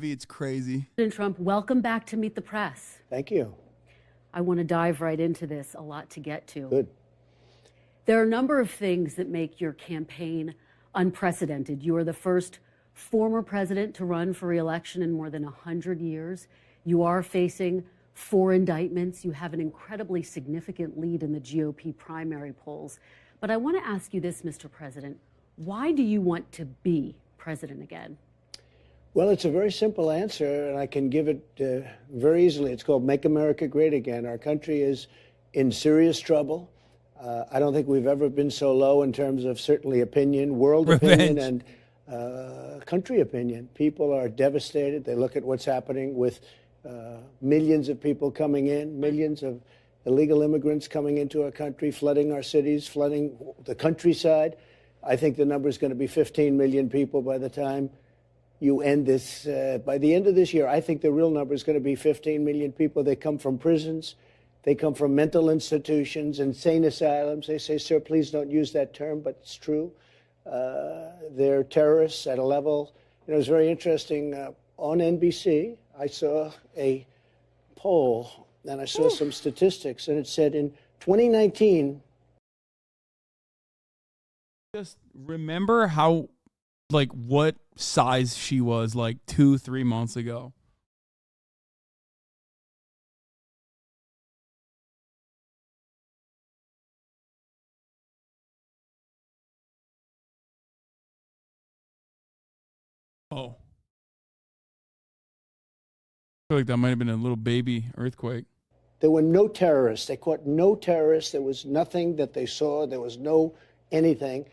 It's crazy. President Trump, welcome back to Meet the Press. Thank you. I want to dive right into this, a lot to get to. Good. There are a number of things that make your campaign unprecedented. You are the first former president to run for re-election in more than 100 years. You are facing 4 indictments. You have an incredibly significant lead in the GOP primary polls. But I want to ask you this, Mr. President. Why do you want to be president again? Well, it's a very simple answer, and I can give it very easily. It's called Make America Great Again. Our country is in serious trouble. I don't think we've ever been so low in terms of certainly opinion, world opinion, and country opinion. People are devastated. They look at what's happening with millions of people coming in, millions of illegal immigrants coming into our country, flooding our cities, flooding the countryside. I think the number is going to be 15 million people by the time you end this. By the end of this year, I think the real number is going to be 15 million people. They come from prisons. They come from mental institutions, insane asylums. They say, sir, please don't use that term, but it's true. They're terrorists at a level. It was very interesting. On NBC, I saw a poll, and I saw some statistics, and it said in 2019. Just remember how, like, what size she was like 2-3 months ago. Oh. I feel like that might have been a little baby earthquake. There were no terrorists. They caught no terrorists. There was nothing that they saw. There was no anything.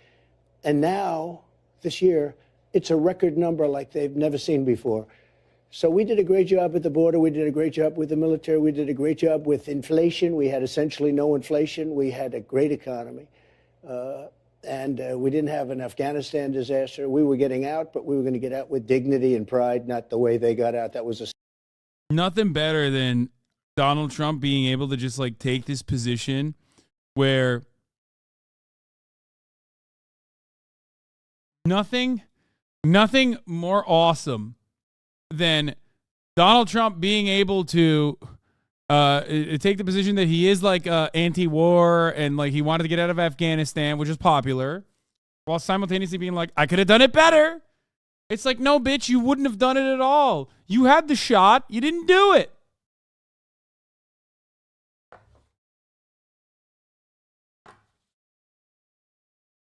And now, this year, it's a record number like they've never seen before. So we did a great job at the border. We did a great job with the military. We did a great job with inflation. We had essentially no inflation. We had a great economy. And we didn't have an Afghanistan disaster. We were getting out, but we were going to get out with dignity and pride, not the way they got out. That was nothing better than Donald Trump being able to just like take this position where nothing more awesome than Donald Trump being able to take the position that he is like anti-war and like he wanted to get out of Afghanistan, which is popular, while simultaneously being like, I could have done it better. It's like, no, bitch, you wouldn't have done it at all. You had the shot. You didn't do it.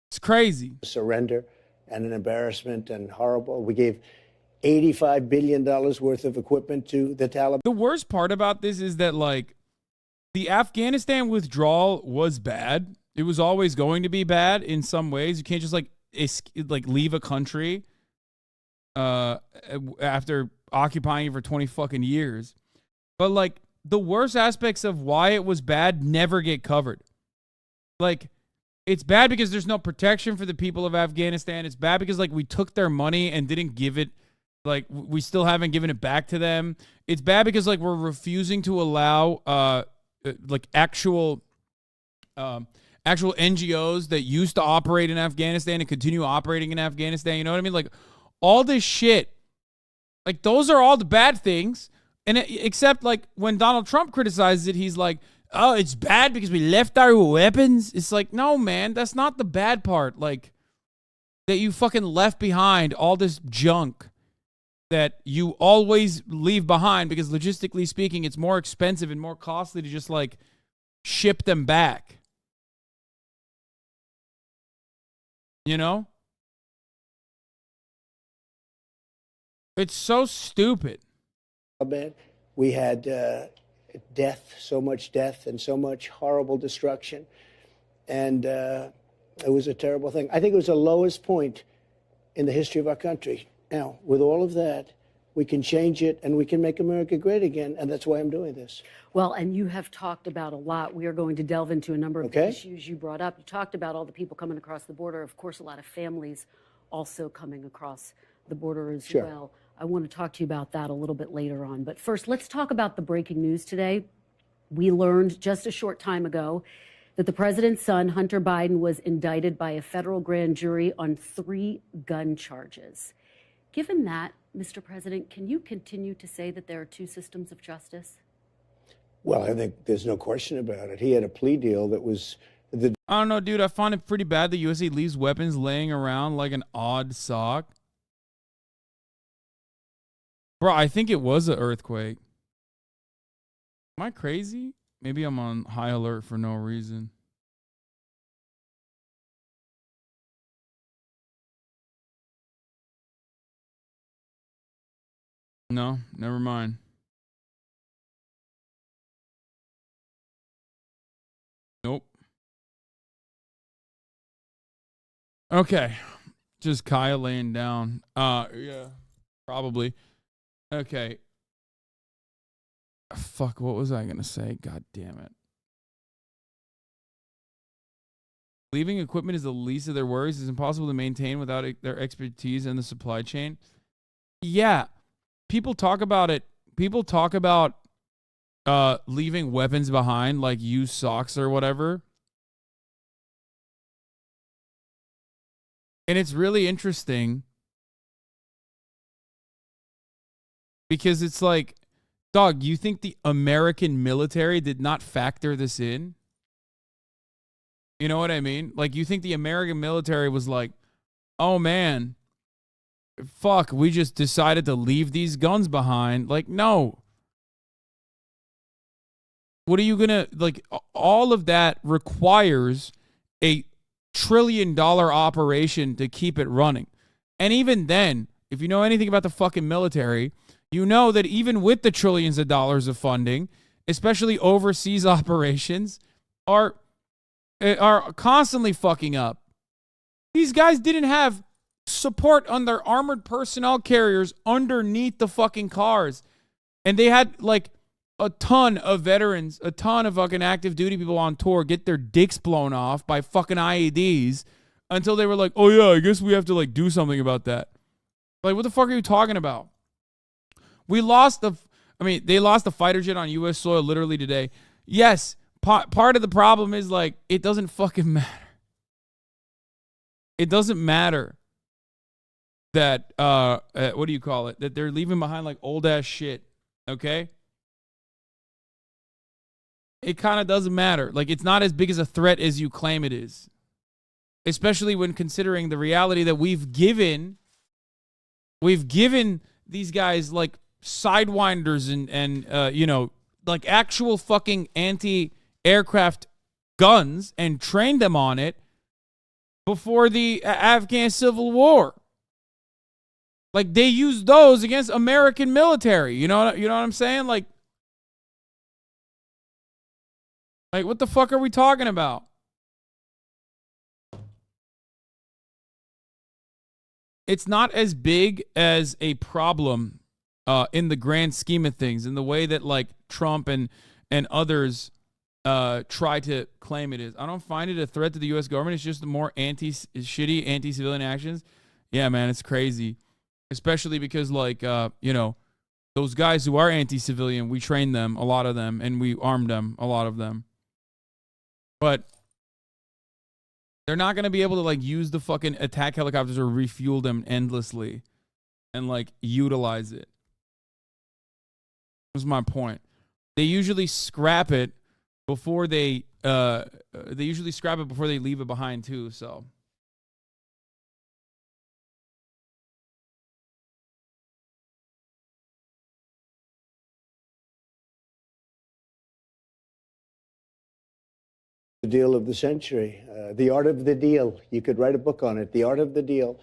It's crazy. Surrender and an embarrassment and horrible. We gave $85 billion worth of equipment to the Taliban. The worst part about this is that, like, the Afghanistan withdrawal was bad. It was always going to be bad in some ways. You can't just, like leave a country after occupying it for 20 fucking years. But, like, the worst aspects of why it was bad never get covered. Like, it's bad because there's no protection for the people of Afghanistan. It's bad because, like, we took their money and didn't give it. Like, we still haven't given it back to them. It's bad because, like, we're refusing to allow, like, actual NGOs that used to operate in Afghanistan and continue operating in Afghanistan. You know what I mean? Like, all this shit. Like, those are all the bad things. And except, like, when Donald Trump criticizes it, he's like, oh, it's bad because we left our weapons. It's like, no, man, that's not the bad part. Like, that you fucking left behind all this junk that you always leave behind because logistically speaking, it's more expensive and more costly to just like ship them back. You know? It's so stupid. We had death, so much death and so much horrible destruction. And it was a terrible thing. I think it was the lowest point in the history of our country. Now, with all of that, we can change it and we can make America great again. And that's why I'm doing this. Well, and you have talked about a lot. We are going to delve into a number of the issues you brought up. You talked about all the people coming across the border. Of course, a lot of families also coming across the border as well. I want to talk to you about that a little bit later on. But first, let's talk about the breaking news today. We learned just a short time ago that the president's son, Hunter Biden, was indicted by a federal grand jury on 3 gun charges. Given that, Mr. President, can you continue to say that there are two systems of justice? Well, I think there's no question about it. He had a plea deal that was I don't know, dude. I find it pretty bad that USA leaves weapons laying around like an odd sock. Bro, I think it was an earthquake. Am I crazy? Maybe I'm on high alert for no reason. No, never mind. Nope. Okay. Just Kaya laying down. Yeah. Probably. Okay. Fuck, what was I going to say? God damn it. Leaving equipment is the least of their worries. It's impossible to maintain without their expertise in the supply chain. Yeah. People talk about it. People talk about leaving weapons behind, like used socks or whatever. And it's really interesting because it's like, dog, you think the American military did not factor this in? You know what I mean? Like, you think the American military was like, oh man, fuck, we just decided to leave these guns behind. Like, no. What are you gonna, like, all of that requires a $1 trillion operation to keep it running. And even then, if you know anything about the fucking military, you know that even with the trillions of dollars of funding, especially overseas operations, are constantly fucking up. These guys didn't have support on their armored personnel carriers underneath the fucking cars. And they had like a ton of veterans, a ton of fucking active duty people on tour get their dicks blown off by fucking IEDs until they were like, oh yeah, I guess we have to like do something about that. Like, what the fuck are you talking about? They lost the fighter jet on U.S. soil literally today. Yes, part of the problem is like, it doesn't fucking matter. It doesn't matter that, what do you call it? That they're leaving behind like old ass shit. Okay? It kind of doesn't matter. Like, it's not as big as a threat as you claim it is. Especially when considering the reality that we've given these guys like sidewinders and you know, like actual fucking anti-aircraft guns and trained them on it before the Afghan Civil War. Like, they used those against American military. You know what I'm saying? Like, what the fuck are we talking about? It's not as big as a problem in the grand scheme of things, in the way that like Trump and others try to claim it is. I don't find it a threat to the U.S. government. It's just the more shitty anti-civilian actions. Yeah, man, it's crazy. Especially because like, you know, those guys who are anti-civilian, we train them, a lot of them, and we armed them, a lot of them. But they're not going to be able to like use the fucking attack helicopters or refuel them endlessly and like utilize it. That's my point. They usually scrap it before they leave it behind too, so. The deal of the century, the art of the deal. You could write a book on it, the art of the deal.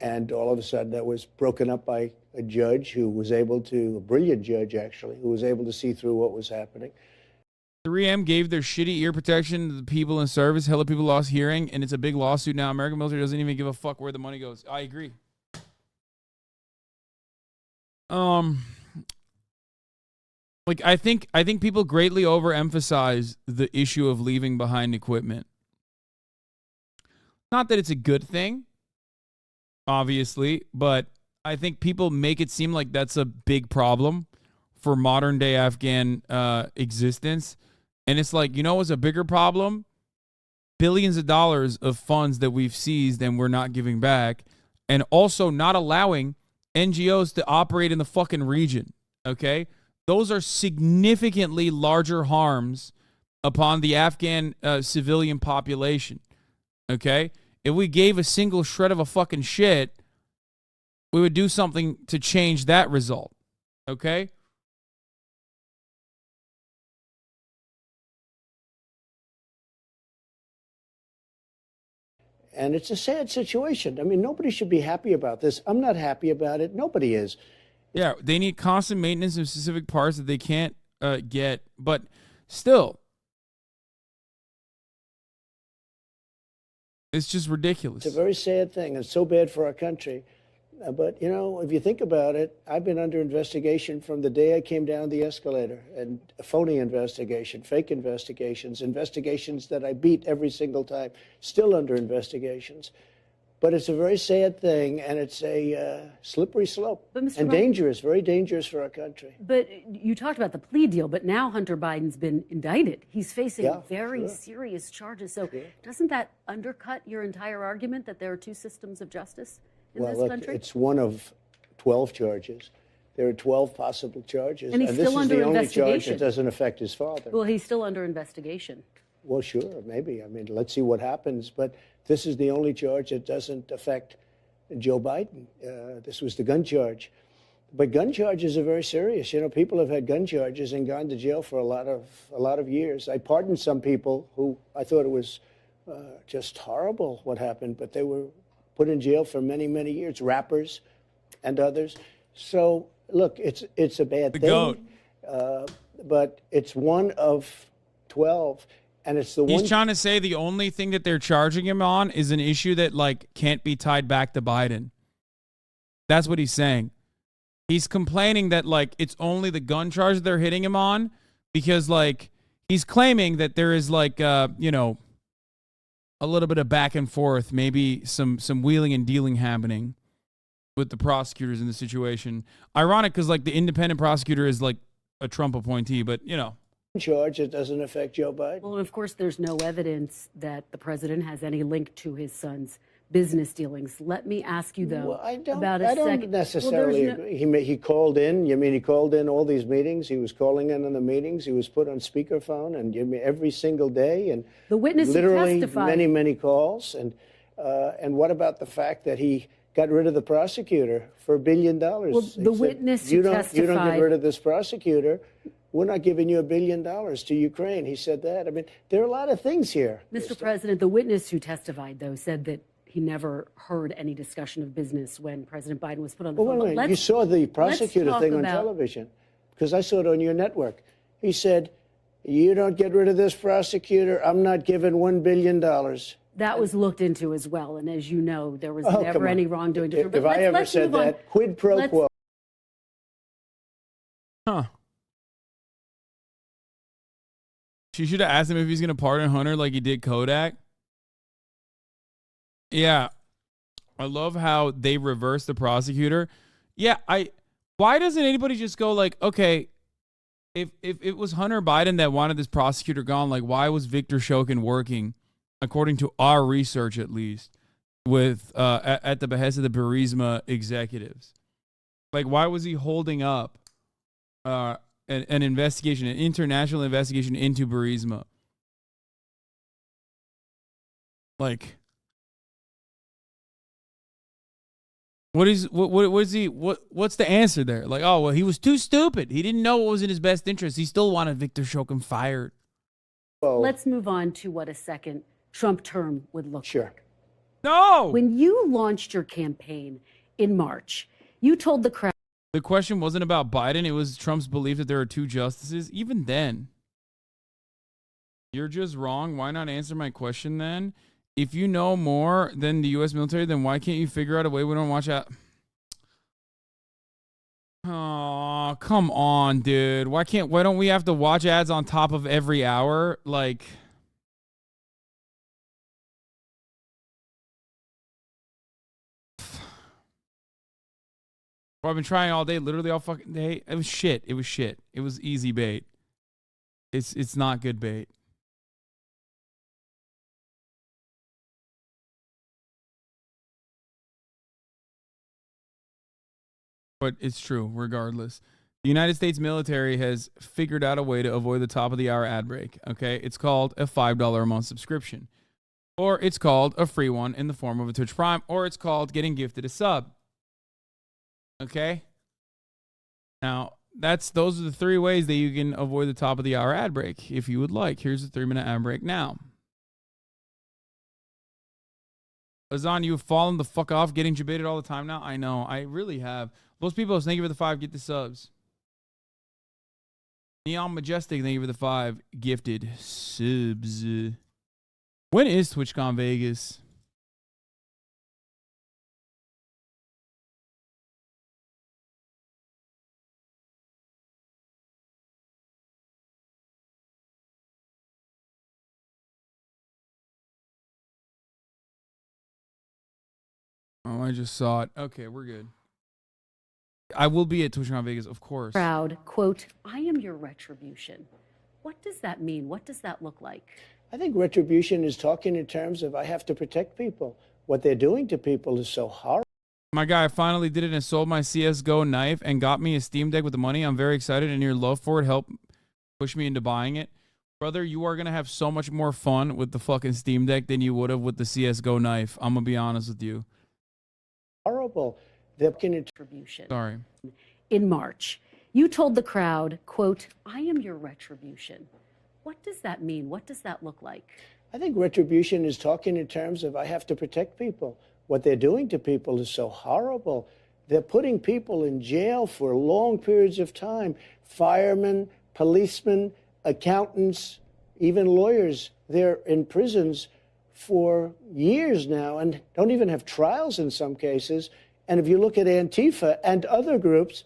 And all of a sudden that was broken up by a judge who was able to, a brilliant judge actually, who was able to see through what was happening. 3M gave their shitty ear protection to the people in service. Hella people lost hearing, and it's a big lawsuit now. American military doesn't even give a fuck where the money goes. I agree. Like, I think people greatly overemphasize the issue of leaving behind equipment. Not that it's a good thing, obviously, but I think people make it seem like that's a big problem for modern day Afghan existence. And it's like, you know what's a bigger problem? Billions of dollars of funds that we've seized and we're not giving back, and also not allowing NGOs to operate in the fucking region. Okay? Those are significantly larger harms upon the Afghan civilian population. Okay? If we gave a single shred of a fucking shit, we would do something to change that result. Okay? And it's a sad situation. I mean, nobody should be happy about this. I'm not happy about it. Nobody is. Yeah, they need constant maintenance of specific parts that they can't get. But still, it's just ridiculous. It's a very sad thing. It's so bad for our country. But, you know, if you think about it, I've been under investigation from the day I came down the escalator, and a phony investigation, fake investigations, investigations that I beat every single time, still under investigations. But it's a very sad thing, and it's a slippery slope. But Mr. And dangerous, very dangerous for our country. But you talked about the plea deal, but now Hunter Biden's been indicted. He's facing very serious charges. So doesn't that undercut your entire argument that there are two systems of justice in this country? It's one of 12 charges. There are 12 possible charges. And he's this still is under the only charge investigation. that doesn't affect his father. Well, he's still under investigation. Well, sure, maybe. I mean, let's see what happens. But this is the only charge that doesn't affect Joe Biden. This was the gun charge. But gun charges are very serious. You know, people have had gun charges and gone to jail for a lot of years. I pardoned some people who I thought it was just horrible what happened, but they were put in jail for many, many years, rappers and others. So, look, it's a bad thing. GOAT. But it's one of 12. And it's the one. He's trying to say the only thing that they're charging him on is an issue that, like, can't be tied back to Biden. That's what he's saying. He's complaining that, like, it's only the gun charge they're hitting him on because, like, he's claiming that there is, like, you know, a little bit of back and forth, maybe some wheeling and dealing happening with the prosecutors in the situation. Ironic because, like, the independent prosecutor is, like, a Trump appointee, but, you know. Charge that doesn't affect Joe Biden. Well, of course, there's no evidence that the president has any link to his son's business dealings. Let me ask you, though, well, I don't necessarily agree. He called in. You mean he called in all these meetings? He was calling in on the meetings. He was put on speakerphone and every single day. And the witness literally testified. many, many calls. And what about the fact that he got rid of the prosecutor for $1 billion? Well, the witness you testified. You don't get rid of this prosecutor, we're not giving you $1 billion to Ukraine. He said that. I mean, there are a lot of things here. Mr. President, the witness who testified, though, said that he never heard any discussion of business when President Biden was put on the phone. Wait a minute. You saw the prosecutor thing on television, because I saw it on your network. He said, you don't get rid of this prosecutor, I'm not giving $1 billion. That was looked into as well. And as you know, there was never any wrongdoing. If I ever said that, quid pro quo. Huh. She should have asked him if he's going to pardon Hunter like he did Kodak. Yeah. I love how they reverse the prosecutor. Yeah, why doesn't anybody just go like, okay, if it was Hunter Biden that wanted this prosecutor gone, like why was Victor Shokin working, according to our research at least, with at the behest of the Burisma executives? Like why was he holding up an investigation, an international investigation into Burisma? Like, what's the answer there? Like, oh well, he was too stupid. He didn't know what was in his best interest. He still wanted Victor Shokin fired. Well, let's move on to what a second Trump term would look like. No. When you launched your campaign in March, you told the crowd. The question wasn't about Biden. It was Trump's belief that there are two justices. Even then, you're just wrong. Why not answer my question then? If you know more than the U.S. military, then why can't you figure out a way we don't watch out? Oh, come on, dude. Why don't we have to watch ads on top of every hour? Like, I've been trying all day, literally all fucking day. It was shit. It was easy bait. It's not good bait. but it's true regardless. The United States military has figured out a way to avoid the top of the hour ad break. Okay, it's called a $5 a month subscription, or it's called a free one in the form of a Twitch Prime, or it's called getting gifted a sub. Okay, now those are the three ways that you can avoid the top of the hour ad break if you would like. Here's a 3-minute ad break now. Hasan, you've fallen the fuck off getting debated all the time now. I know, I really have. Most people, thank you for the 5, get the subs. Neon Majestic, thank you for the 5 gifted subs. When is TwitchCon Vegas? Oh, I just saw it. Okay, we're good. I will be at TwitchCon Vegas, of course. Crowd, quote, I am your retribution. What does that mean? What does that look like? I think retribution is talking in terms of I have to protect people. What they're doing to people is so horrible. My guy, I finally did it and sold my CSGO knife and got me a Steam Deck with the money. I'm very excited, and your love for it helped push me into buying it. Brother, you are going to have so much more fun with the fucking Steam Deck than you would have with the CSGO knife. I'm going to be honest with you. Horrible. They're retribution. Sorry. In March, you told the crowd, quote, I am your retribution. What does that mean? What does that look like? I think retribution is talking in terms of I have to protect people. What they're doing to people is so horrible. They're putting people in jail for long periods of time. Firemen, policemen, accountants, even lawyers. They're in prisons for years now and don't even have trials in some cases. And if you look at Antifa and other groups,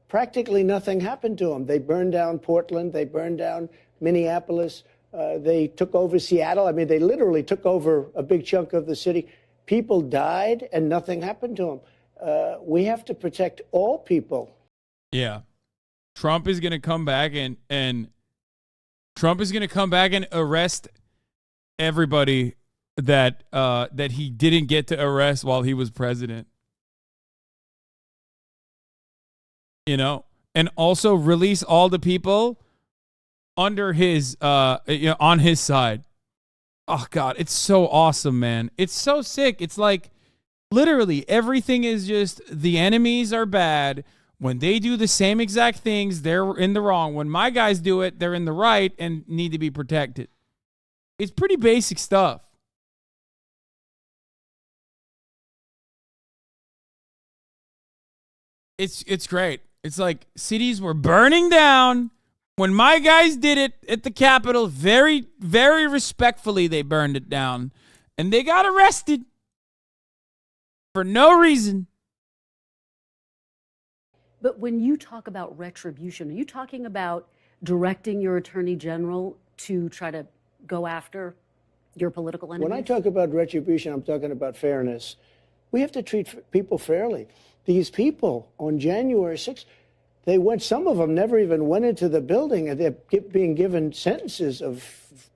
practically nothing happened to them. They burned down Portland. They burned down Minneapolis. They took over Seattle. I mean, they literally took over a big chunk of the city. People died and nothing happened to them. We have to protect all people. Yeah. Trump is going to come back and Trump is going to come back and arrest everybody that he didn't get to arrest while he was president. You know, and also release all the people under his on his side. Oh God, it's so awesome, man. It's so sick. It's like literally everything is just the enemies are bad. When they do the same exact things, they're in the wrong. When my guys do it, they're in the right and need to be protected. It's pretty basic stuff. It's great. It's like cities were burning down. When my guys did it at the Capitol, very, very respectfully, they burned it down. And they got arrested for no reason. But when you talk about retribution, are you talking about directing your attorney general to try to go after your political enemies? When I talk about retribution, I'm talking about fairness. We have to treat people fairly. These people on January 6th, some of them never even went into the building, and they're being given sentences of,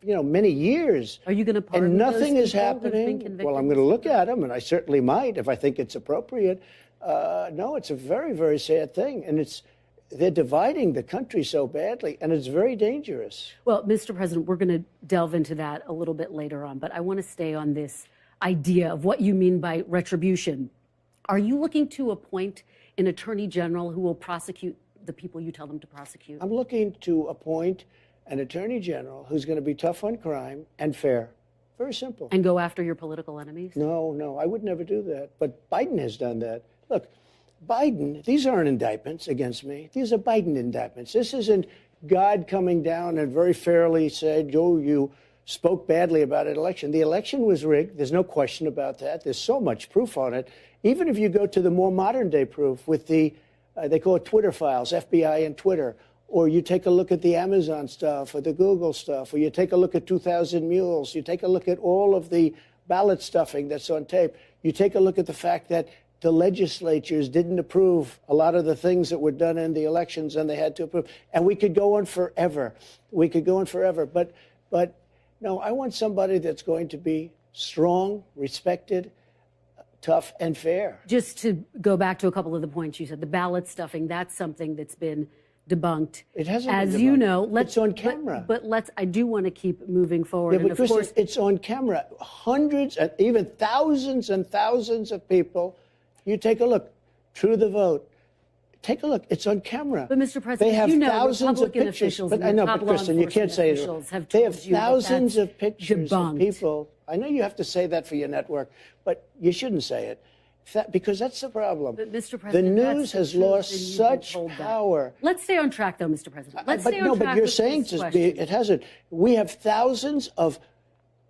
many years. Are you going to pardon and nothing those is people who've been happening? convicted? Well, I'm going to look at them, and I certainly might if I think it's appropriate. No, it's a very, very sad thing, and they're dividing the country so badly, and it's very dangerous. Well, Mr. President, we're going to delve into that a little bit later on, but I want to stay on this idea of what you mean by retribution. Are you looking to appoint an attorney general who will prosecute the people you tell them to prosecute? I'm looking to appoint an attorney general who's going to be tough on crime and fair. Very simple. And go after your political enemies? No, I would never do that. But Biden has done that. Look, Biden, these aren't indictments against me. These are Biden indictments. This isn't God coming down and very fairly said, Joe, you spoke badly about an election. The election was rigged. There's no question about that. There's so much proof on it. Even if you go to the more modern day proof with the, they call it Twitter files, FBI and Twitter, or you take a look at the Amazon stuff or the Google stuff, or you take a look at 2000 Mules, you take a look at all of the ballot stuffing that's on tape, you take a look at the fact that the legislatures didn't approve a lot of the things that were done in the elections and they had to approve. And we could go on forever. We could go on forever. But no, I want somebody that's going to be strong, respected, tough, and fair. Just to go back to a couple of the points you said, the ballot stuffing, that's something that's been debunked. It hasn't As been you debunked. know, It's on camera. But I do want to keep moving forward. Yeah, but and of Kristen, course, it's on camera. Hundreds and even thousands and thousands of people. You take a look. True the vote. Take a look. It's on camera. But Mr. President, they have you know, thousands of Republican pictures. officials But and I know, top but law Kristen, you can't say enforcement officials have they have told you that thousands that's of pictures debunked. of people. I know you have to say that for your network, but you shouldn't say it. Because that's the problem. But Mr. The President, that's news the has truth, and lost you've been such told that. power. Let's stay on track, though, Mr. President. Let's stay on track. But you're with saying this to question. me it hasn't. We have thousands of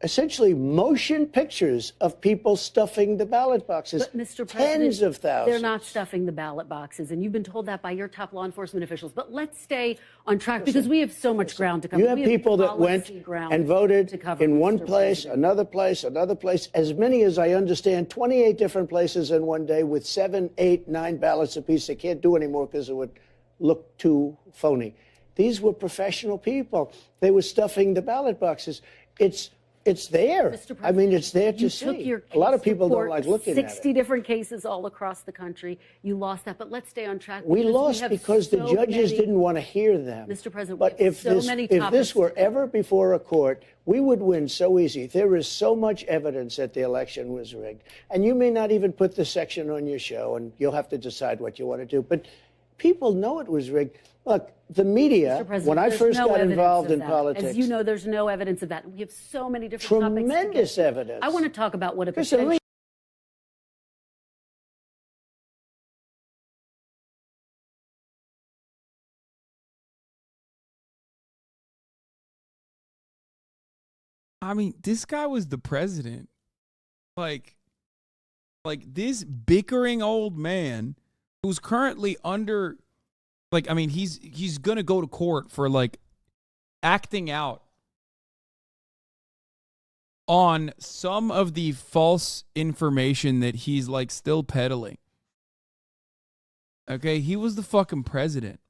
essentially motion pictures of people stuffing the ballot boxes. But, Mr. President, tens of thousands. they're not stuffing the ballot boxes, and you've been told that by your top law enforcement officials. But let's stay on track because we have so much ground to cover. You have We people that went policy ground and voted to cover, in one Mr. place, President. another place, another place. As many as I understand, 28 different places in one day with 7, 8, 9 ballots apiece. They can't do anymore because it would look too phony. These were professional people. They were stuffing the ballot boxes. It's there. Mr. I mean, President, it's there to you see. took your A lot of case people don't report, like looking at 60 it. different cases all across the country. You lost that, but let's stay on track. We because lost have because the so judges many- didn't want to hear them. Mr. President, but we have if so this many if topics this were to cover. ever before a court, we would win so easy. There is so much evidence that the election was rigged, and you may not even put the section on your show, and you'll have to decide what you want to do. But people know it was rigged. Look, the media. Mr. President, When I there's first no got evidence involved of in that. politics, As you know, there's no evidence of that. We have so many different topics. to get tremendous to. evidence. I want to talk about what a Listen, potential. I mean, this guy was the president. Like this bickering old man who's currently under, like, I mean, he's gonna go to court for like acting out on some of the false information that he's like still peddling. Okay, he was the fucking president.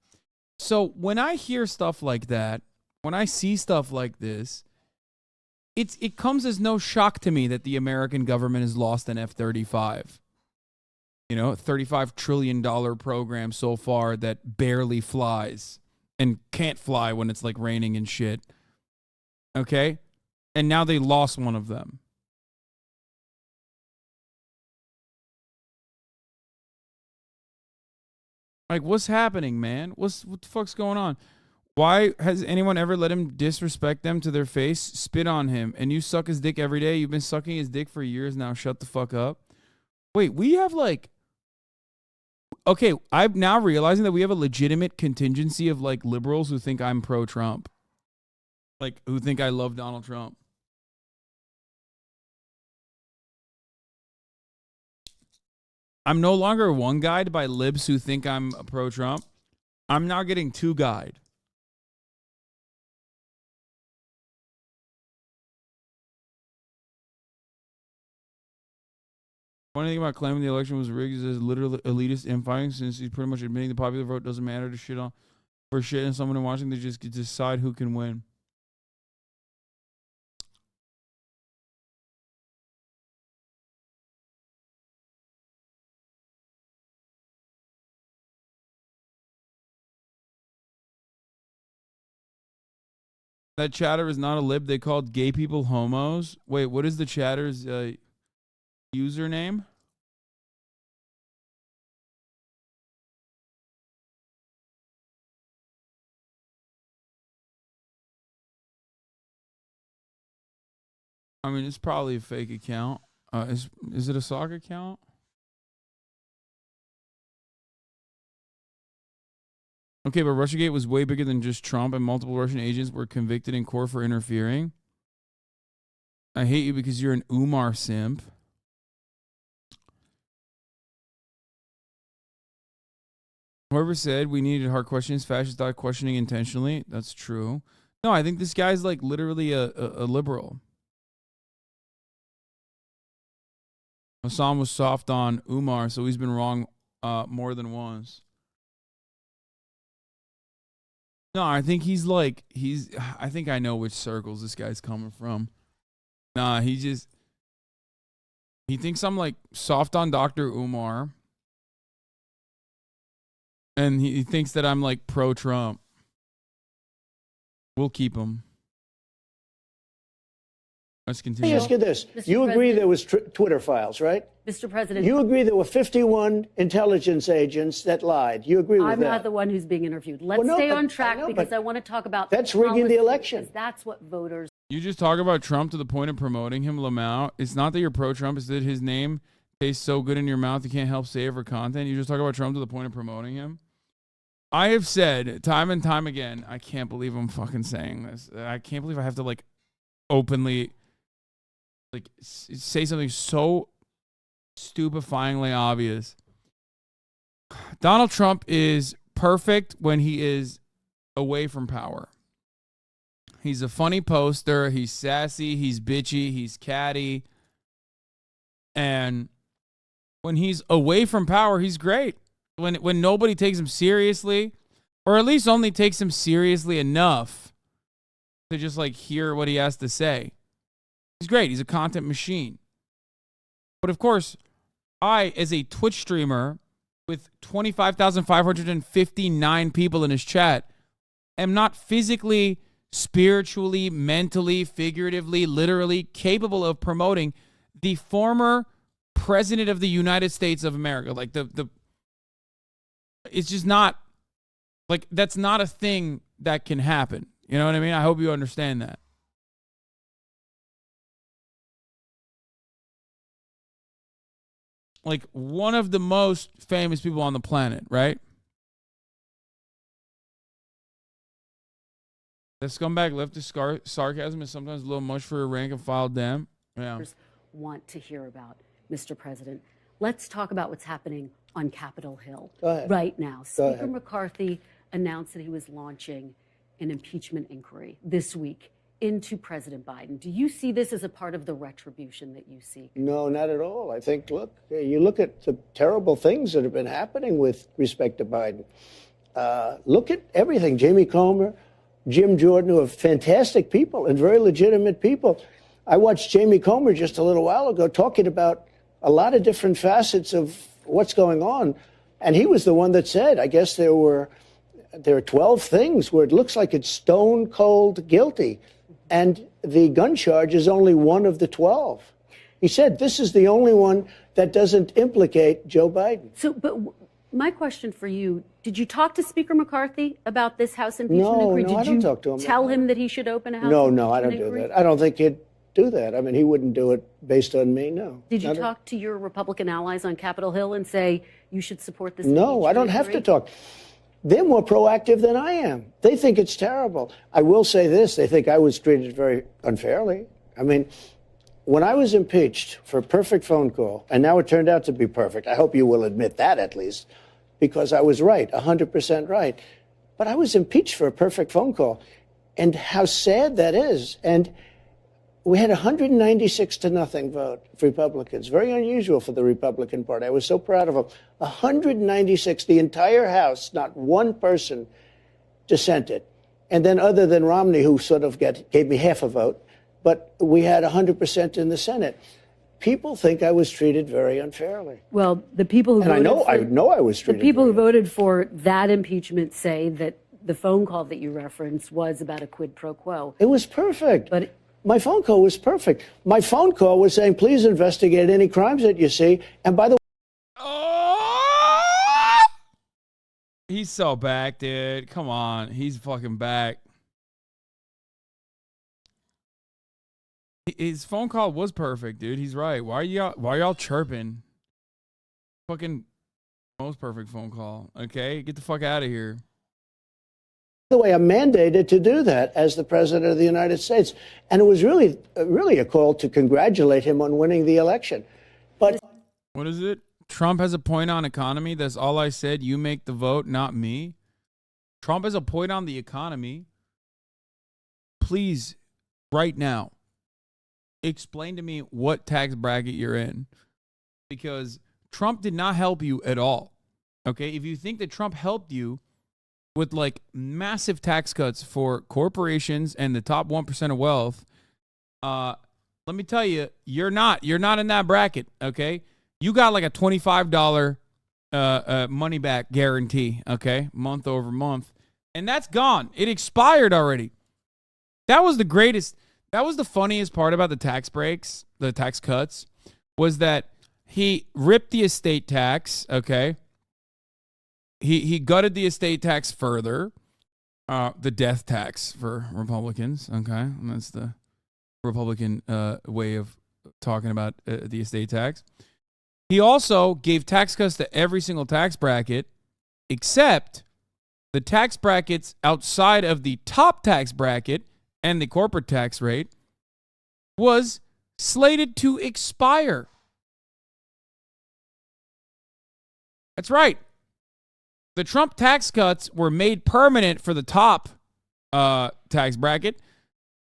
So when I hear stuff like that, when I see stuff like this, it comes as no shock to me that the American government has lost an F-35. You know, $35 trillion program so far that barely flies and can't fly when it's like raining and shit. Okay? And now they lost one of them. Like, what's happening, man? What the fuck's going on? Why has anyone ever let him disrespect them to their face, spit on him, and you suck his dick every day? You've been sucking his dick for years now. Shut the fuck up. Wait, we have like... Okay, I'm now realizing that we have a legitimate contingency of like liberals who think I'm pro-Trump. Like, who think I love Donald Trump. I'm no longer one guide by libs who think I'm pro-Trump. I'm now getting two guide. Funny thing about claiming the election was rigged is literally elitist infighting, since he's pretty much admitting the popular vote doesn't matter to shit on for shit, and someone in Washington just get to decide who can win. That chatter is not a lib. They called gay people homos. Wait, what is the chatter's username? I mean, it's probably a fake account. Is it a sock account? Okay, but Russiagate was way bigger than just Trump, and multiple Russian agents were convicted in court for interfering. I hate you because you're an Umar simp. Whoever said we needed hard questions, fascists died questioning intentionally. That's true. No, I think this guy's like literally a liberal. Hasan was soft on Umar, so he's been wrong more than once. No, I think I think I know which circles this guy's coming from. Nah, he just, He thinks I'm like soft on Dr. Umar. And he thinks that I'm like pro-Trump. We'll keep him. Let's continue. Let me ask you this. Mr. You agree President. there was Twitter files, right? Mr. President, You agree there were 51 intelligence agents that lied. You agree with I'm that? not the one who's being interviewed. Let's Well, no, stay but- on track I know, because but I want to talk about that's rigging the policy, election. because that's what voters. You just talk about Trump to the point of promoting him, Lamau. It's not that you're pro-Trump. It's that his name tastes so good in your mouth you can't help say it for content. You just talk about Trump to the point of promoting him. I have said time and time again, I can't believe I'm fucking saying this. I can't believe I have to like openly like say something so stupefyingly obvious. Donald Trump is perfect when he is away from power. He's a funny poster. He's sassy. He's bitchy. He's catty. And when he's away from power, he's great. When nobody takes him seriously, or at least only takes him seriously enough to just like hear what he has to say, he's great. He's a content machine. But of course, I, as a Twitch streamer with 25,559 people in his chat, am not physically, spiritually, mentally, figuratively, literally capable of promoting the former president of the United States of America. Like it's just not, like, that's not a thing that can happen. You know what I mean? I hope you understand that. Like, one of the most famous people on the planet, right? The scumbag leftist sarcasm is sometimes a little much for a rank and file dem. Yeah. Want to hear about, Mr. President. Let's talk about what's happening on Capitol Hill Go ahead. right now. Go Speaker ahead. McCarthy announced that he was launching an impeachment inquiry this week into President Biden. Do you see this as a part of the retribution that you seek? No, not at all. I think, look, you look at the terrible things that have been happening with respect to Biden. Look at everything. Jamie Comer, Jim Jordan, who are fantastic people and very legitimate people. I watched Jamie Comer just a little while ago talking about a lot of different facets of what's going on. And he was the one that said, I guess there are 12 things where it looks like it's stone cold guilty. And the gun charge is only one of the 12. He said this is the only one that doesn't implicate Joe Biden. So, but my question for you, did you talk to Speaker McCarthy about this House impeachment No, inquiry? no, Did I don't you talk to him. tell him that he should open a House No, impeachment I don't do inquiry? that. I don't think he'd do that. I mean, he wouldn't do it based on me, no. Did you Not talk to your Republican allies on Capitol Hill and say you should support this? No, I don't have to talk. They're more proactive than I am. They think it's terrible. I will say this. They think I was treated very unfairly. I mean, when I was impeached for a perfect phone call, and now it turned out to be perfect, I hope you will admit that at least, because I was right, 100% right. But I was impeached for a perfect phone call. And how sad that is. And we had 196 to nothing vote for Republicans. Very unusual for the Republican Party. I was so proud of them. 196, the entire House, not one person dissented. And then other than Romney, who sort of gave me half a vote, but we had 100% in the Senate. People think I was treated very unfairly. Well, the people who And I know I was treated the people who very voted for that impeachment say that the phone call that you referenced was about a quid pro quo. It was perfect. But my phone call was perfect. My phone call was saying, please investigate any crimes that you see. And by the way, He's so back, dude. Come on. He's fucking back. His phone call was perfect, dude. He's right. Why are y'all chirping? Fucking most perfect phone call. Okay? Get the fuck out of here. I'm mandated to do that as the president of the United States. And it was really a call to congratulate him on winning the election. But What is it? Trump has a point on economy. That's all I said. You make the vote, not me. Trump has a point on the economy. Please, right now, explain to me what tax bracket you're in. Because Trump did not help you at all. Okay? If you think that Trump helped you with like massive tax cuts for corporations and the top 1% of wealth, let me tell you, you're not in that bracket, okay? You got like a $25 money back guarantee, okay? Month over month. And that's gone. It expired already. That was the funniest part about the tax breaks, the tax cuts, was that he ripped the estate tax, okay? He gutted the estate tax further. The death tax for Republicans, okay? And that's the Republican way of talking about the estate tax. He also gave tax cuts to every single tax bracket except the tax brackets outside of the top tax bracket and the corporate tax rate was slated to expire. That's right. The Trump tax cuts were made permanent for the top tax bracket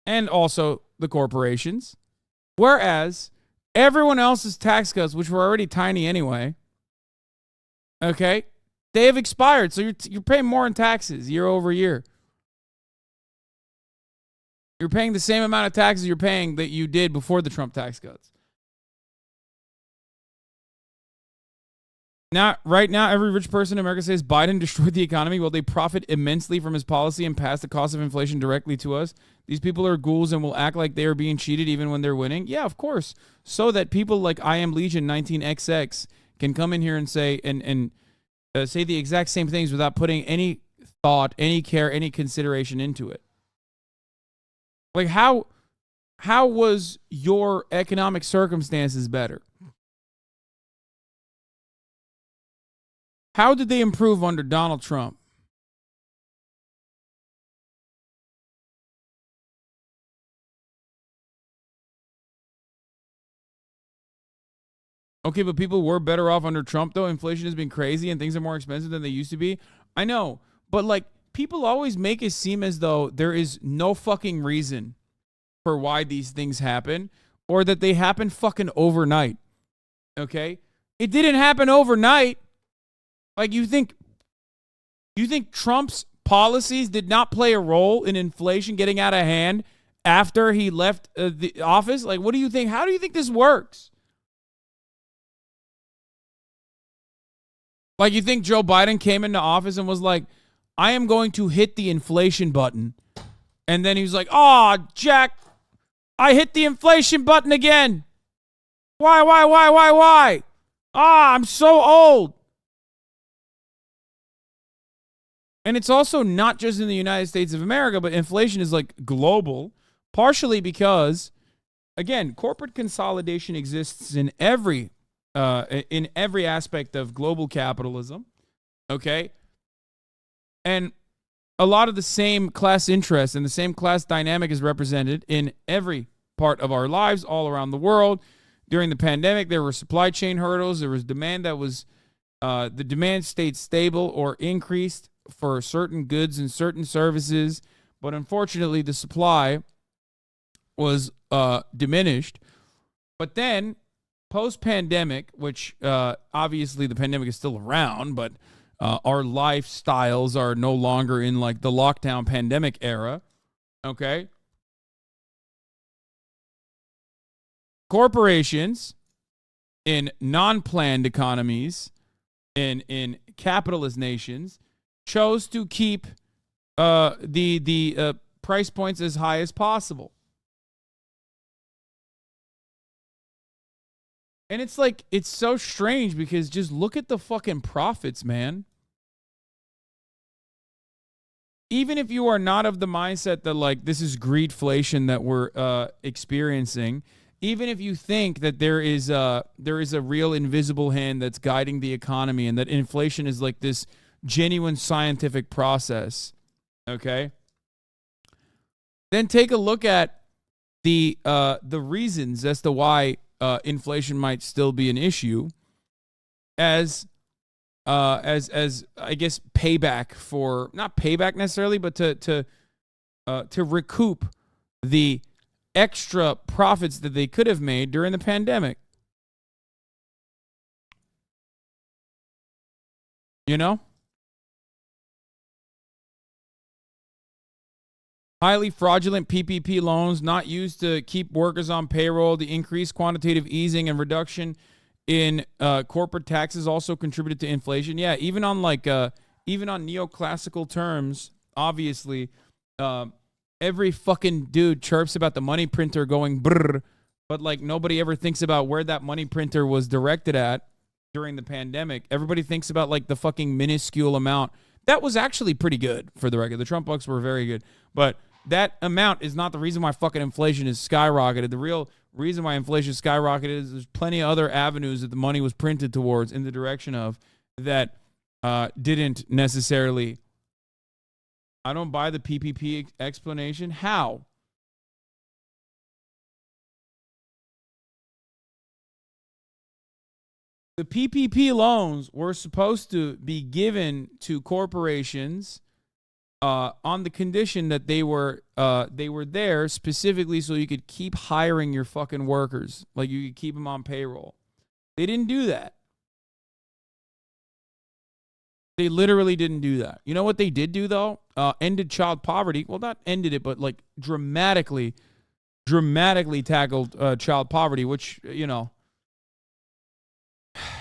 and also the corporations, whereas everyone else's tax cuts, which were already tiny anyway, okay, they have expired. So you're paying more in taxes year over year. You're paying the same amount of taxes you're paying that you did before the Trump tax cuts. Right now, every rich person in America says Biden destroyed the economy. Will they profit immensely from his policy and pass the cost of inflation directly to us? These people are ghouls and will act like they are being cheated even when they're winning. Yeah, of course. So that people like I Am Legion 19XX can come in here and say say the exact same things without putting any thought, any care, any consideration into it. Like how was your economic circumstances better? How did they improve under Donald Trump? Okay, but people were better off under Trump, though. Inflation has been crazy and things are more expensive than they used to be. I know, but like people always make it seem as though there is no fucking reason for why these things happen or that they happen fucking overnight. Okay? It didn't happen overnight. Like you think Trump's policies did not play a role in inflation getting out of hand after he left the office? Like, what do you think? How do you think this works? Like, you think Joe Biden came into office and was like, I am going to hit the inflation button. And then he was like, oh, Jack, I hit the inflation button again. Why? Ah, I'm so old. And it's also not just in the United States of America, but inflation is like global, partially because, again, corporate consolidation exists in every aspect of global capitalism, okay? And a lot of the same class interest and the same class dynamic is represented in every part of our lives all around the world. During the pandemic, there were supply chain hurdles. There was demand that was, the demand stayed stable or increased for certain goods and certain services, but unfortunately the supply was diminished. But then post-pandemic, which obviously the pandemic is still around, but our lifestyles are no longer in like the lockdown pandemic era, okay? Corporations in non-planned economies, in capitalist nations, chose to keep the price points as high as possible. And it's like, it's so strange because just look at the fucking profits, man. Even if you are not of the mindset that like this is greedflation that we're experiencing, even if you think that there is a real invisible hand that's guiding the economy and that inflation is like this genuine scientific process, okay? Then take a look at the reasons as to why inflation might still be an issue as I guess payback for, not payback necessarily, but to recoup the extra profits that they could have made during the pandemic. You know? Highly fraudulent PPP loans not used to keep workers on payroll. The increased quantitative easing and reduction in corporate taxes also contributed to inflation. Yeah, even on neoclassical terms, obviously, every fucking dude chirps about the money printer going brrr, but like nobody ever thinks about where that money printer was directed at during the pandemic. Everybody thinks about like the fucking minuscule amount. That was actually pretty good, for the record. The Trump bucks were very good, but that amount is not the reason why fucking inflation is skyrocketed. The real reason why inflation skyrocketed is there's plenty of other avenues that the money was printed towards in the direction of that didn't necessarily. I don't buy the PPP explanation. How? The PPP loans were supposed to be given to corporations on the condition that they were there specifically so you could keep hiring your fucking workers, like you could keep them on payroll. They didn't do that. They literally didn't do that. You know what they did do though? Ended child poverty. Well, not ended it, but like dramatically tackled child poverty, which, you know,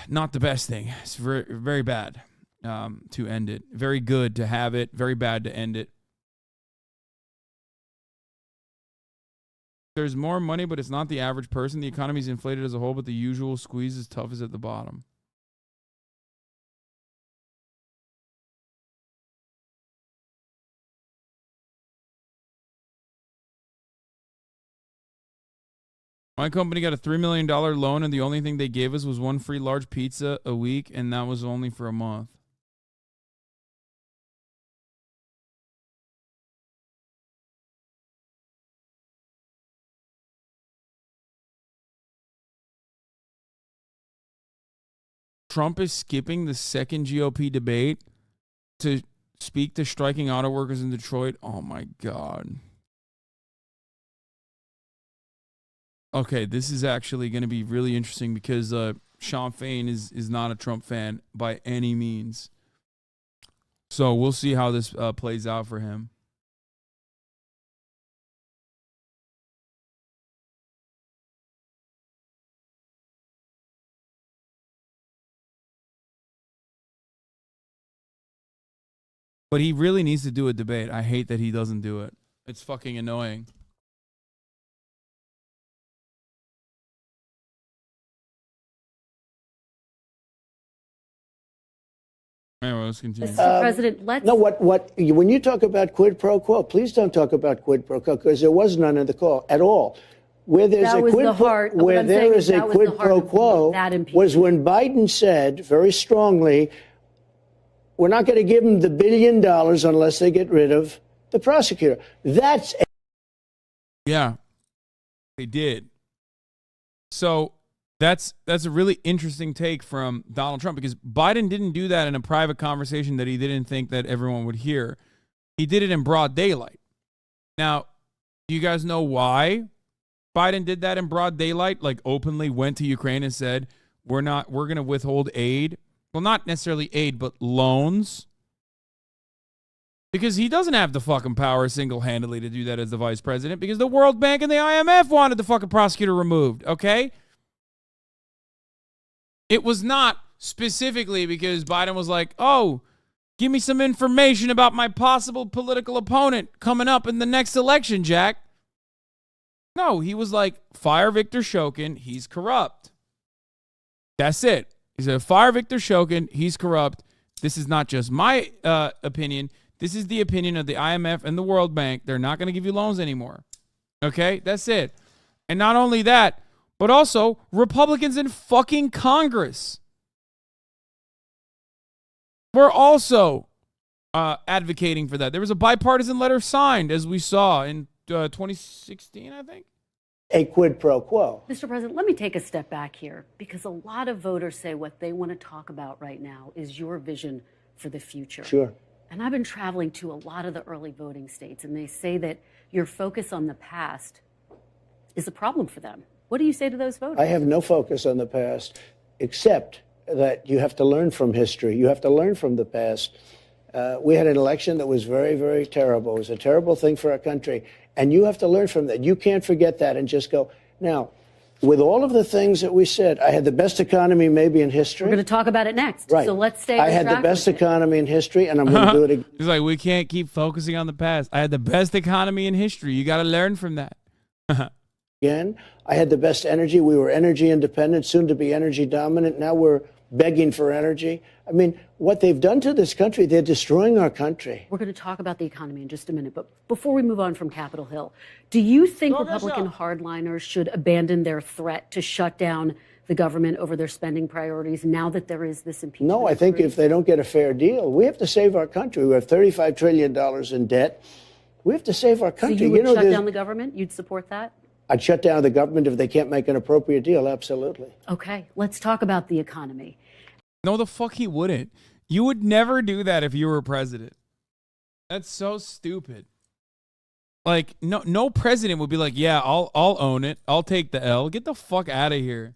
not the best thing. It's very, very bad to end it. Very good to have it. Very bad to end it. There's more money, but it's not the average person. The economy's inflated as a whole, but the usual squeeze is toughest at the bottom. My company got a $3 million loan, and the only thing they gave us was one free large pizza a week, and that was only for a month. Trump is skipping the second GOP debate to speak to striking auto workers in Detroit. Oh, my God. Okay, this is actually going to be really interesting because Sean Fain is not a Trump fan by any means. So we'll see how this plays out for him. But he really needs to do a debate. I hate that he doesn't do it. It's fucking annoying. Anyway, let's continue. Mr. President, let's... No, when you talk about quid pro quo, please don't talk about quid pro quo because there was none in the call at all. Where there's a quid pro quo was when Biden said very strongly, we're not going to give them the $1 billion unless they get rid of the prosecutor. Yeah, they did. So that's a really interesting take from Donald Trump because Biden didn't do that in a private conversation that he didn't think that everyone would hear. He did it in broad daylight. Now, do you guys know why Biden did that in broad daylight? Like openly went to Ukraine and said, we're going to withhold aid. Well, not necessarily aid, but loans. Because he doesn't have the fucking power single-handedly to do that as the vice president because the World Bank and the IMF wanted the fucking prosecutor removed, okay? It was not specifically because Biden was like, oh, give me some information about my possible political opponent coming up in the next election, Jack. No, he was like, fire Victor Shokin, he's corrupt. That's it. He said, fire Victor Shokin, he's corrupt. This is not just my opinion. This is the opinion of the IMF and the World Bank. They're not going to give you loans anymore. Okay, that's it. And not only that, but also Republicans in fucking Congress were also advocating for that. There was a bipartisan letter signed, as we saw in 2016, I think. A quid pro quo. Mr. President, let me take a step back here because a lot of voters say what they want to talk about right now is your vision for the future. Sure. And I've been traveling to a lot of the early voting states, and they say that your focus on the past is a problem for them. What do you say to those voters? I have no focus on the past, except that you have to learn from history. You have to learn from the past. We had an election that was very, very terrible. It was a terrible thing for our country. And you have to learn from that. You can't forget that and just go. Now, with all of the things that we said, I had the best economy maybe in history. We're going to talk about it next. Right. So let's stay. I had the best economy in history, and I'm going to do it again. He's like, we can't keep focusing on the past. I had the best economy in history. You got to learn from that. Again, I had the best energy. We were energy independent, soon to be energy dominant. Now we're begging for energy. I mean, what they've done to this country, they're destroying our country. We're going to talk about the economy in just a minute. But before we move on from Capitol Hill, do you think Republican hardliners should abandon their threat to shut down the government over their spending priorities now that there is this impeachment? No, I think if they don't get a fair deal, we have to save our country. We have $35 trillion in debt. We have to save our country. So you would shut down the government? You'd support that? I'd shut down the government if they can't make an appropriate deal. Absolutely. Okay, let's talk about the economy. No, the fuck he wouldn't. You would never do that if you were president. That's so stupid. Like, no president would be like, yeah, I'll own it. I'll take the L. Get the fuck out of here.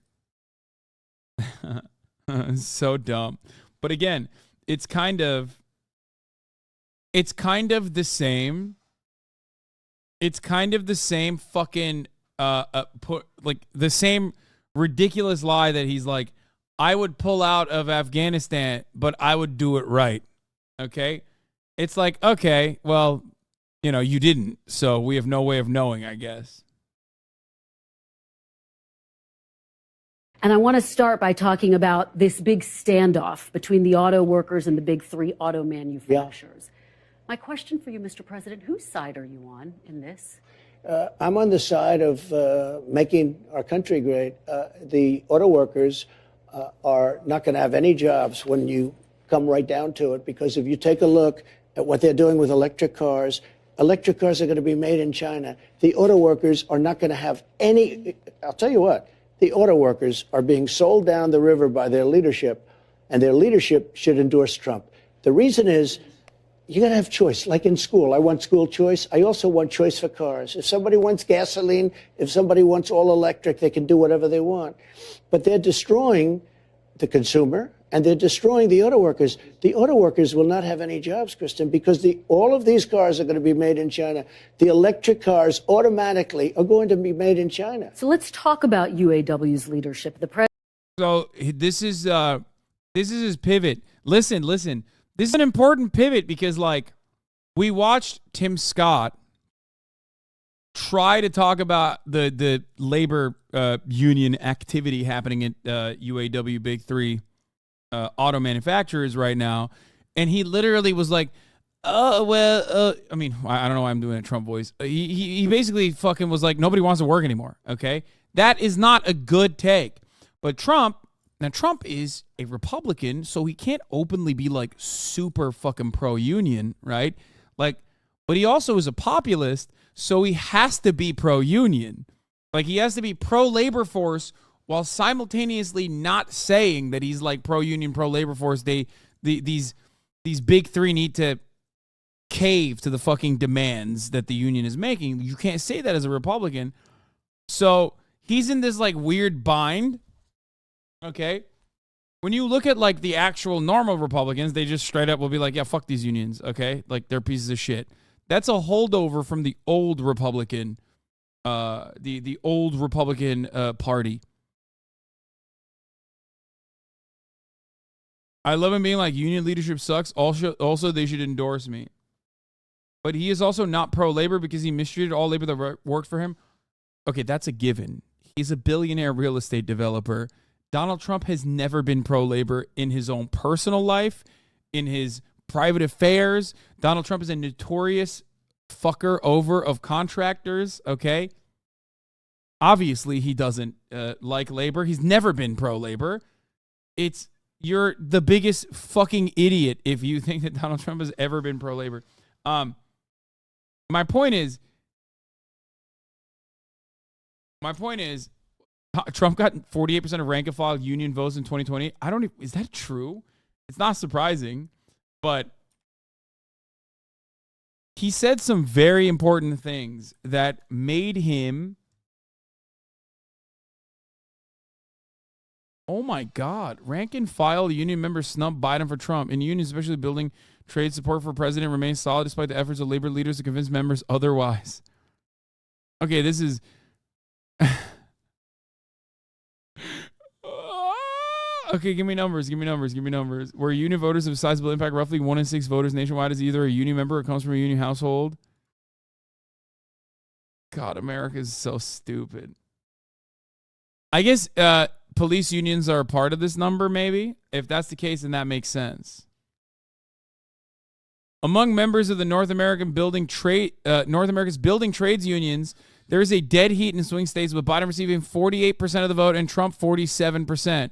It's so dumb. But again, it's kind of the same. It's kind of the same fucking like the same ridiculous lie that he's like, I would pull out of Afghanistan, but I would do it right. Okay? It's like, okay, well, you know, you didn't, so we have no way of knowing, I guess. And I want to start by talking about this big standoff between the auto workers and the big three auto manufacturers. Yeah. My question for you, Mr. President, whose side are you on in this? I'm on the side of making our country great. The auto workers are not going to have any jobs when you come right down to it, because if you take a look at what they're doing with electric cars are going to be made in China. The auto workers are not going to have any. I'll tell you what, the auto workers are being sold down the river by their leadership, and their leadership should endorse Trump. The reason is, you got to have choice. Like in school, I want school choice. I also want choice for cars. If somebody wants gasoline, if somebody wants all electric, they can do whatever they want. But they're destroying the consumer, and they're destroying the auto workers. The auto workers will not have any jobs, Kristen, because all of these cars are going to be made in China. The electric cars automatically are going to be made in China. So let's talk about UAW's leadership. So this is his pivot. Listen. This is an important pivot because, like, we watched Tim Scott try to talk about the labor union activity happening at UAW Big Three auto manufacturers right now, and he literally was like, I mean, I don't know why I'm doing a Trump voice. He basically fucking was like, nobody wants to work anymore, okay? That is not a good take. But Trump is a Republican, so he can't openly be like super fucking pro-union, right? Like, but he also is a populist, so he has to be pro-union. Like, he has to be pro-labor force while simultaneously not saying that he's like pro-union, pro-labor force. These big three need to cave to the fucking demands that the union is making. You can't say that as a Republican. So he's in this like weird bind. Okay. When you look at like the actual normal Republicans, they just straight up will be like, yeah, fuck these unions. Okay. Like, they're pieces of shit. That's a holdover from the old Republican, the old Republican party. I love him being like, union leadership sucks. Also, they should endorse me. But he is also not pro-labor because he mistreated all labor that worked for him. Okay, that's a given. He's a billionaire real estate developer. Donald Trump has never been pro-labor in his own personal life, in his private affairs. Donald Trump is a notorious fucker over of contractors, okay? Obviously, he doesn't like labor. He's never been pro-labor. You're the biggest fucking idiot if you think that Donald Trump has ever been pro-labor. My point is, Trump got 48% of rank and file union votes in 2020. Is that true? It's not surprising, but he said some very important things that made him. Oh my God. Rank and file union members snub Biden for Trump. And unions, especially building trade support for president remains solid despite the efforts of labor leaders to convince members otherwise. Okay, this is... Okay, give me numbers. Where union voters have a sizable impact, roughly 1 in 6 voters nationwide is either a union member or comes from a union household. God, America is so stupid. I guess police unions are a part of this number, maybe. If that's the case, then that makes sense. Among members of the North America's building trades unions, there is a dead heat in swing states, with Biden receiving 48% of the vote and Trump 47%.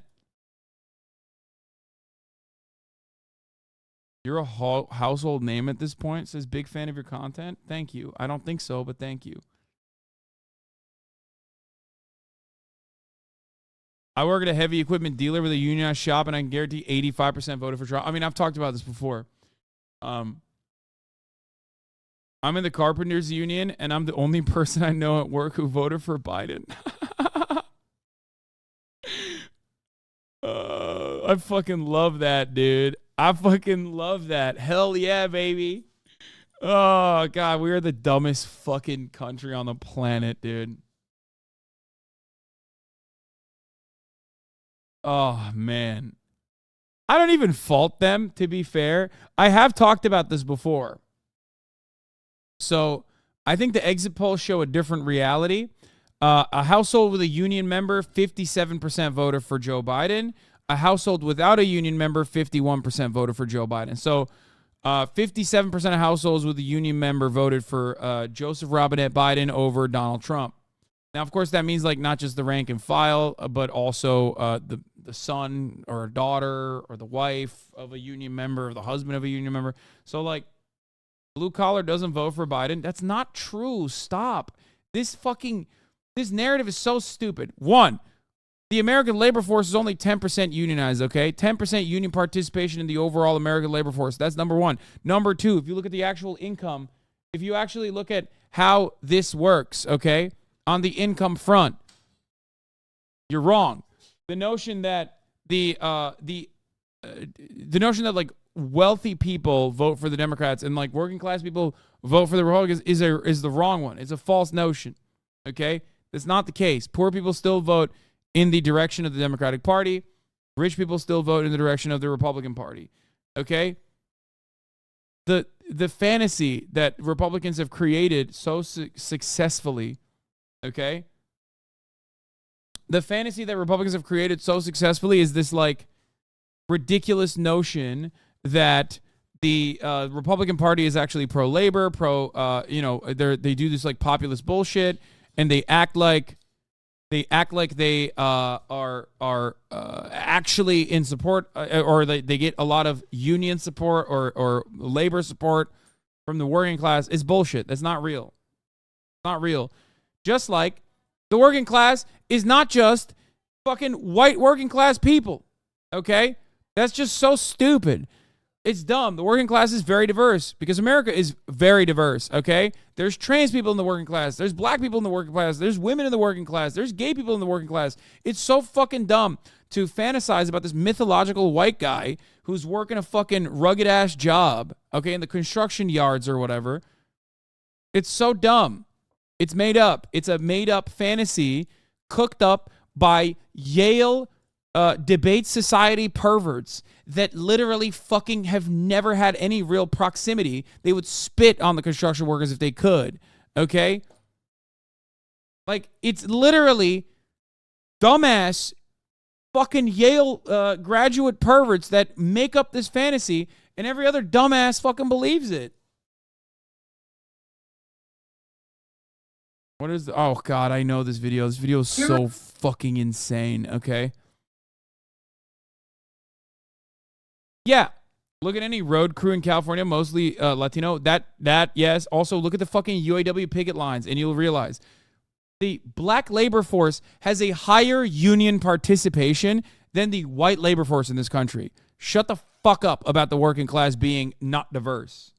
You're a household name at this point. It says big fan of your content. Thank you. I don't think so, but thank you. I work at a heavy equipment dealer with a unionized shop, and I can guarantee 85% voted for Trump. I mean, I've talked about this before. I'm in the carpenters union, and I'm the only person I know at work who voted for Biden. I fucking love that, dude. I fucking love that. Hell yeah, baby. Oh, God, we are the dumbest fucking country on the planet, dude. Oh, man. I don't even fault them, to be fair. I have talked about this before. So I think the exit polls show a different reality. A household with a union member, 57% voted for Joe Biden. A household without a union member, 51% voted for Joe Biden. So 57% of households with a union member voted for Joseph Robinette Biden over Donald Trump. Now, of course, that means like not just the rank and file, but also the son or daughter or the wife of a union member or the husband of a union member. So like blue collar doesn't vote for Biden. That's not true. Stop. This narrative is so stupid. One, the American labor force is only 10% unionized, okay? 10% union participation in the overall American labor force. That's number one. Number two, if you look at the actual income, if you actually look at how this works, okay, on the income front, you're wrong. The notion that the notion that like wealthy people vote for the Democrats and like working class people vote for the Republicans is the wrong one. It's a false notion. Okay? That's not the case. Poor people still vote in the direction of the Democratic Party. Rich people still vote in the direction of the Republican Party. Okay? The fantasy that Republicans have created so successfully, okay? The fantasy that Republicans have created so successfully is this like ridiculous notion that the Republican Party is actually pro-labor, they do this like populist bullshit, and they act like they are actually in support, or they get a lot of union support or labor support from the working class. It's bullshit. That's not real. Not real. Just like the working class is not just fucking white working class people. Okay? That's just so stupid. It's dumb. The working class is very diverse because America is very diverse, okay? There's trans people in the working class. There's black people in the working class. There's women in the working class. There's gay people in the working class. It's so fucking dumb to fantasize about this mythological white guy who's working a fucking rugged-ass job, okay, in the construction yards or whatever. It's so dumb. It's made up. It's a made-up fantasy cooked up by Yale debate society perverts that literally fucking have never had any real proximity. They would spit on the construction workers if they could, okay? Like, it's literally dumbass fucking Yale graduate perverts that make up this fantasy, and every other dumbass fucking believes it. What is oh God, I know this video. This video is so fucking insane, okay? Yeah. Look at any road crew in California, mostly Latino. That, yes. Also, look at the fucking UAW picket lines, and you'll realize the black labor force has a higher union participation than the white labor force in this country. Shut the fuck up about the working class being not diverse.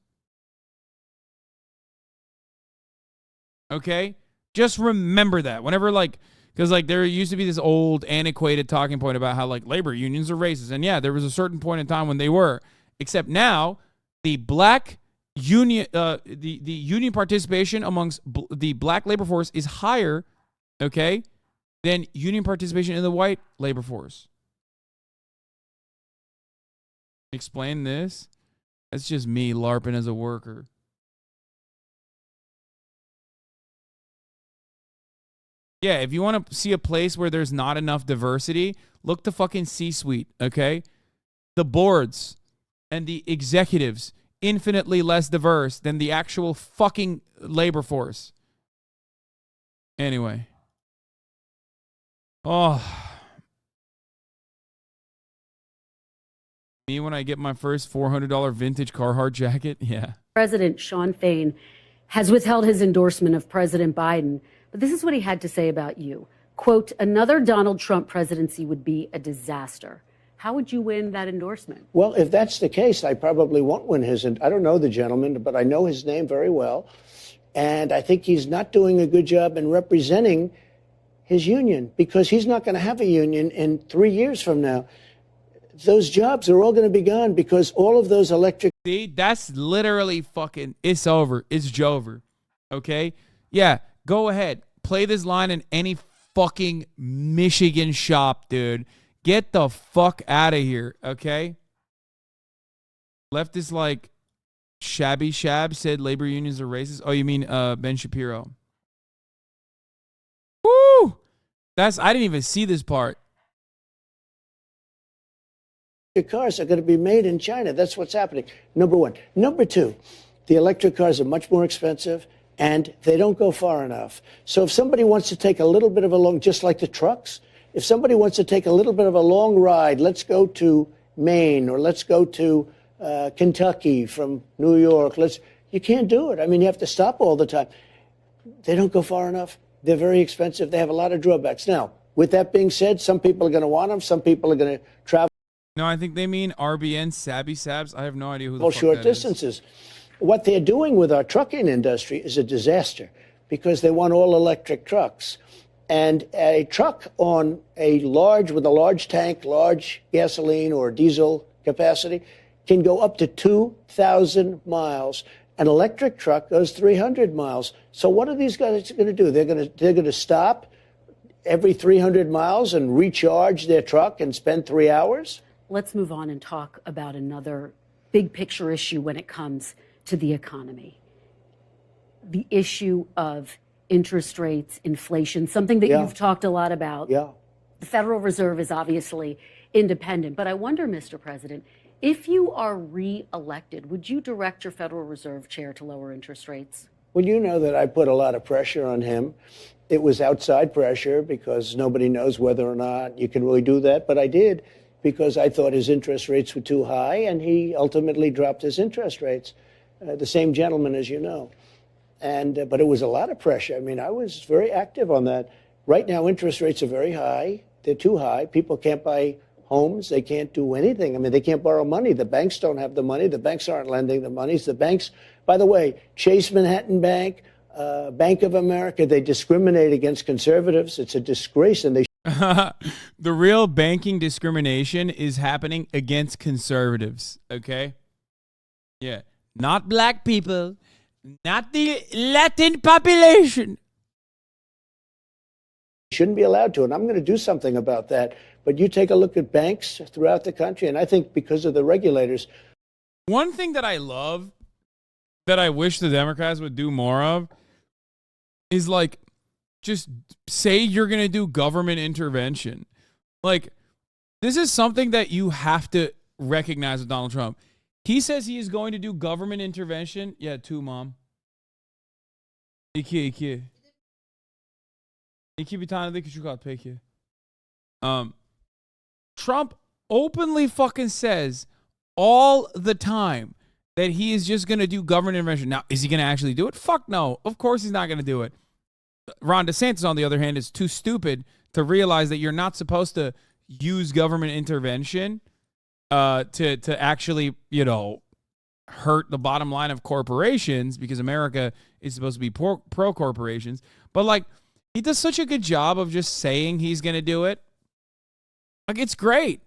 Okay? Just remember that. Whenever, like, because, like, there used to be this old, antiquated talking point about how, like, labor unions are racist. And, yeah, there was a certain point in time when they were. Except now, the black union, the union participation amongst the black labor force is higher, okay, than union participation in the white labor force. Explain this. That's just me LARPing as a worker. Yeah, if you want to see a place where there's not enough diversity, look to fucking C-suite, okay? The boards and the executives, infinitely less diverse than the actual fucking labor force. Anyway. Oh. Me when I get my first $400 vintage Carhartt jacket? Yeah. President Sean Fain has withheld his endorsement of President Biden, but this is what he had to say about you. Quote, another Donald Trump presidency would be a disaster. How would you win that endorsement? Well, if that's the case, I probably won't win his. I don't know the gentleman, but I know his name very well. And I think he's not doing a good job in representing his union, because he's not going to have a union in 3 years from now. Those jobs are all going to be gone because all of those electric. See, that's literally fucking, it's over. It's Jover. Okay? Yeah, go ahead. Play this line in any fucking Michigan shop, dude. Get the fuck out of here, okay? Leftist like Shabby Shab said labor unions are racist. Oh, you mean Ben Shapiro. Woo! I didn't even see this part. Cars are going to be made in China. That's what's happening. Number one. Number two, the electric cars are much more expensive and they don't go far enough. So if somebody wants to take a little bit of a long, just like the trucks, if somebody wants to take a little bit of a long ride, let's go to Maine or let's go to Kentucky from New York. You can't do it. I mean, you have to stop all the time. They don't go far enough. They're very expensive. They have a lot of drawbacks. Now, with that being said, some people are going to want them. Some people are going to travel. No, I think they mean RBN, Sabby Sabs. I have no idea who the fuck short that distances. What they're doing with our trucking industry is a disaster because they want all electric trucks. And a truck on with a large tank, large gasoline or diesel capacity can go up to 2,000 miles. An electric truck goes 300 miles. So what are these guys going to do? They're going to stop every 300 miles and recharge their truck and spend 3 hours? Let's move on and talk about another big picture issue when it comes to the economy. The issue of interest rates, inflation, something that you've talked a lot about. Yeah. The Federal Reserve is obviously independent, but I wonder, Mr. President, if you are re-elected, would you direct your Federal Reserve chair to lower interest rates? Well, you know that I put a lot of pressure on him. It was outside pressure because nobody knows whether or not you can really do that, but I did because I thought his interest rates were too high, and he ultimately dropped his interest rates. The same gentleman, as you know. But it was a lot of pressure. I mean, I was very active on that. Right now, interest rates are very high. They're too high. People can't buy homes. They can't do anything. I mean, they can't borrow money. The banks don't have the money. The banks aren't lending the money. The banks, by the way, Chase Manhattan Bank, Bank of America, they discriminate against conservatives. It's a disgrace, and they the real banking discrimination is happening against conservatives, okay? Yeah. Not black people, not the Latin population. shouldn't be allowed to, and I'm going to do something about that. But you take a look at banks throughout the country, and I think because of the regulators. One thing that I love, that I wish the Democrats would do more of, is like, just say you're going to do government intervention. Like, this is something that you have to recognize with Donald Trump. He says he is going to do government intervention. Yeah, too, Mom. İki bir tane de küçük at peki. Trump openly fucking says all the time that he is just going to do government intervention. Now, is he going to actually do it? Fuck no. Of course he's not going to do it. Ron DeSantis, on the other hand, is too stupid to realize that you're not supposed to use government intervention to actually, you know, hurt the bottom line of corporations, because America is supposed to be pro-corporations. But, like, he does such a good job of just saying he's going to do it. Like, it's great.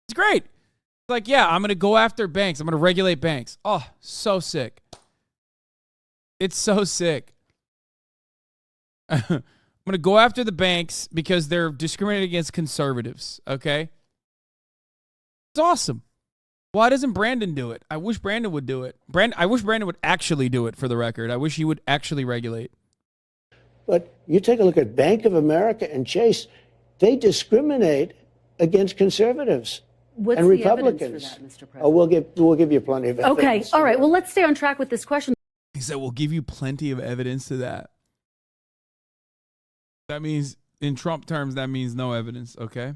It's great. Like, yeah, I'm going to go after banks. I'm going to regulate banks. Oh, so sick. It's so sick. I'm going to go after the banks because they're discriminating against conservatives, okay? It's awesome. Why doesn't Brandon do it? I wish Brandon would do it. I wish Brandon would actually do it, for the record. I wish he would actually regulate. But you take a look at Bank of America and Chase, they discriminate against conservatives. What's and the Republicans. evidence for that, Mr. President? Oh, we'll give you plenty of evidence. Okay, all right. Well, let's stay on track with this question. He said, we'll give you plenty of evidence to that. That means, in Trump terms, that means no evidence, okay?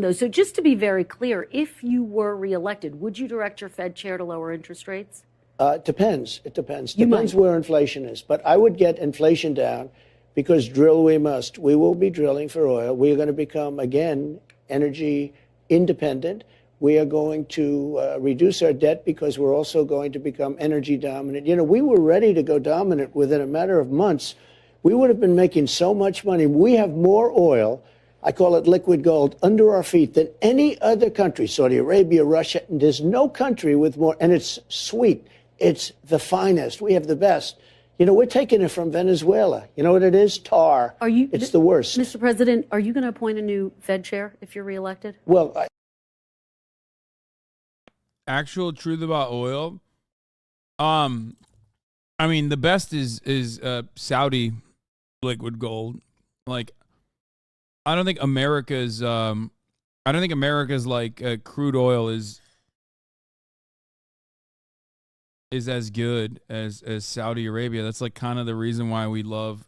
So just to be very clear, if you were reelected, would you direct your Fed chair to lower interest rates? It depends. It depends. You Depends might. where inflation is. But I would get inflation down because drill we must. We will be drilling for oil. We are going to become, again, energy independent. We are going to reduce our debt because we're also going to become energy dominant. You know, we were ready to go dominant within a matter of months. We would have been making so much money. We have more oil, I call it liquid gold, under our feet than any other country, Saudi Arabia, Russia. And there's no country with more, and it's sweet. It's the finest. We have the best. You know, we're taking it from Venezuela. You know what it is? Tar. It's the worst. Mr. President, are you going to appoint a new Fed chair if you're reelected? Well, Actual truth about oil. I mean, the best is Saudi liquid gold. Like, I don't think America's like crude oil is as good as Saudi Arabia. That's like kind of the reason why we love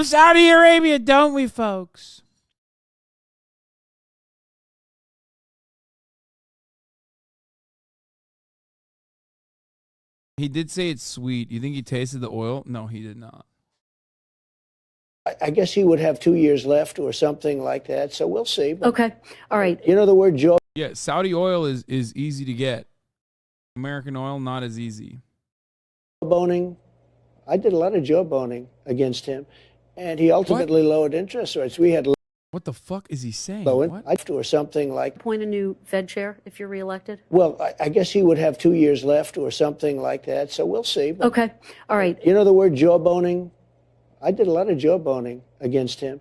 Saudi Arabia, don't we, folks? He did say it's sweet. You think he tasted the oil? No, he did not. I guess he would have 2 years left or something like that. So we'll see. But, Okay. All right. you know the word Joe? Yeah, Saudi oil is easy to get. American oil, not as easy. Boning. I did a lot of jawboning against him, and he ultimately lowered interest rates. We had What the fuck is he saying? low What? or something like. Appoint a new Fed chair if you're reelected? Well, I guess he would have 2 years left or something like that. So we'll see. But, Okay. All right. you know the word jawboning? I did a lot of jawboning against him,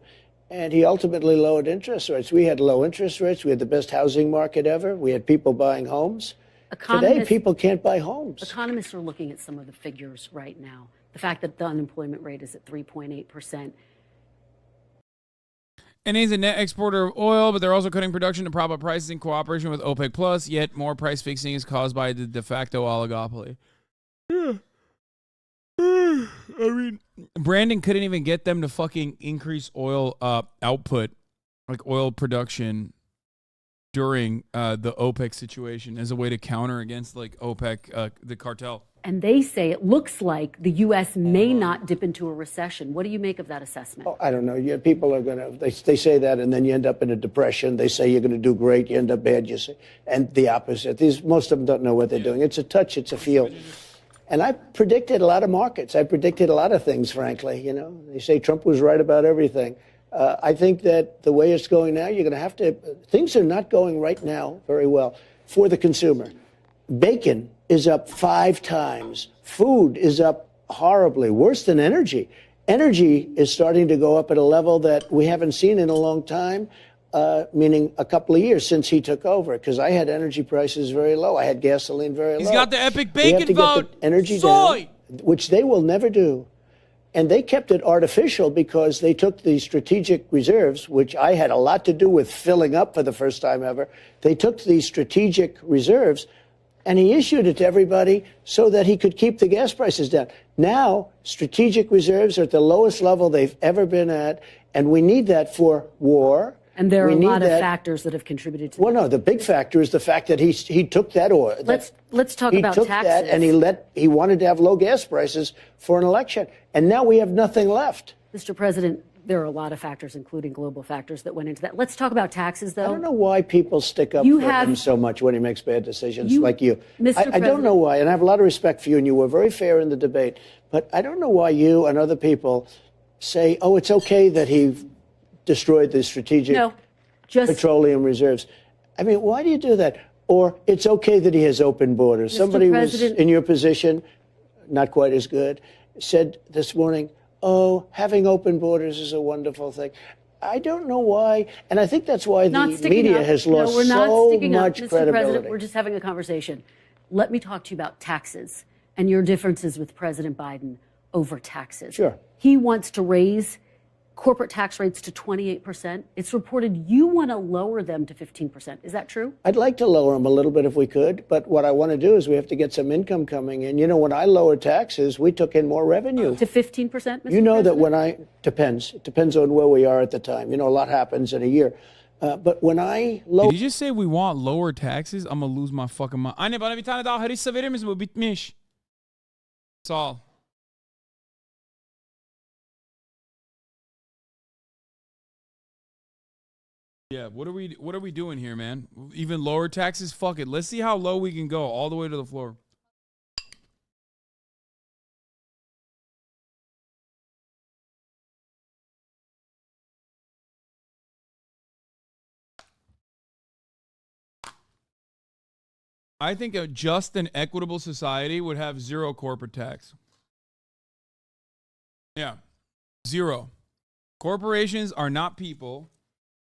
and he ultimately lowered interest rates. We had low interest rates. We had the best housing market ever. We had people buying homes. Today, people can't buy homes. Economists are looking at some of the figures right now. The fact that the unemployment rate is at 3.8%. And he's a net exporter of oil, but they're also cutting production to prop up prices in cooperation with OPEC Plus. Yet more price fixing is caused by the de facto oligopoly. I mean, Brandon couldn't even get them to fucking increase oil output, like oil production, during the OPEC situation as a way to counter against like OPEC, the cartel. And they say it looks like the U.S. may not dip into a recession. What do you make of that assessment? Oh, I don't know. Yeah, people are going to, they say that, and then you end up in a depression. They say you're going to do great. You end up bad. You say, and the opposite. Most of them don't know what they're doing. It's a touch. It's a feel. And I predicted a lot of markets. I predicted a lot of things, frankly. You know, they say Trump was right about everything. I think that the way it's going now, you're going to have to, things are not going right now very well for the consumer. Bacon is up 5 times. Food is up horribly, worse than energy. Energy is starting to go up at a level that we haven't seen in a long time, meaning a couple of years since he took over, because I had energy prices very low. I had gasoline very low. He's got the epic bacon vote. Get the energy down, which they will never do. And they kept it artificial because they took the strategic reserves, which I had a lot to do with filling up for the first time ever. They took the strategic reserves and he issued it to everybody so that he could keep the gas prices down. Now, strategic reserves are at the lowest level they've ever been at, and we need that for war. And there are a lot of factors that have contributed to that. Well, no, the big factor is the fact that he took that oil. Let's talk about taxes. He took that and he wanted to have low gas prices for an election. And now we have nothing left. Mr. President, there are a lot of factors, including global factors, that went into that. Let's talk about taxes, though. I don't know why people stick up for him so much when he makes bad decisions like you. I don't know why, and I have a lot of respect for you, and you were very fair in the debate. But I don't know why you and other people say, oh, it's okay that he destroyed the strategic petroleum reserves. I mean, why do you do that? Or it's okay that he has open borders. Mr. Somebody President, was in your position, not quite as good, said this morning, oh, having open borders is a wonderful thing. I don't know why, and I think that's why the media has lost we're not so sticking up. much Mr. credibility. President, we're just having a conversation. Let me talk to you about taxes and your differences with President Biden over taxes. Sure. He wants to raise corporate tax rates to 28%. It's reported you want to lower them to 15%. Is that true? I'd like to lower them a little bit if we could, but what I want to do is we have to get some income coming in. You know, when I lowered taxes, we took in more revenue. To 15%, Mr. You know President? that when it depends on where we are at the time. You know, a lot happens in a year. But when I lower... Did you just say we want lower taxes? I'm going to lose my fucking mind. Anne bana bir tane daha harissa verir misin? Bu bitmiş. That's all. Yeah, what are we doing here, man? Even lower taxes? Fuck it. Let's see how low we can go all the way to the floor. I think a just and equitable society would have zero corporate tax. Yeah. Zero. Corporations are not people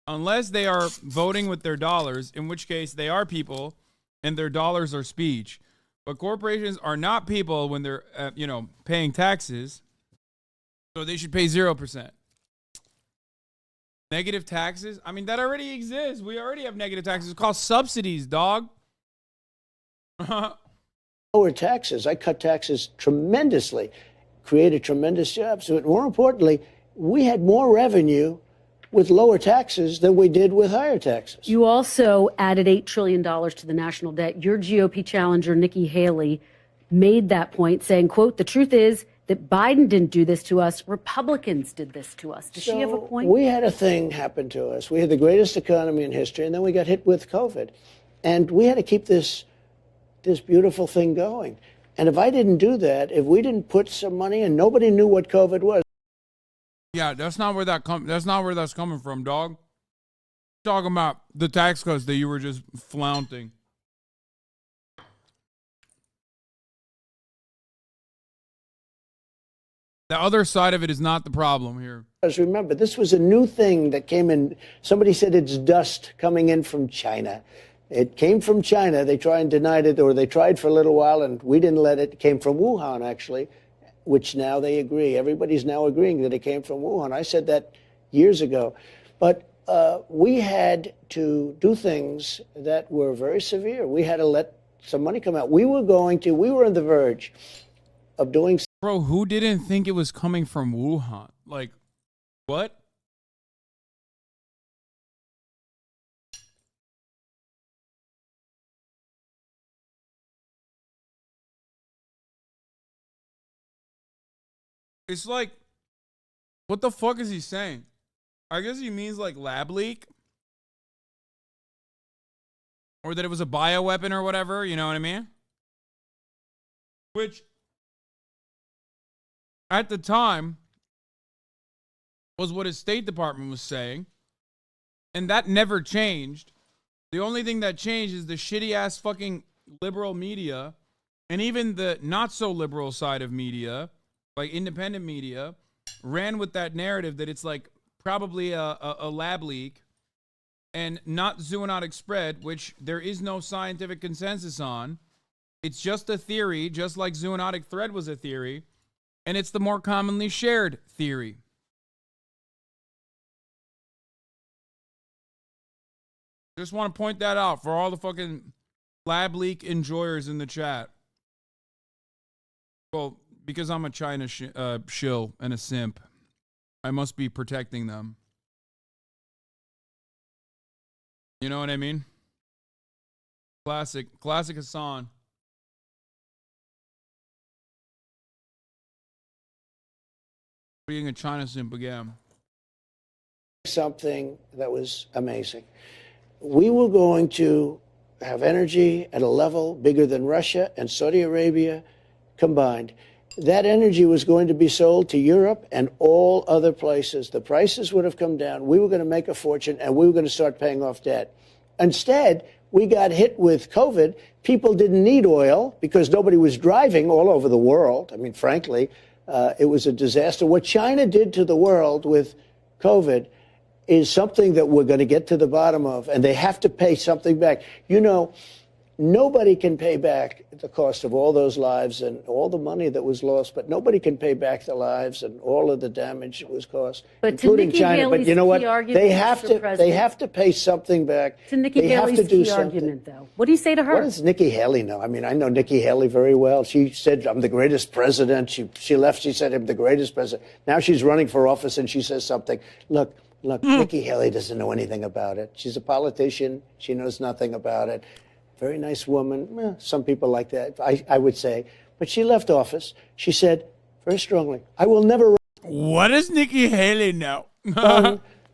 unless they are voting with their dollars, in which case they are people and their dollars are speech. But corporations are not people when they're, paying taxes. So they should pay 0%. Negative taxes? I mean, that already exists. We already have negative taxes. It's called subsidies, dog. Lower taxes. I cut taxes tremendously, created tremendous jobs. But more importantly, we had more revenue with lower taxes than we did with higher taxes. You also added $8 trillion to the national debt. Your GOP challenger, Nikki Haley, made that point, saying, quote, the truth is that Biden didn't do this to us. Republicans did this to us. Does she have a point? We had a thing happen to us. We had the greatest economy in history, and then we got hit with COVID. And we had to keep this beautiful thing going. And if I didn't do that, if we didn't put some money in, nobody knew what COVID was. Yeah, that's not where that's coming from, dog. Talking about the tax cuts that you were just flaunting. The other side of it is not the problem here. Because remember, this was a new thing that came in. Somebody said it's dust coming in from China. It came from China. They tried and denied it, or they tried for a little while, and we didn't let it. It came from Wuhan, actually, which now they agree. Everybody's now agreeing that it came from Wuhan. I said that years ago. But we had to do things that were very severe. We had to let some money come out. We were on the verge of doing. Bro, who didn't think it was coming from Wuhan? Like, what? It's like, what the fuck is he saying? I guess he means like lab leak. Or that it was a bioweapon or whatever, you know what I mean? Which, at the time, was what his State Department was saying. And that never changed. The only thing that changed is the shitty ass fucking liberal media, and even the not so liberal side of media, like independent media, ran with that narrative that it's like probably a lab leak and not zoonotic spread, which there is no scientific consensus on. It's just a theory, just like zoonotic thread was a theory, and it's the more commonly shared theory. Just want to point that out for all the fucking lab leak enjoyers in the chat. Well, because I'm a China shill and a simp, I must be protecting them. You know what I mean? Classic Hasan. Being a China simp again. Something that was amazing. We were going to have energy at a level bigger than Russia and Saudi Arabia combined. That energy was going to be sold to Europe and all other places. The prices would have come down. We were going to make a fortune, and we were going to start paying off debt. Instead, we got hit with COVID, people didn't need oil because nobody was driving all over the world. I mean, frankly, it was a disaster. What China did to the world with COVID is something that we're going to get to the bottom of, and they have to pay something back. You know, nobody can pay back the cost of all those lives and all the money that was lost, but nobody can pay back the lives and all of the damage that was caused, but including China. But you know what? They have to pay something back. To Nikki Haley's key argument, though. What do you say to her? What does Nikki Haley know? I mean, I know Nikki Haley very well. She said, I'm the greatest president. She left. She said, I'm the greatest president. Now she's running for office and she says something. Look, Nikki Haley doesn't know anything about it. She's a politician. She knows nothing about it. Very nice woman. Some people like that, I would say. But she left office. She said very strongly, I will never. What does Nikki Haley know?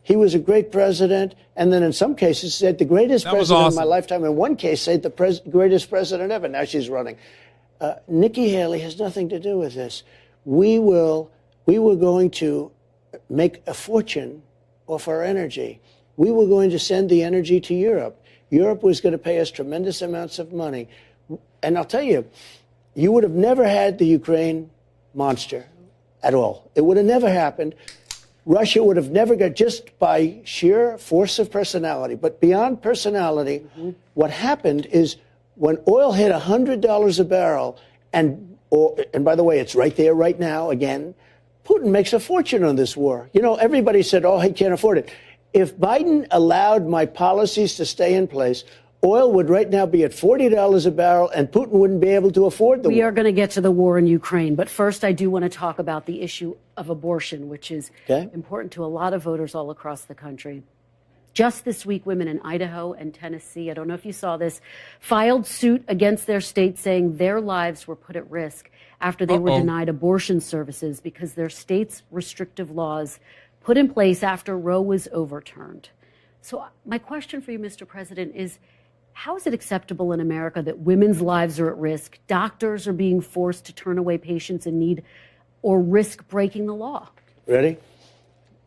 He was a great president. And then in some cases said the greatest president of my lifetime. In one case said the greatest president ever. Now she's running. Nikki Haley has nothing to do with this. We were going to make a fortune off our energy. We were going to send the energy to Europe. Europe was going to pay us tremendous amounts of money. And I'll tell you, you would have never had the Ukraine monster at all. It would have never happened. Russia would have never got, just by sheer force of personality. But beyond personality, what happened is when oil hit $100 a barrel, and by the way, it's right there right now again, Putin makes a fortune on this war. You know, everybody said, oh, he can't afford it. If Biden allowed my policies to stay in place, oil would right now be at $40 a barrel, and Putin wouldn't be able to afford the war. We are going to get to the war in Ukraine. But first, I do want to talk about the issue of abortion, which is important to a lot of voters all across the country. Just this week, women in Idaho and Tennessee, I don't know if you saw this, filed suit against their state saying their lives were put at risk after they were denied abortion services because their state's restrictive laws put in place after Roe was overturned. So my question for you, Mr. President, is how is it acceptable in America that women's lives are at risk, doctors are being forced to turn away patients in need, or risk breaking the law? Ready?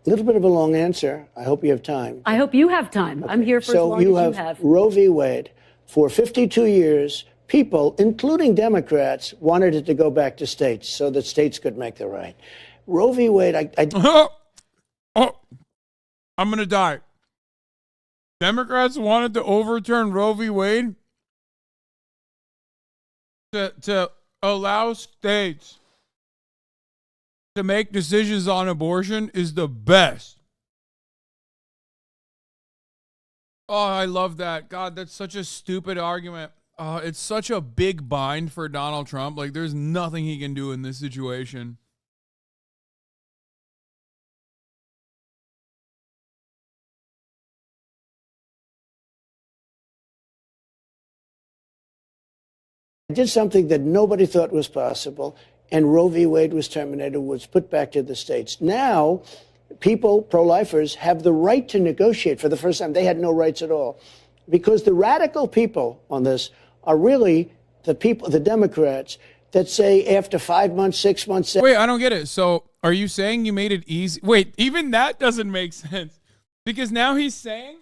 A little bit of a long answer. I hope you have time. I hope you have time. Okay. I'm here for as long as you have. Roe v. Wade. For 52 years, people, including Democrats, wanted it to go back to states so that states could make the right. Roe v. Wade, I'm going to die. Democrats wanted to overturn Roe v. Wade to allow states to make decisions on abortion is the best. Oh, I love that. God, that's such a stupid argument. It's such a big bind for Donald Trump. Like, there's nothing he can do in this situation. did something that nobody thought was possible, and Roe v. Wade was terminated, was put back to the states. Now, people, pro-lifers, have the right to negotiate for the first time. They had no rights at all. Because the radical people on this are really the people, the Democrats, that say after 5 months, 6 months... Wait, I don't get it. So are you saying you made it easy? Wait, even that doesn't make sense. Because now he's saying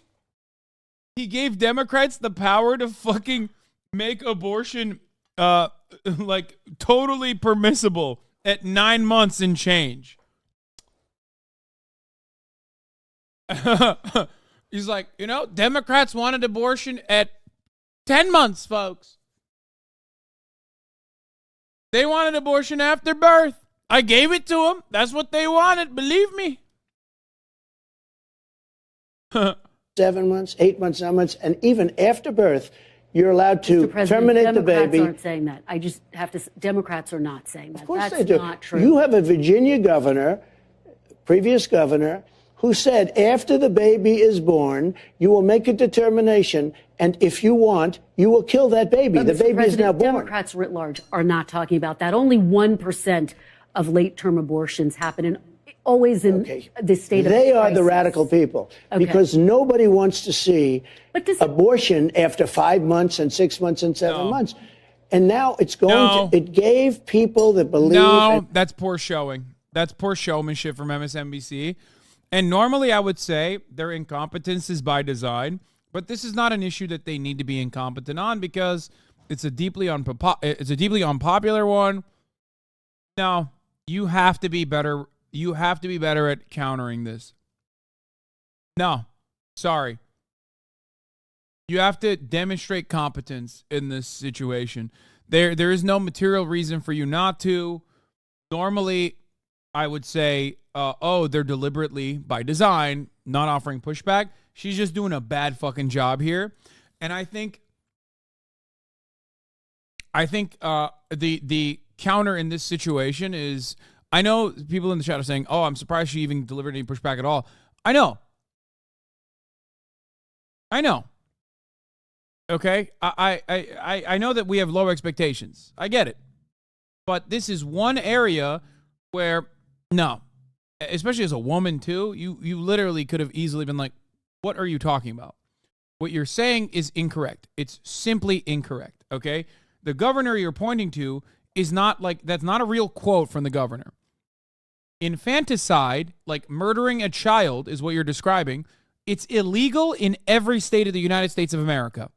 he gave Democrats the power to fucking make abortion like totally permissible at 9 months and change. He's like, you know, Democrats wanted abortion at 10 months, folks. They wanted abortion after birth. I gave it to them. That's what they wanted. Believe me. 7 months, 8 months, 9 months, and even after birth, you're allowed to terminate the baby. Democrats aren't saying that. I just have to. Democrats are not saying that. Of course That's they do. Not true. You have a Virginia governor, previous governor, who said after the baby is born, you will make a determination, and if you want, you will kill that baby. The baby is now born. Democrats writ large are not talking about that. Only 1% of late-term abortions happen always in the state of They are crisis. the radical people because nobody wants to see abortion after 5 months and 6 months and 7 months. And now it's going to, it gave people that believe. No, that's poor showing. That's poor showmanship from MSNBC. And normally I would say their incompetence is by design, But this is not an issue that they need to be incompetent on because it's a deeply unpopular one. Now, you have to be better. You have to be better at countering this. No, sorry. You have to demonstrate competence in this situation. There is no material reason for you not to. Normally, I would say, they're deliberately, by design, not offering pushback. She's just doing a bad fucking job here. And I think the counter in this situation is, I know people in the chat are saying, oh, I'm surprised she even delivered any pushback at all. I know. Okay, I know that we have low expectations. I get it. But this is one area where, no, especially as a woman too, you literally could have easily been like, what are you talking about? What you're saying is incorrect. It's simply incorrect, okay? The governor you're pointing to is not like, that's not a real quote from the governor. Infanticide, like murdering a child, is what you're describing. It's illegal in every state of the United States of America.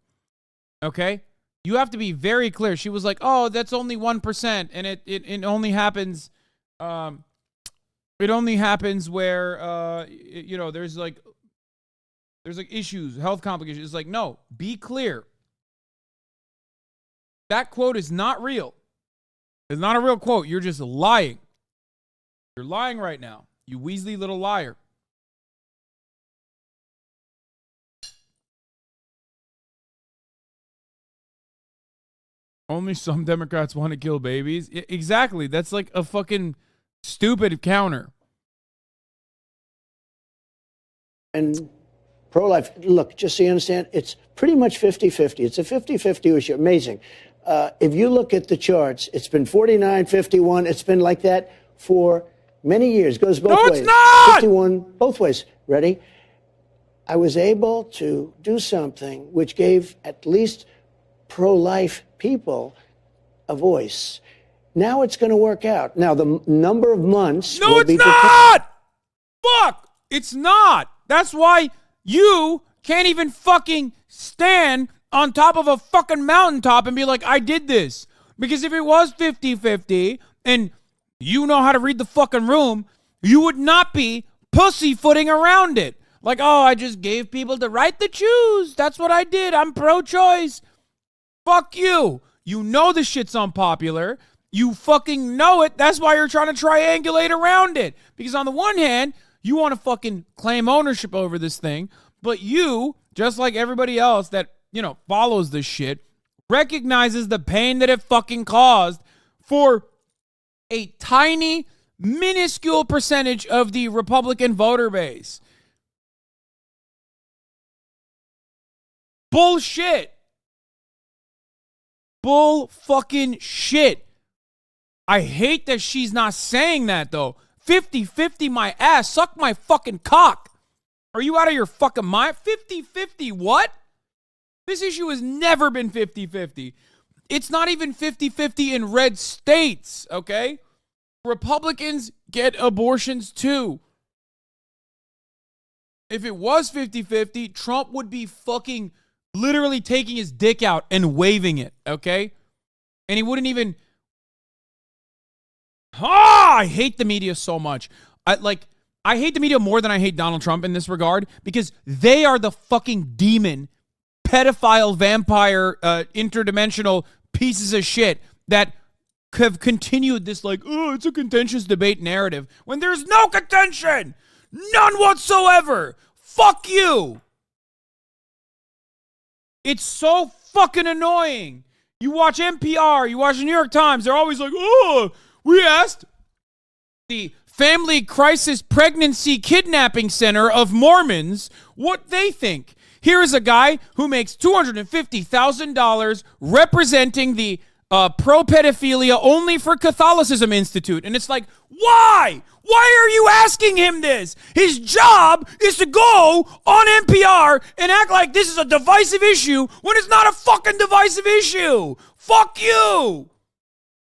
Okay? You have to be very clear. She was like, oh, that's only 1%, and it only happens where there's like issues, health complications. It's like, no, be clear. That quote is not real. It's not a real quote. You're just lying. You're lying right now. You Weasley little liar. Only some Democrats want to kill babies. Exactly. That's like a fucking stupid counter. And pro-life, look, just so you understand, it's pretty much 50-50. It's a 50-50 issue. Amazing. If you look at the charts, it's been 49-51. It's been like that for many years. Goes both ways. No, it's not! 51, both ways. Ready? I was able to do something which gave at least pro-life people a voice. Now it's going to work out. Now, the number of months No, it's not! Fuck! It's not! That's why you can't even fucking stand on top of a fucking mountaintop and be like, I did this. Because if it was 50-50 and you know how to read the fucking room, you would not be pussyfooting around it. Like, oh, I just gave people the right to choose. That's what I did. I'm pro-choice. Fuck you. You know the shit's unpopular. You fucking know it. That's why you're trying to triangulate around it. Because on the one hand, you want to fucking claim ownership over this thing, but you, just like everybody else that, follows this shit, recognizes the pain that it fucking caused for a tiny, minuscule percentage of the Republican voter base. Bullshit. Bull fucking shit. I hate that she's not saying that, though. 50-50 my ass. Suck my fucking cock. Are you out of your fucking mind? 50-50 what? This issue has never been 50-50. It's not even 50-50 in red states, okay? Republicans get abortions too. If it was 50-50, Trump would be fucking literally taking his dick out and waving it, okay? And he wouldn't even... I hate the media so much. I hate the media more than I hate Donald Trump in this regard because they are the fucking demon, pedophile, vampire, interdimensional pieces of shit that have continued this it's a contentious debate narrative when there's no contention. None whatsoever. Fuck you. It's so fucking annoying. You watch NPR, you watch the New York Times, they're always like, we asked the Family Crisis Pregnancy Kidnapping Center of Mormons what they think. Here is a guy who makes $250,000 representing the Pro-Pedophilia Only for Catholicism Institute. And it's like, why? Why are you asking him this? His job is to go on NPR and act like this is a divisive issue when it's not a fucking divisive issue. Fuck you.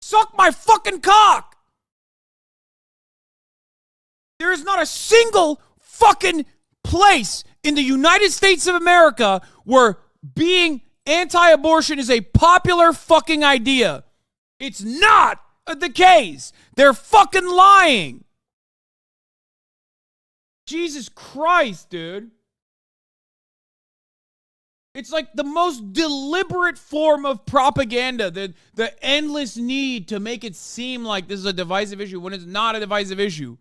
Suck my fucking cock. There is not a single fucking place in the United States of America where being anti-abortion is a popular fucking idea. It's not the case. They're fucking lying. Jesus Christ, dude. It's like the most deliberate form of propaganda, the endless need to make it seem like this is a divisive issue when it's not a divisive issue.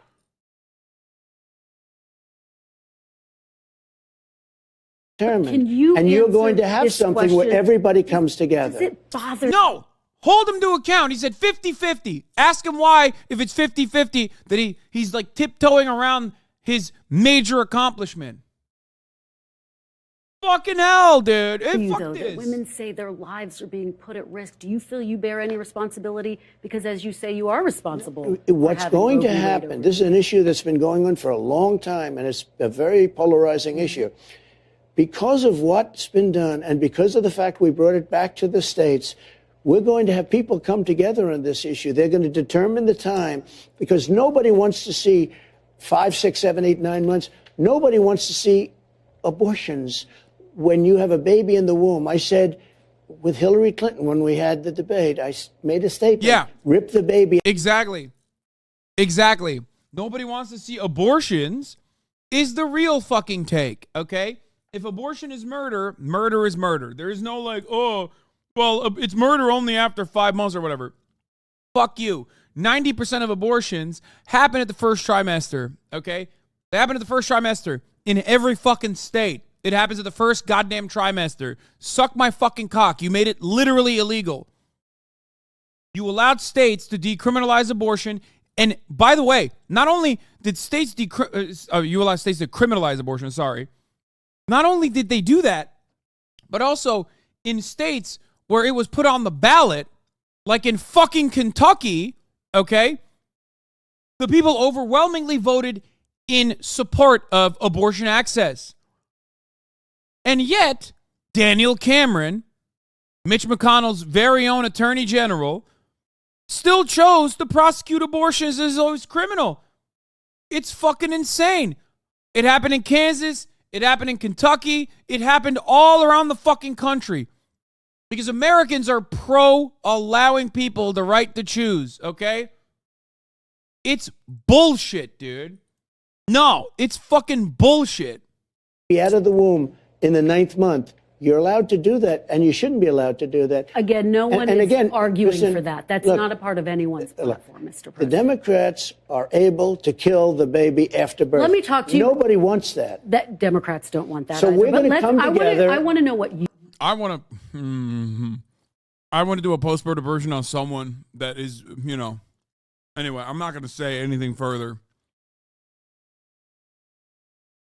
Can you and you're going to answer have this something where question? everybody comes together. Does it bother? No. Hold him to account. He said 50-50. Ask him why, if it's 50-50, that he's like tiptoeing around his major accomplishment. Fucking hell, dude. Hey, fuck this. That women say their lives are being put at risk. Do you feel you bear any responsibility? Because as you say, you are responsible. What's going to happen, this is an issue that's been going on for a long time, and it's a very polarizing issue. Because of what's been done and because of the fact we brought it back to the states, we're going to have people come together on this issue. They're going to determine the time because nobody wants to see 5, 6, 7, 8, 9 months. Nobody wants to see abortions when you have a baby in the womb. I said with Hillary Clinton when we had the debate, I made a statement. Yeah. Rip the baby. Exactly. Exactly. Nobody wants to see abortions is the real fucking take, okay? If abortion is murder, murder is murder. There is no like, oh, well, it's murder only after 5 months or whatever. Fuck you. 90% of abortions happen at the first trimester, okay? They happen at the first trimester in every fucking state. It happens at the first goddamn trimester. Suck my fucking cock. You made it literally illegal. You allowed states to decriminalize abortion. And by the way, not only did states you allowed states to criminalize abortion, sorry. Not only did they do that, but also in states where it was put on the ballot, like in fucking Kentucky, okay, the people overwhelmingly voted in support of abortion access. And yet, Daniel Cameron, Mitch McConnell's very own attorney general, still chose to prosecute abortions as though it's criminal. It's fucking insane. It happened in Kansas. It happened in Kentucky. It happened all around the fucking country. Because Americans are pro allowing people the right to choose, okay? It's bullshit, dude. No, it's fucking bullshit. Be out of the womb in the 9th month. You're allowed to do that, and you shouldn't be allowed to do that. Again, no one is again, arguing listen, for that. That's look, not a part of anyone's platform, Mr. The President. Democrats are able to kill the baby after birth. Let me talk to you. Nobody wants that. Democrats don't want that So either. we're going to come together. I want to know what you... I want to do a post-birth version on someone that is, you know. Anyway, I'm not going to say anything further.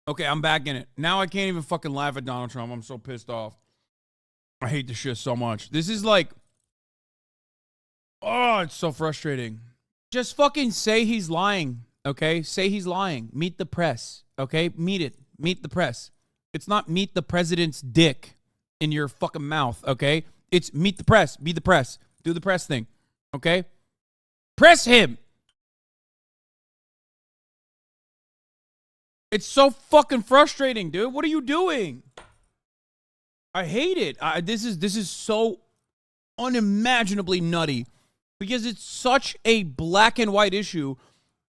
Okay, I'm back in it. Now I can't even fucking laugh at Donald Trump. I'm so pissed off. I hate this shit so much. This is like, oh, it's so frustrating. Just fucking say he's lying, okay? Say he's lying. Meet the press, okay? Meet it. Meet the press. It's not meet the president's dick in your fucking mouth, okay? It's meet the press. Be the press. Do the press thing, okay? Press him. It's so fucking frustrating, dude. What are you doing? I hate it. This is so unimaginably nutty because it's such a black and white issue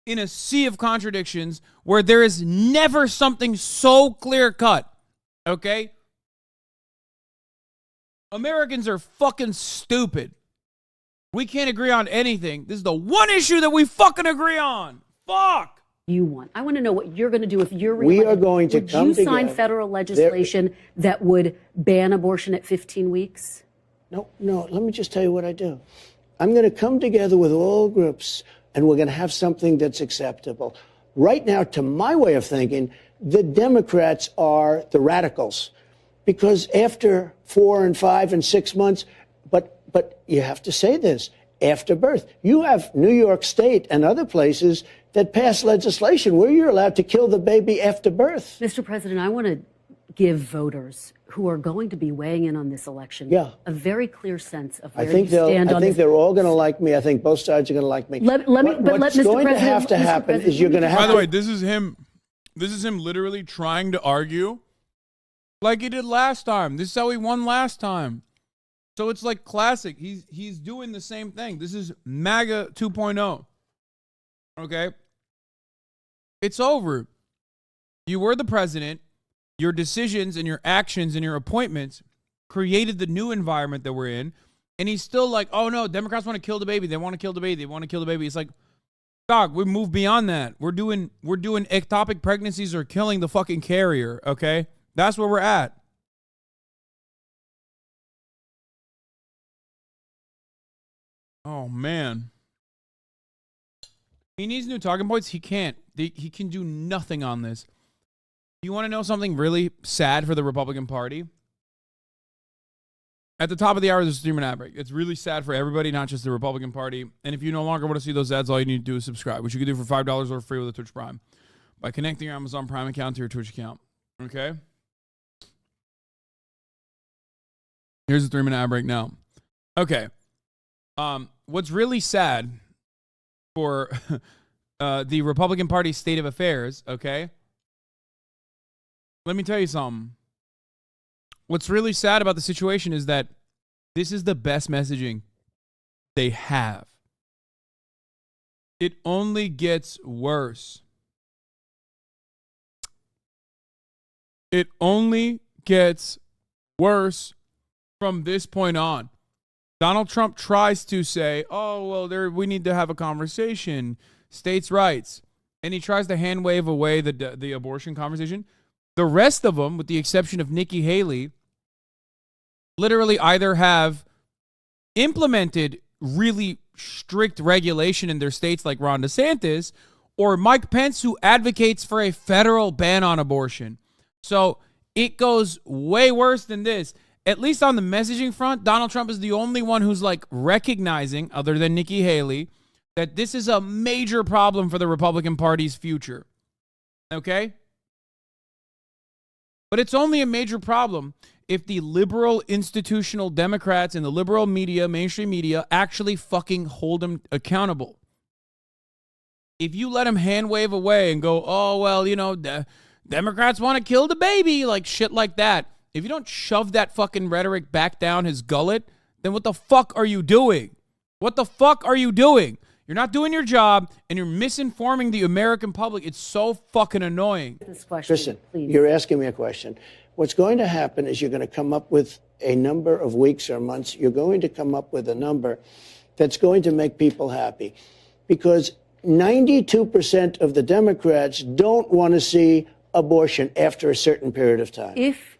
in a sea of contradictions where there is never something so clear cut. Okay? Americans are fucking stupid. We can't agree on anything. This is the one issue that we fucking agree on. Fuck. You want. I want to know what you're going to do if you're We are going to come Would you sign together. federal legislation that would ban abortion at 15 weeks? No, let me just tell you what I do. I'm going to come together with all groups, and we're going to have something that's acceptable. Right now, to my way of thinking, the Democrats are the radicals. Because after 4 and 5 and 6 months, but you have to say this, after birth. You have New York State and other places that pass legislation where you're allowed to kill the baby after birth. Mr. President, I want to give voters who are going to be weighing in on this election a very clear sense of where you stand on this. I think they're all going to like me. I think both sides are going to like me. What's going to have to happen is you're going to have By the way, this is him This is him literally trying to argue like he did last time. This is how he won last time. So it's like classic. He's doing the same thing. This is MAGA 2.0. Okay? It's over. You were the president. Your decisions and your actions and your appointments created the new environment that we're in. And he's still like, oh no, Democrats want to kill the baby. They want to kill the baby. They want to kill the baby. It's like, dog, we moved beyond that. We're doing ectopic pregnancies or killing the fucking carrier, okay? That's where we're at. Oh, man. He needs new talking points. He can't. He can do nothing on this. You want to know something really sad for the Republican Party? At the top of the hour, there's a 3-minute ad break. It's really sad for everybody, not just the Republican Party. And if you no longer want to see those ads, all you need to do is subscribe, which you can do for $5 or free with a Twitch Prime by connecting your Amazon Prime account to your Twitch account. Okay? Here's a 3-minute ad break now. Okay. What's really sad for the Republican Party's state of affairs, okay? Let me tell you something. What's really sad about the situation is that this is the best messaging they have. It only gets worse. It only gets worse from this point on. Donald Trump tries to say, oh, well, we need to have a conversation, states' rights. And he tries to hand wave away the abortion conversation. The rest of them, with the exception of Nikki Haley, literally either have implemented really strict regulation in their states like Ron DeSantis, or Mike Pence, who advocates for a federal ban on abortion. So it goes way worse than this. At least on the messaging front, Donald Trump is the only one who's like recognizing, other than Nikki Haley, that this is a major problem for the Republican Party's future. Okay? But it's only a major problem if the liberal institutional Democrats and the liberal media, mainstream media, actually fucking hold them accountable. If you let them hand wave away and go, oh, well, you know, Democrats want to kill the baby, like shit like that. If you don't shove that fucking rhetoric back down his gullet, then what the fuck are you doing? What the fuck are you doing? You're not doing your job, and you're misinforming the American public. It's so fucking annoying. This question, Listen, please. You're asking me a question. What's going to happen is you're going to come up with a number of weeks or months. You're going to come up with a number that's going to make people happy. Because 92% of the Democrats don't want to see abortion after a certain period of time. If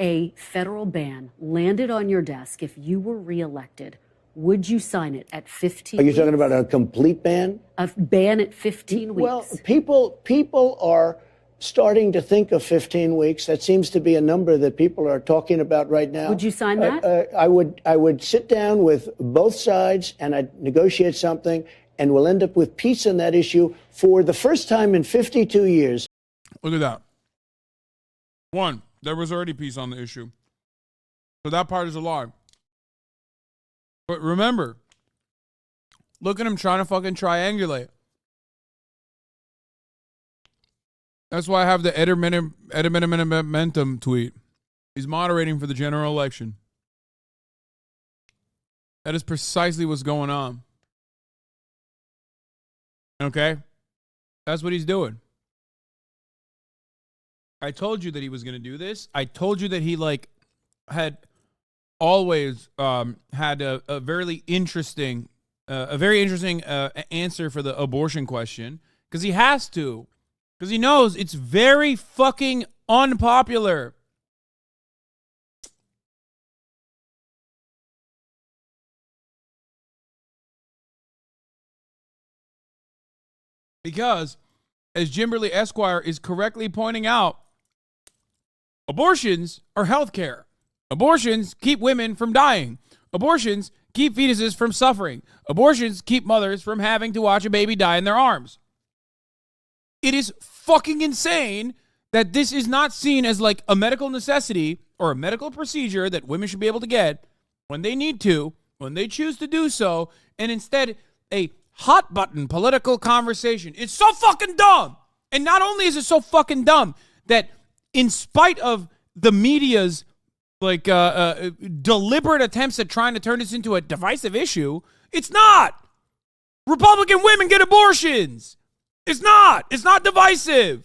a federal ban landed on your desk, if you were reelected, would you sign it at 15 Are you weeks? talking about a complete ban? A ban at 15 weeks? Well, people are starting to think of 15 weeks. That seems to be a number that people are talking about right now. Would you sign that? I would sit down with both sides and I'd negotiate something, and we'll end up with peace on that issue for the first time in 52 years. Look at that. One, there was already peace on the issue. So that part is a lie. But remember, look at him trying to fucking triangulate. That's why I have the Edamentum tweet. He's moderating for the general election. That is precisely what's going on. Okay? That's what he's doing. I told you that he was going to do this. I told you that he had always had a very interesting answer for the abortion question, because he has to, because he knows it's very fucking unpopular. Because, as Jimberly Esquire is correctly pointing out, abortions are health care. Abortions keep women from dying. Abortions keep fetuses from suffering. Abortions keep mothers from having to watch a baby die in their arms. It is fucking insane that this is not seen as like a medical necessity or a medical procedure that women should be able to get when they need to, when they choose to do so, and instead a hot button political conversation. It's so fucking dumb. And not only is it so fucking dumb that in spite of the media's like deliberate attempts at trying to turn this into a divisive issue, it's not. Republican women get abortions. It's not. It's not divisive.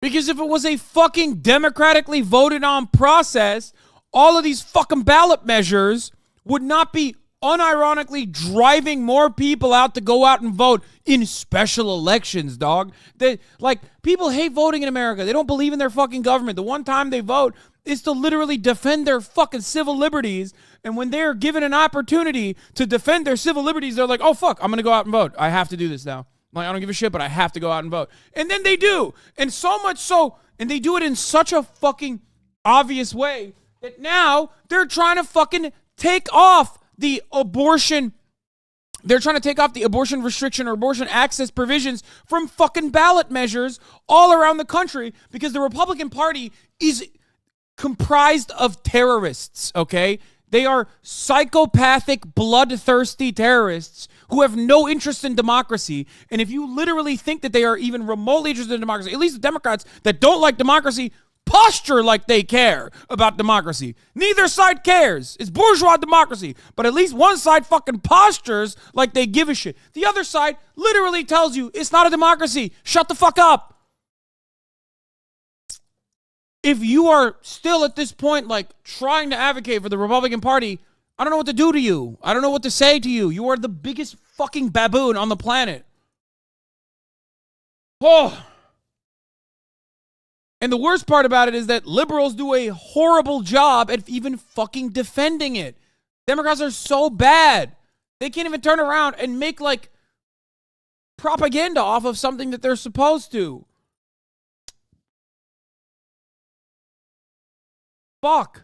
Because if it was a fucking democratically voted on process, all of these fucking ballot measures would not be unironically driving more people out to go out and vote in special elections, dog. Like, people hate voting in America. They don't believe in their fucking government. The one time they vote is to literally defend their fucking civil liberties. And when they're given an opportunity to defend their civil liberties, they're like, oh, fuck, I'm going to go out and vote. I have to do this now. Like, I don't give a shit, but I have to go out and vote. And then they do. And so much so, and they do it in such a fucking obvious way that now they're trying to fucking take off the abortion. They're trying to take off the abortion restriction or abortion access provisions from fucking ballot measures all around the country because the Republican Party is comprised of terrorists, okay? They are psychopathic, bloodthirsty terrorists who have no interest in democracy. And if you literally think that they are even remotely interested in democracy, at least the Democrats that don't like democracy posture like they care about democracy. Neither side cares. It's bourgeois democracy. But at least one side fucking postures like they give a shit. The other side literally tells you it's not a democracy. Shut the fuck up. If you are still at this point, like, trying to advocate for the Republican Party, I don't know what to do to you. I don't know what to say to you. You are the biggest fucking baboon on the planet. Oh. And the worst part about it is that liberals do a horrible job at even fucking defending it. Democrats are so bad. They can't even turn around and make, like, propaganda off of something that they're supposed to. Fuck.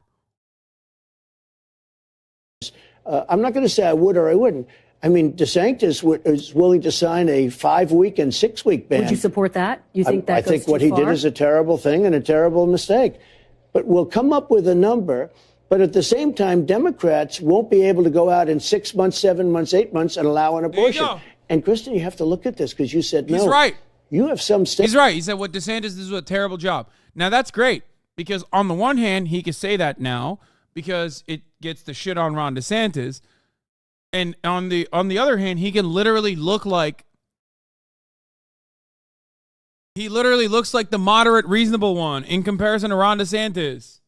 I'm not going to say I would or I wouldn't. I mean, DeSantis is willing to sign a 5-week and 6-week ban. Would you support that? You think that I goes think what too he far? did is a terrible thing and a terrible mistake. But we'll come up with a number. But at the same time, Democrats won't be able to go out in 6 months, 7 months, 8 months and allow an abortion. There you go. And Kristen, you have to look at this because you said no. He's right. You have some states. He's right. He said what DeSantis is a terrible job. Now that's great because on the one hand, he can say that now because it gets the shit on Ron DeSantis. And on the other hand, he can literally look like the moderate, reasonable one in comparison to Ron DeSantis.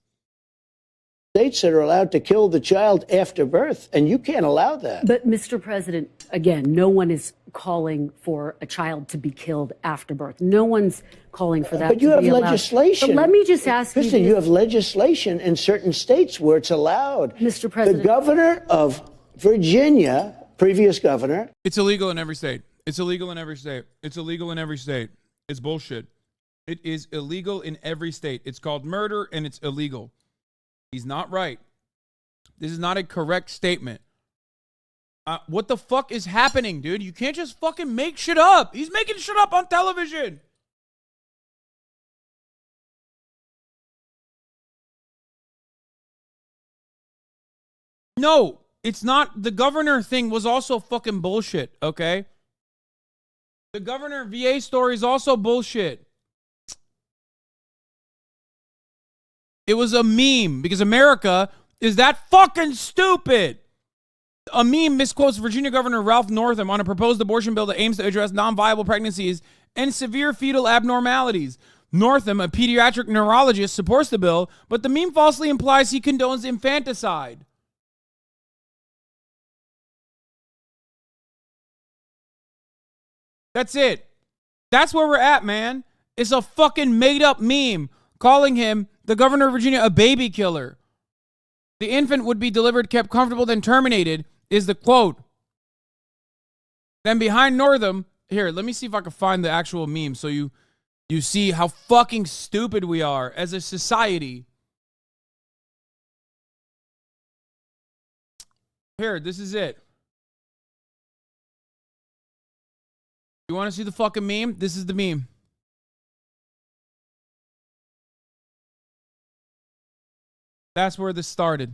States that are allowed to kill the child after birth, and you can't allow that. But, Mr. President, again, no one is calling for a child to be killed after birth. No one's calling for that. But you to have be allowed. legislation. But let me just ask Kristen, you. you have legislation in certain states where it's allowed. Mr. President. The governor of Virginia, previous governor. It's illegal in every state. It's illegal in every state. It's illegal in every state. It's bullshit. It is illegal in every state. It's called murder and it's illegal. He's not right. This is not a correct statement. What the fuck is happening, dude? You can't just fucking make shit up. He's making shit up on television. No, it's not. The governor thing was also fucking bullshit, okay? The governor VA story is also bullshit. It was a meme because America is that fucking stupid. A meme misquotes Virginia Governor Ralph Northam on a proposed abortion bill that aims to address non-viable pregnancies and severe fetal abnormalities. Northam, a pediatric neurologist, supports the bill, but the meme falsely implies he condones infanticide. That's it. That's where we're at, man. It's a fucking made-up meme calling him, the governor of Virginia, a baby killer. The infant would be delivered, kept comfortable, then terminated, is the quote. Then behind Northam, here, let me see if I can find the actual meme so you see how fucking stupid we are as a society. Here, this is it. You want to see the fucking meme? This is the meme. That's where this started.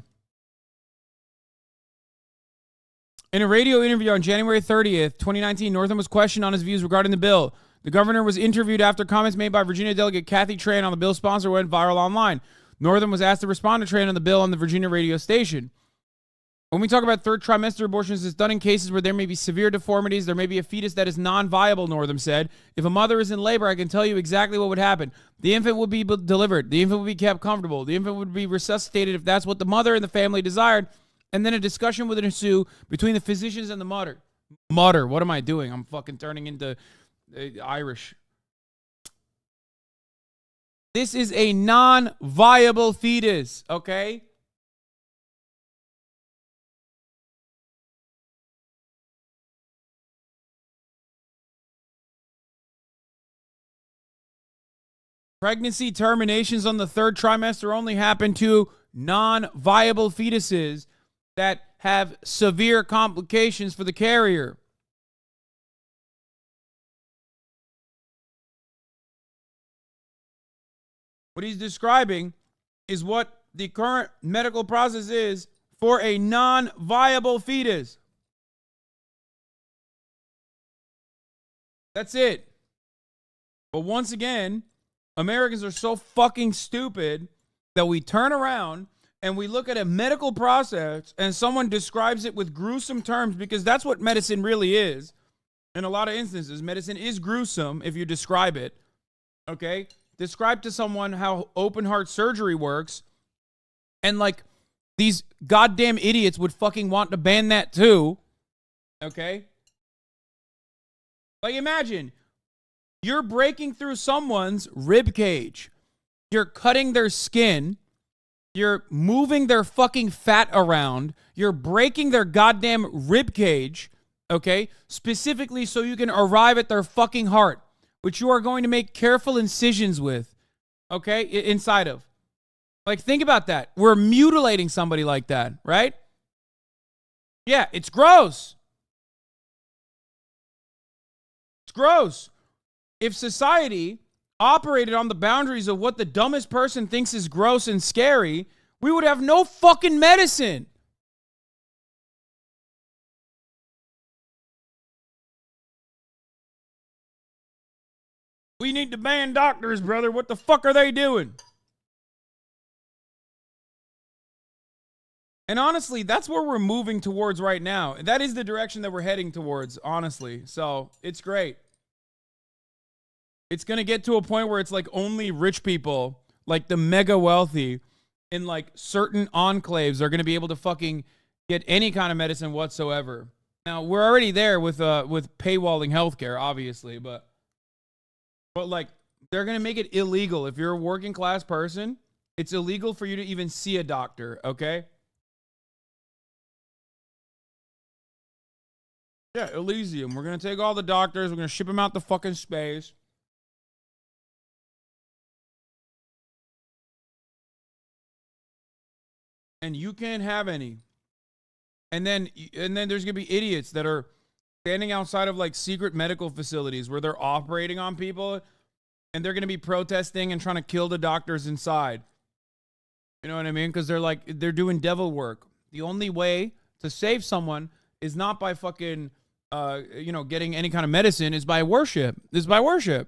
In a radio interview on January 30th, 2019, Northam was questioned on his views regarding the bill. The governor was interviewed after comments made by Virginia delegate Kathy Tran on the bill's sponsor went viral online. Northam was asked to respond to Tran on the bill on the Virginia radio station. When we talk about third trimester abortions, it's done in cases where there may be severe deformities. There may be a fetus that is non-viable, Northam said. If a mother is in labor, I can tell you exactly what would happen. The infant would be delivered. The infant would be kept comfortable. The infant would be resuscitated if that's what the mother and the family desired. And then a discussion would ensue between the physicians and the mother. Mother, what am I doing? I'm fucking turning into Irish. This is a non-viable fetus, okay? Pregnancy terminations on the third trimester only happen to non-viable fetuses that have severe complications for the carrier. What he's describing is what the current medical process is for a non-viable fetus. That's it. But once again, Americans are so fucking stupid that we turn around and we look at a medical process and someone describes it with gruesome terms, because that's what medicine really is. In a lot of instances, medicine is gruesome if you describe it. Okay? Describe to someone how open heart surgery works, and like these goddamn idiots would fucking want to ban that too. Okay? Like, imagine you're breaking through someone's rib cage. You're cutting their skin. You're moving their fucking fat around. You're breaking their goddamn rib cage, okay? Specifically so you can arrive at their fucking heart, which you are going to make careful incisions with, okay? Inside of. Like, think about that. We're mutilating somebody like that, right? Yeah, it's gross. It's gross. If society operated on the boundaries of what the dumbest person thinks is gross and scary, we would have no fucking medicine. We need to ban doctors, brother. What the fuck are they doing? And honestly, that's where we're moving towards right now. That is the direction that we're heading towards, honestly. So it's great. It's going to get to a point where it's like only rich people, like the mega wealthy in like certain enclaves, are going to be able to fucking get any kind of medicine whatsoever. Now, we're already there with paywalling healthcare, obviously, but like they're going to make it illegal. If you're a working class person, it's illegal for you to even see a doctor, okay? Yeah, Elysium. We're going to take all the doctors, we're going to ship them out to fucking space. And you can't have any. And then there's going to be idiots that are standing outside of like secret medical facilities where they're operating on people, and they're going to be protesting and trying to kill the doctors inside. You know what I mean? Because they're doing devil work. The only way to save someone is not by fucking, getting any kind of medicine, is by worship. Is by worship.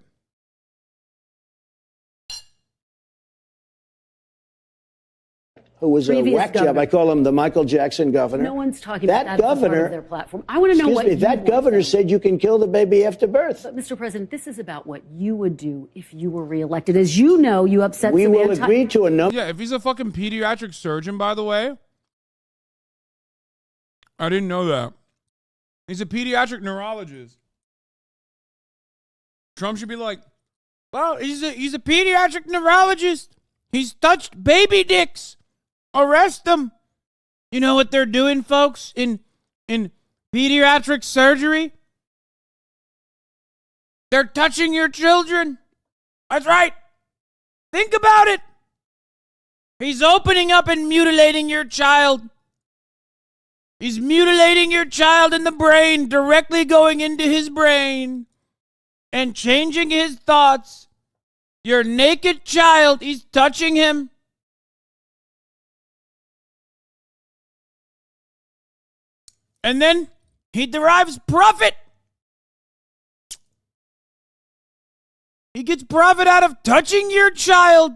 Who was a whack job. I call him the Michael Jackson governor. No one's talking about that governor, as part of their platform. I want to know what that governor said you can kill the baby after birth. But, Mr. President, this is about what you would do if you were reelected. As you know, you upset We will agree to a number. Yeah, if he's a fucking pediatric surgeon, by the way. I didn't know that. He's a pediatric neurologist. Trump should be like, well, he's a pediatric neurologist. He's touched baby dicks. Arrest them. You know what they're doing, folks, in pediatric surgery? They're touching your children. That's right. Think about it. He's opening up and mutilating your child. He's mutilating your child in the brain, directly going into his brain and changing his thoughts. Your naked child, he's touching him. And then He derives profit. He gets profit out of touching your child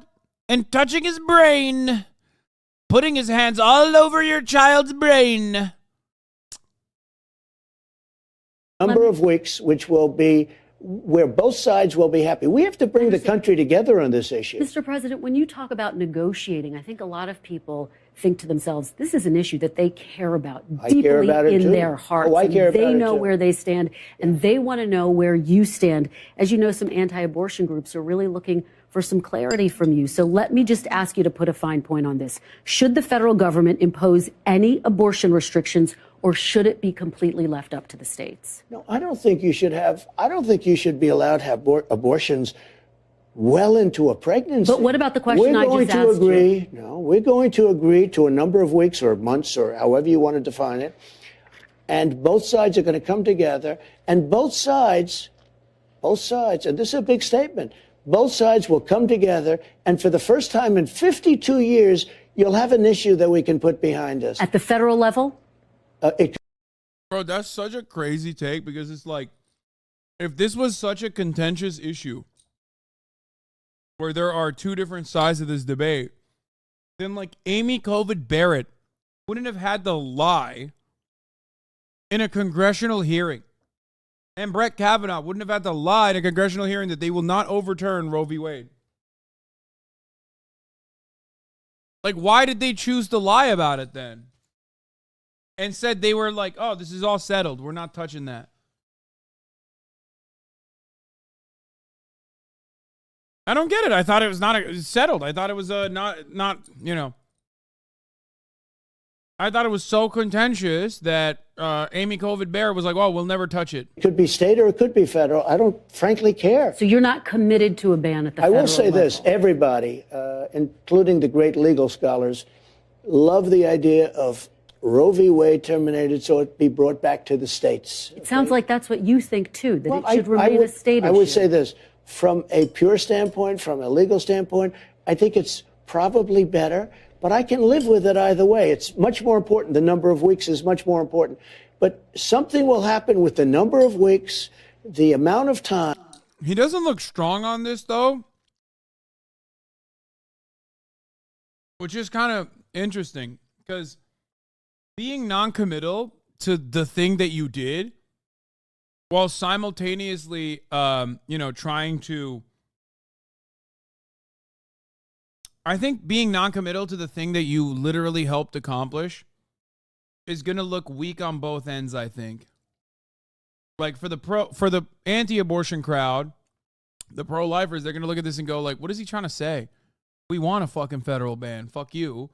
and touching his brain, putting his hands all over your child's brain. Number of weeks, which will be where both sides will be happy. We have to bring the country together on this issue. Mr. President, when you talk about negotiating, I think a lot of people think to themselves, this is an issue that they care about deeply in their hearts. I care about it too. They know where they stand, and they want to know where you stand. As you know, some anti-abortion groups are really looking for some clarity from you. So let me just ask you to put a fine point on this. Should the federal government impose any abortion restrictions, or should it be completely left up to the states? No, I don't think you should be allowed to have abortions well into a pregnancy. But what about the question I just asked you? No, we're going to agree to a number of weeks or months or however you want to define it. And both sides are going to come together, and both sides, and this is a big statement, both sides will come together, and for the first time in 52 years, you'll have an issue that we can put behind us. At the federal level? Bro, that's such a crazy take, because it's like, if this was such a contentious issue where there are two different sides of this debate, then like Amy Covid Barrett wouldn't have had to lie in a congressional hearing. And Brett Kavanaugh wouldn't have had to lie in a congressional hearing that they will not overturn Roe v. Wade. Like, why did they choose to lie about it then? And said they were like, oh, this is all settled. We're not touching that. I don't get it. I thought it was not settled. I thought it was not, you know. I thought it was so contentious that Amy Covid Barrett was like, well, we'll never touch it. It could be state or it could be federal. I don't frankly care. So you're not committed to a ban at the federal level? I will say this. Everybody, including the great legal scholars, love the idea of Roe v. Wade terminated so it be brought back to the states. It sounds like that's what you think, too, that it should remain a state issue. I would say this. From a pure standpoint, from a legal standpoint, I think it's probably better, but I can live with it either way. It's much more important. The number of weeks is much more important. But something will happen with the number of weeks, the amount of time. He doesn't look strong on this, though, which is kind of interesting, because being non-committal to the thing that you did while simultaneously, trying to, I think being non-committal to the thing that you literally helped accomplish is going to look weak on both ends, I think. Like for the anti-abortion crowd, the pro-lifers, they're going to look at this and go like, what is he trying to say? We want a fucking federal ban. Fuck you.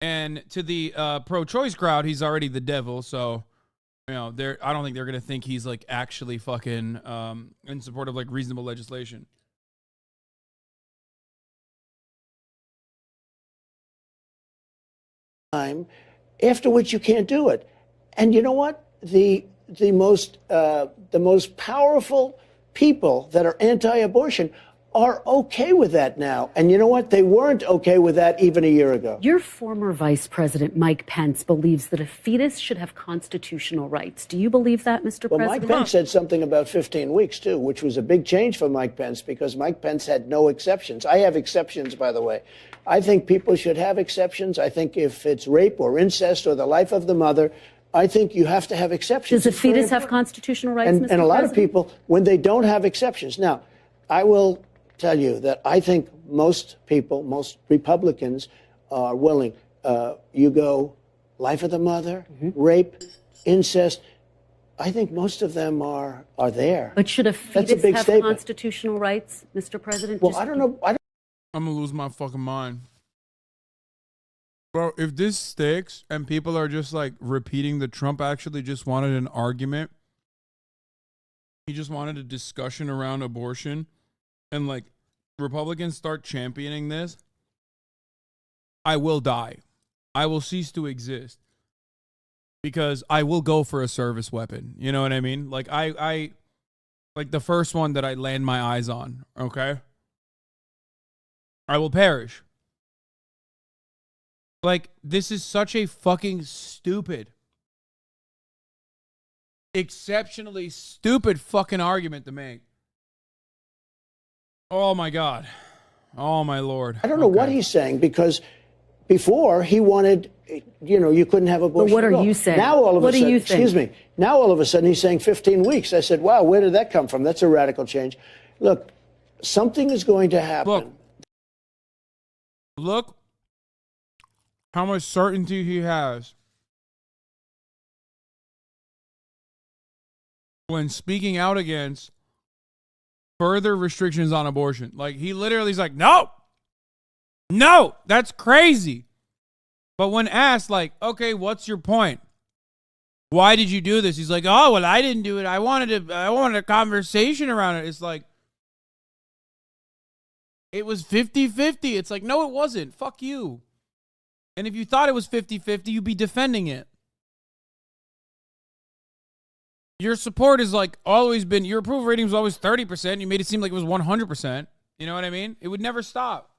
And to the pro-choice crowd, he's already the devil, so I don't think they're gonna think he's like actually fucking in support of like reasonable legislation. Time after which you can't do it, and you know what? The most powerful people that are anti-abortion are okay with that now. And you know what? They weren't okay with that even a year ago. Your former Vice President, Mike Pence, believes that a fetus should have constitutional rights. Do you believe that, Mr. President? Mike Pence said something about 15 weeks, too, which was a big change for Mike Pence because Mike Pence had no exceptions. I have exceptions, by the way. I think people should have exceptions. I think if it's rape or incest or the life of the mother, I think you have to have exceptions. Does a fetus have constitutional rights, Mr. President? And a lot of people, when they don't have exceptions. Now, I will tell you that I think most people, most Republicans are willing. You go life of the mother, rape, incest. I think most of them are there. But should a fetus have constitutional rights, Mr. President? Well, I don't know. I'm going to lose my fucking mind. Bro, if this sticks and people are just like repeating that Trump actually just wanted an argument, he just wanted a discussion around abortion, and like Republicans start championing this, I will die. I will cease to exist because I will go for a service weapon. You know what I mean? Like I like the first one that I land my eyes on. Okay. I will perish. Like, this is such a fucking stupid exceptionally stupid fucking argument to make. Oh my God. Oh my Lord. I don't know what he's saying, because before he wanted, you couldn't have abortion. But what are you saying? Now all of a sudden, you think? excuse me, now all of a sudden he's saying 15 weeks. I said, wow, where did that come from? That's a radical change. Look, something is going to happen. Look how much certainty he has when speaking out against further restrictions on abortion. Like, he literally is like, no, that's crazy. But when asked, like, okay, what's your point? Why did you do this? He's like, oh, well, I didn't do it. I wanted a conversation around it. It's like, it was 50-50. It's like, no, it wasn't. Fuck you. And if you thought it was 50-50, you'd be defending it. Your support is like always been, your approval rating was always 30%. You made it seem like it was 100%. You know what I mean? It would never stop.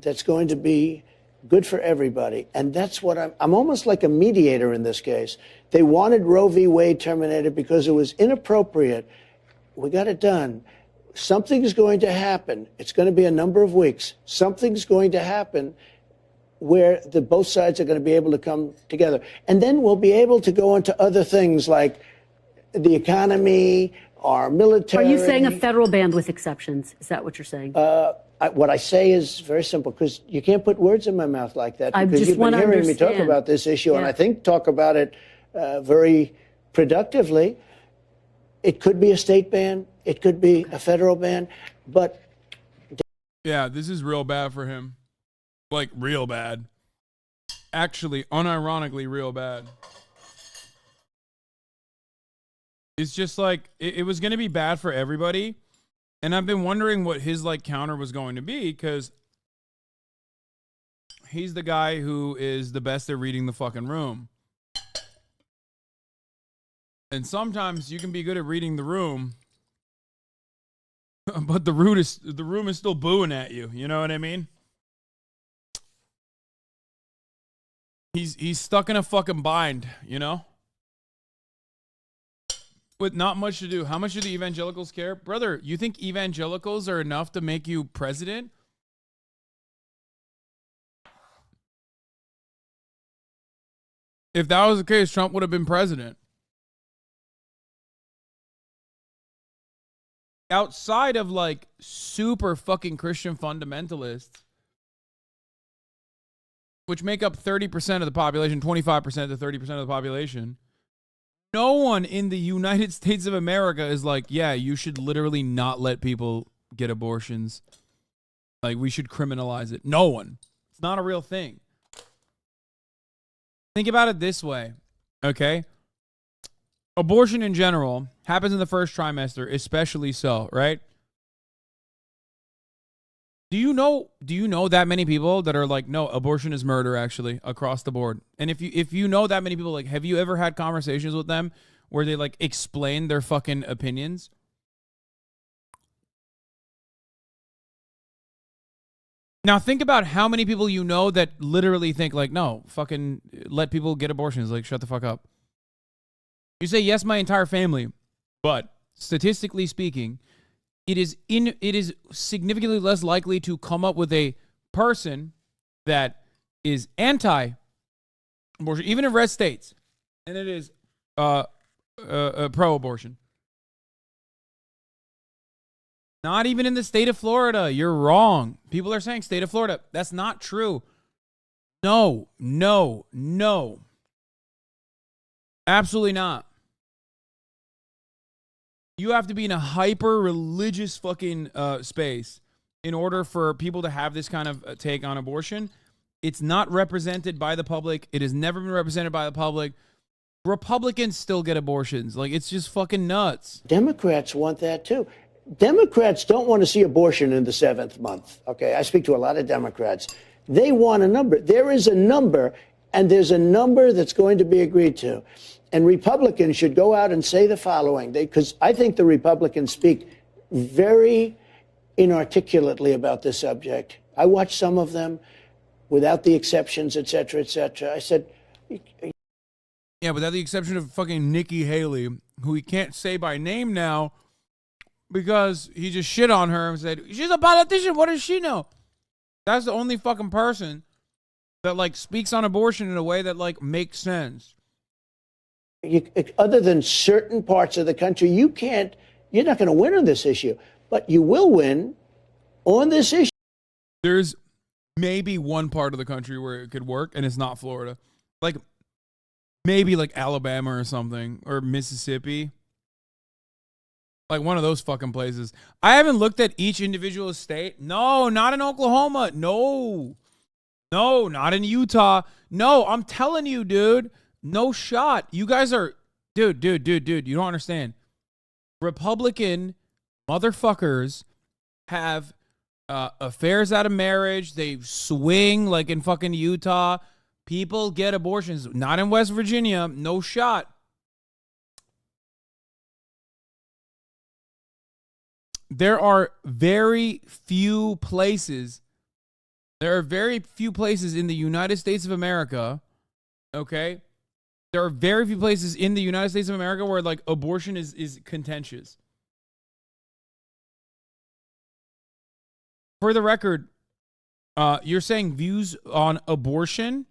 That's going to be good for everybody. And that's what I'm almost like a mediator in this case. They wanted Roe v. Wade terminated because it was inappropriate. We got it done. Something's going to happen. It's going to be a number of weeks. Something's going to happen where both sides are going to be able to come together. And then we'll be able to go into other things like the economy, our military. Are you saying a federal ban with exceptions? Is that what you're saying? What I say is very simple, because you can't put words in my mouth like that. I Because just you've been wanna hearing me talk understand. about this issue, and Yeah. I think talk about it very productively. It could be a state ban. It could be a federal ban. But Yeah, this is real bad for him. Like, real bad. Actually, unironically, real bad. It's just like, it was going to be bad for everybody. And I've been wondering what his, like, counter was going to be, because he's the guy who is the best at reading the fucking room. And sometimes you can be good at reading the room, but the room is still booing at you. You know what I mean? He's stuck in a fucking bind, you know? With not much to do. How much do the evangelicals care? Brother, you think evangelicals are enough to make you president? If that was the case, Trump would have been president. Outside of, like, super fucking Christian fundamentalists, which make up 30% of the population, 25% to 30% of the population, no one in the United States of America is like, yeah, you should literally not let people get abortions. Like, we should criminalize it. No one. It's not a real thing. Think about it this way, okay? Abortion in general happens in the first trimester, especially so, right? Do you know that many people that are like, no, abortion is murder, actually, across the board? And if you know that many people, like, have you ever had conversations with them where they, like, explain their fucking opinions? Now think about how many people you know that literally think, like, no, fucking let people get abortions. Like, shut the fuck up. You say, yes, my entire family, but statistically speaking, it is significantly less likely to come up with a person that is anti-abortion, even in red states, and it is pro-abortion. Not even in the state of Florida. You're wrong. People are saying state of Florida. That's not true. No. Absolutely not. You have to be in a hyper-religious fucking space in order for people to have this kind of take on abortion. It's not represented by the public. It has never been represented by the public. Republicans still get abortions. Like, it's just fucking nuts. Democrats want that too. Democrats don't want to see abortion in the 7th month. Okay, I speak to a lot of Democrats. They want a number. There is a number, and there's a number that's going to be agreed to. And Republicans should go out and say the following, because I think the Republicans speak very inarticulately about this subject. I watched some of them without the exceptions, et cetera, et cetera. I said, Yeah, without the exception of fucking Nikki Haley, who he can't say by name now because he just shit on her and said, she's a politician. What does she know? That's the only fucking person that, like, speaks on abortion in a way that, like, makes sense. Other than certain parts of the country, you're not going to win on this issue, but you will win on this issue. There's maybe one part of the country where it could work, and it's not Florida. Like, maybe like Alabama or something, or Mississippi. Like one of those fucking places. I haven't looked at each individual state. No, not in Oklahoma. No, not in Utah. No, I'm telling you, dude. No shot. You guys are, dude. You don't understand. Republican motherfuckers have affairs out of marriage. They swing like in fucking Utah. People get abortions. Not in West Virginia. No shot. There are very few places. There are very few places in the United States of America. Okay. There are very few places in the United States of America where like abortion is contentious. For the record, you're saying views on abortion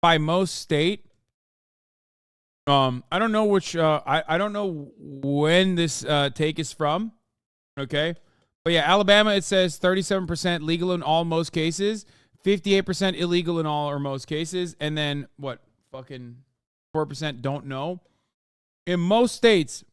by most state. I don't know which. I don't know when this take is from. Okay, but yeah, Alabama. It says 37% legal in all most cases, 58% illegal in all or most cases, and then what? Fucking 4% don't know. In most states,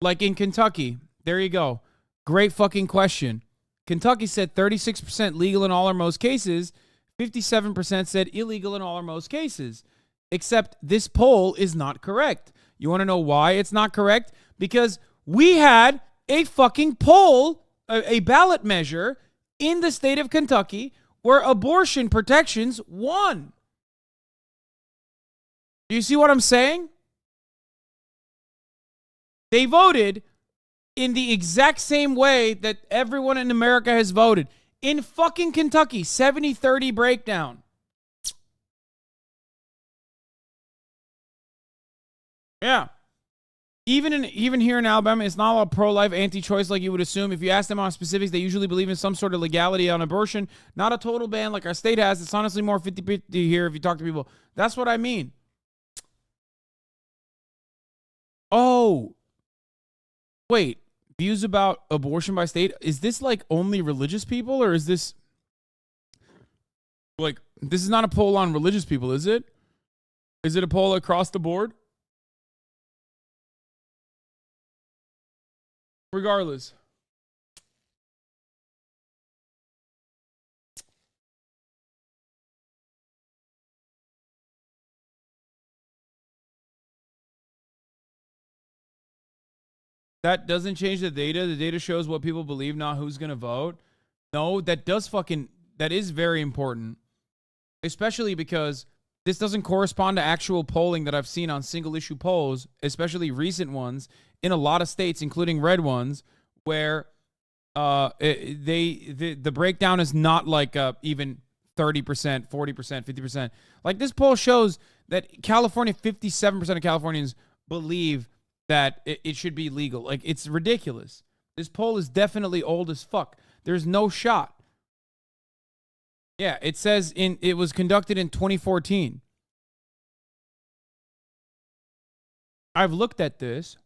like in Kentucky, there you go. Great fucking question. Kentucky said 36% legal in all or most cases, 57% said illegal in all or most cases. Except this poll is not correct. You want to know why it's not correct? Because we had a fucking poll, a ballot measure in the state of Kentucky where abortion protections won. Do you see what I'm saying? They voted in the exact same way that everyone in America has voted. In fucking Kentucky, 70-30 breakdown. Yeah. Even here in Alabama, it's not all pro-life, anti-choice like you would assume. If you ask them on specifics, they usually believe in some sort of legality on abortion. Not a total ban like our state has. It's honestly more 50-50 here if you talk to people. That's what I mean. Oh. Wait. Views about abortion by state. Is this like only religious people, or is this like, this is not a poll on religious people, is it? Is it a poll across the board? Regardless. That doesn't change the data. The data shows what people believe, not who's going to vote. No, that is very important. Especially because this doesn't correspond to actual polling that I've seen on single issue polls, especially recent ones in a lot of states, including red ones, where the breakdown is not like even 30%, 40%, 50%. Like this poll shows that California, 57% of Californians believe that it should be legal. Like, it's ridiculous. This poll is definitely old as fuck. There's no shot. Yeah, it says it was conducted in 2014. I've looked at this.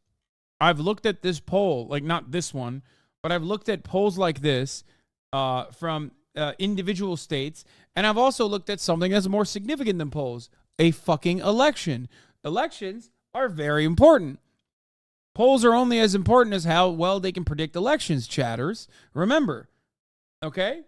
I've looked at this poll, like not this one, but I've looked at polls like this from individual states, and I've also looked at something that's more significant than polls, a fucking election. Elections are very important. Polls are only as important as how well they can predict elections, chatters. Remember, okay?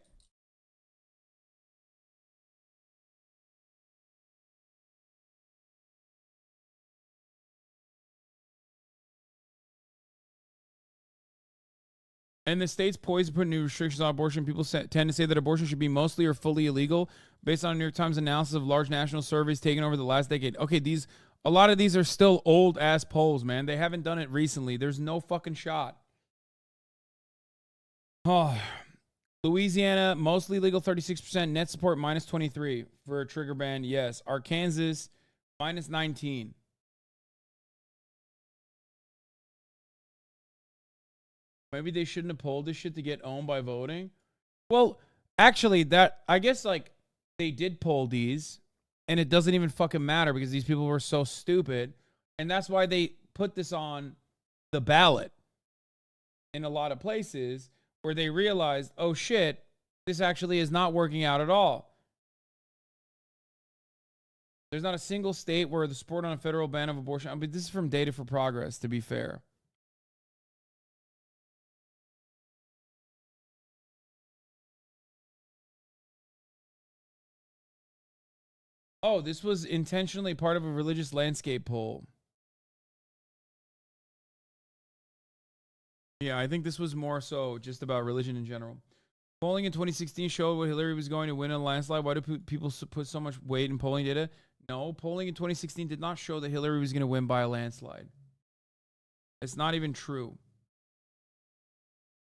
And the states poised to put new restrictions on abortion. People tend to say that abortion should be mostly or fully illegal based on New York Times analysis of large national surveys taken over the last decade. Okay, a lot of these are still old-ass polls, man. They haven't done it recently. There's no fucking shot. Oh, Louisiana, mostly legal, 36%. Net support, minus 23 for a trigger ban. Yes. Arkansas, minus 19. Maybe they shouldn't have polled this shit to get owned by voting. Well, actually, I guess like they did poll these, and it doesn't even fucking matter because these people were so stupid, and that's why they put this on the ballot in a lot of places where they realized, oh shit, this actually is not working out at all. There's not a single state where the support on a federal ban of abortion. I mean, this is from Data for Progress, to be fair. Oh, this was intentionally part of a religious landscape poll. Yeah, I think this was more so just about religion in general. Polling in 2016 showed what Hillary was going to win in a landslide. Why do people put so much weight in polling data? No, polling in 2016 did not show that Hillary was going to win by a landslide. It's not even true.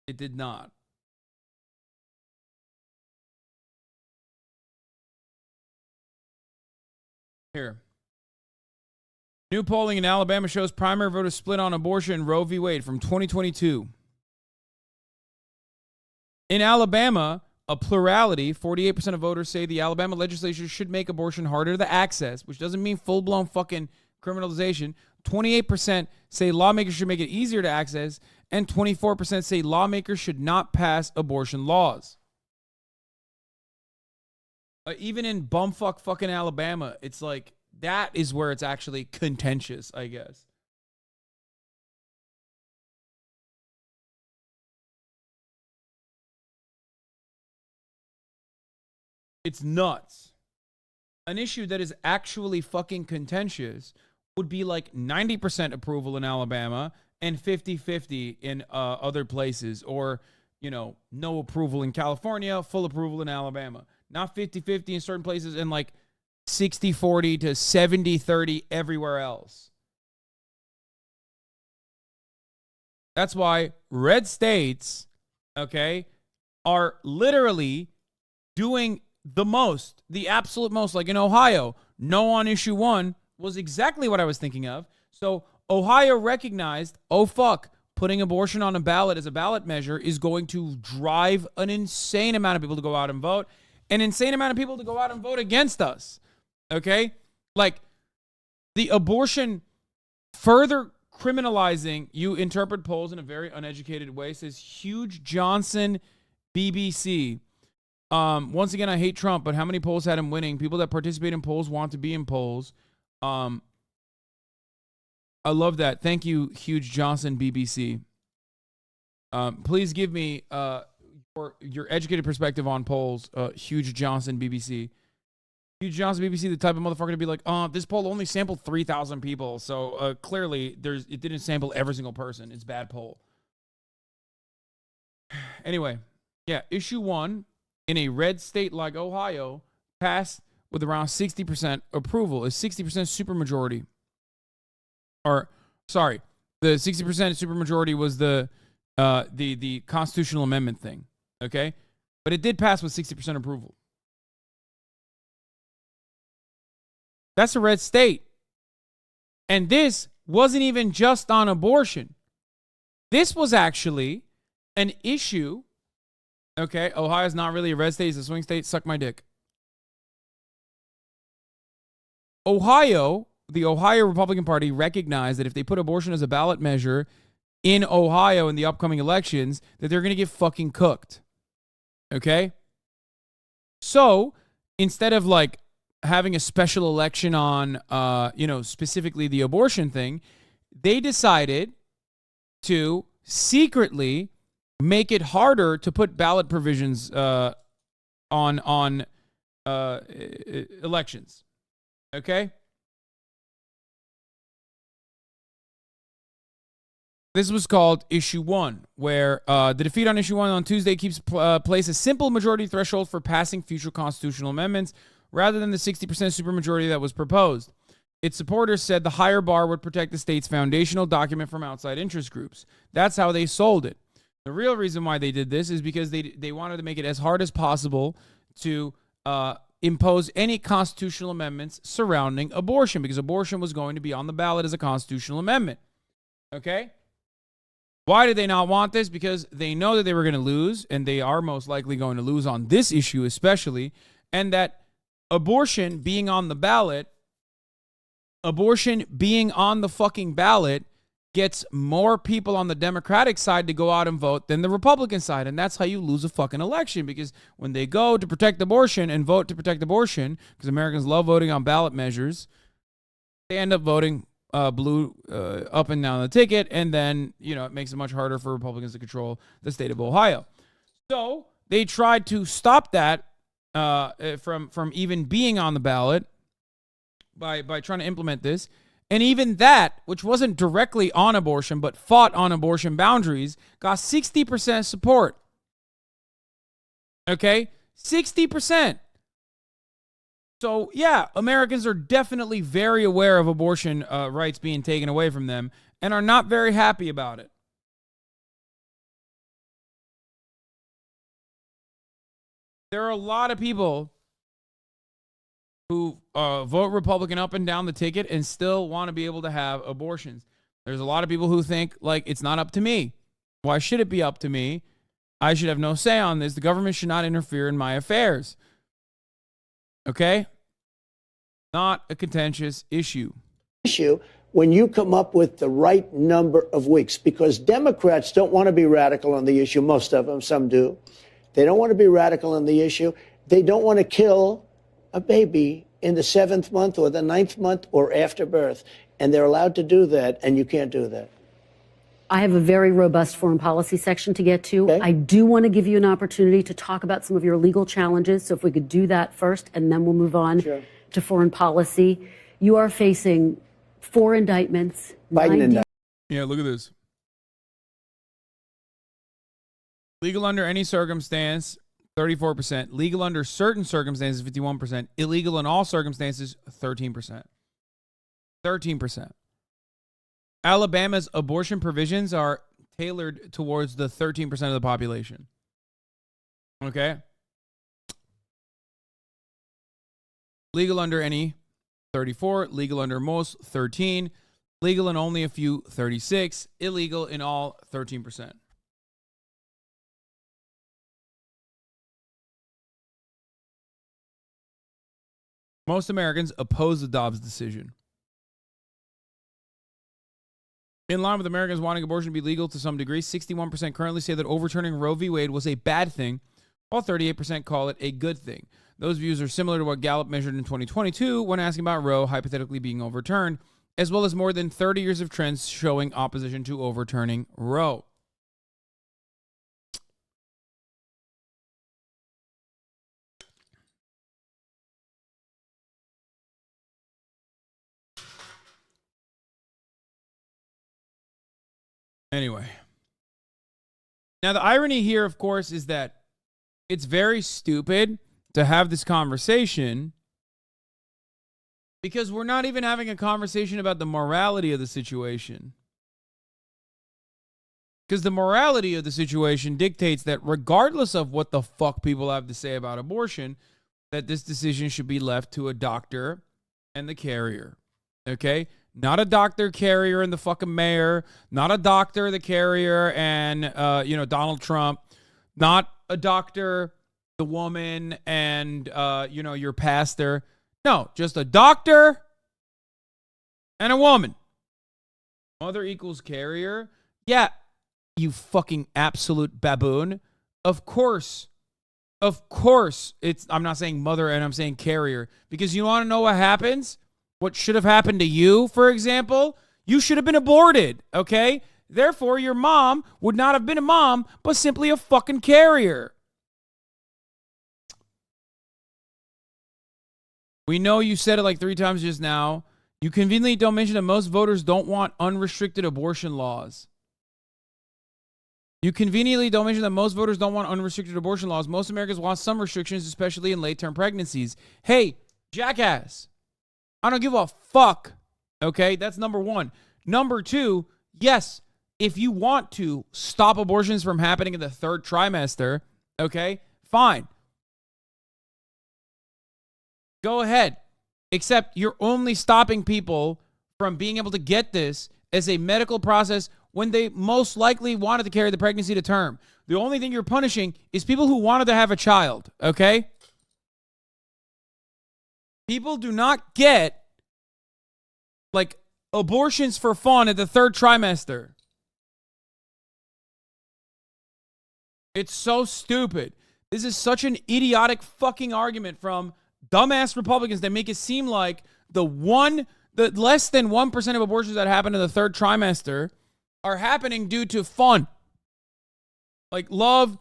It did not. Here. New polling in Alabama shows primary voters split on abortion, Roe v. Wade from 2022. In Alabama, a plurality, 48% of voters say the Alabama legislature should make abortion harder to access, which doesn't mean full-blown fucking criminalization. 28% say lawmakers should make it easier to access, and 24% say lawmakers should not pass abortion laws. Even in bumfuck fucking Alabama, it's like, that is where it's actually contentious, I guess. It's nuts. An issue that is actually fucking contentious would be like 90% approval in Alabama and 50-50 in other places. Or, you know, no approval in California, full approval in Alabama. Not 50-50 in certain places and like 60-40 to 70-30 everywhere else. That's why red states, okay, are literally doing the most, the absolute most. Like in Ohio, no on issue 1 was exactly what I was thinking of. So Ohio recognized, oh fuck, putting abortion on a ballot as a ballot measure is going to drive an insane amount of people to go out and vote. An insane amount of people to go out and vote against us. Okay? Like, the abortion further criminalizing, you interpret polls in a very uneducated way, says Huge Johnson, BBC. Once again, I hate Trump, but how many polls had him winning? People that participate in polls want to be in polls. I love that. Thank you, Huge Johnson, BBC. Please give me your educated perspective on polls, Huge Johnson, BBC. Huge Johnson, BBC, the type of motherfucker to be like, this poll only sampled 3,000 people, so clearly it didn't sample every single person. It's a bad poll. Anyway, yeah, issue 1 in a red state like Ohio passed with around 60% approval, a 60% supermajority. Or, sorry, the 60% supermajority was the constitutional amendment thing. Okay? But it did pass with 60% approval. That's a red state. And this wasn't even just on abortion. This was actually an issue. Okay, Ohio's not really a red state. It's a swing state. Suck my dick. Ohio, the Ohio Republican Party recognized that if they put abortion as a ballot measure in Ohio in the upcoming elections, that they're going to get fucking cooked. Okay? So, instead of like having a special election on, specifically the abortion thing, they decided to secretly make it harder to put ballot provisions on elections. Okay? This was called Issue 1, where the defeat on Issue 1 on Tuesday keeps place a simple majority threshold for passing future constitutional amendments rather than the 60% supermajority that was proposed. Its supporters said the higher bar would protect the state's foundational document from outside interest groups. That's how they sold it. The real reason why they did this is because they wanted to make it as hard as possible to impose any constitutional amendments surrounding abortion, because abortion was going to be on the ballot as a constitutional amendment. Okay? Why did they not want this? Because they know that they were going to lose, and they are most likely going to lose on this issue especially, and that abortion being on the ballot, abortion being on the fucking ballot gets more people on the Democratic side to go out and vote than the Republican side. And that's how you lose a fucking election, because when they go to protect abortion and vote to protect abortion, because Americans love voting on ballot measures, they end up voting blue up and down the ticket. And then, it makes it much harder for Republicans to control the state of Ohio. So they tried to stop that from even being on the ballot by trying to implement this. And even that, which wasn't directly on abortion, but fought on abortion boundaries, got 60% support. Okay? 60%. So, yeah, Americans are definitely very aware of abortion rights being taken away from them and are not very happy about it. There are a lot of people who vote Republican up and down the ticket and still want to be able to have abortions. There's a lot of people who think, like, it's not up to me. Why should it be up to me? I should have no say on this. The government should not interfere in my affairs. Okay? Not a contentious issue. When you come up with the right number of weeks, because Democrats don't want to be radical on the issue, most of them, some do. They don't want to be radical on the issue. They don't want to kill a baby in the 7th month or the 9th month or after birth. And they're allowed to do that, and you can't do that. I have a very robust foreign policy section to get to. Okay. I do want to give you an opportunity to talk about some of your legal challenges. So if we could do that first, and then we'll move on to foreign policy. You are facing 4 indictments. Biden indictment. Yeah, look at this. Legal under any circumstance, 34%. Legal under certain circumstances, 51%. Illegal in all circumstances, 13%. 13%. Alabama's abortion provisions are tailored towards the 13% of the population. Okay? Legal under any, 34. Legal under most, 13. Legal in only a few, 36. Illegal in all, 13%. Most Americans oppose the Dobbs decision. In line with Americans wanting abortion to be legal to some degree, 61% currently say that overturning Roe v. Wade was a bad thing, while 38% call it a good thing. Those views are similar to what Gallup measured in 2022 when asking about Roe hypothetically being overturned, as well as more than 30 years of trends showing opposition to overturning Roe. Anyway. Now, the irony here, of course, is that it's very stupid to have this conversation because we're not even having a conversation about the morality of the situation. Because the morality of the situation dictates that regardless of what the fuck people have to say about abortion, that this decision should be left to a doctor and the carrier. Okay? Not a doctor, carrier, and the fucking mayor. Not a doctor, the carrier, and, Donald Trump. Not a doctor, the woman, and, your pastor. No, just a doctor and a woman. Mother equals carrier? Yeah, you fucking absolute baboon. Of course. I'm not saying mother and I'm saying carrier. Because you want to know what happens? What should have happened to you, for example? You should have been aborted, okay? Therefore, your mom would not have been a mom, but simply a fucking carrier. We know you said it like 3 times just now. You conveniently don't mention that most voters don't want unrestricted abortion laws. You conveniently don't mention that most voters don't want unrestricted abortion laws. Most Americans want some restrictions, especially in late-term pregnancies. Hey, jackass. I don't give a fuck, okay? That's number 1. Number 2, yes, if you want to stop abortions from happening in the third trimester, okay, fine. Go ahead. Except you're only stopping people from being able to get this as a medical process when they most likely wanted to carry the pregnancy to term. The only thing you're punishing is people who wanted to have a child, okay? People do not get, like, abortions for fun at the third trimester. It's so stupid. This is such an idiotic fucking argument from dumbass Republicans that make it seem like the less than 1% of abortions that happen in the third trimester are happening due to fun. Like, love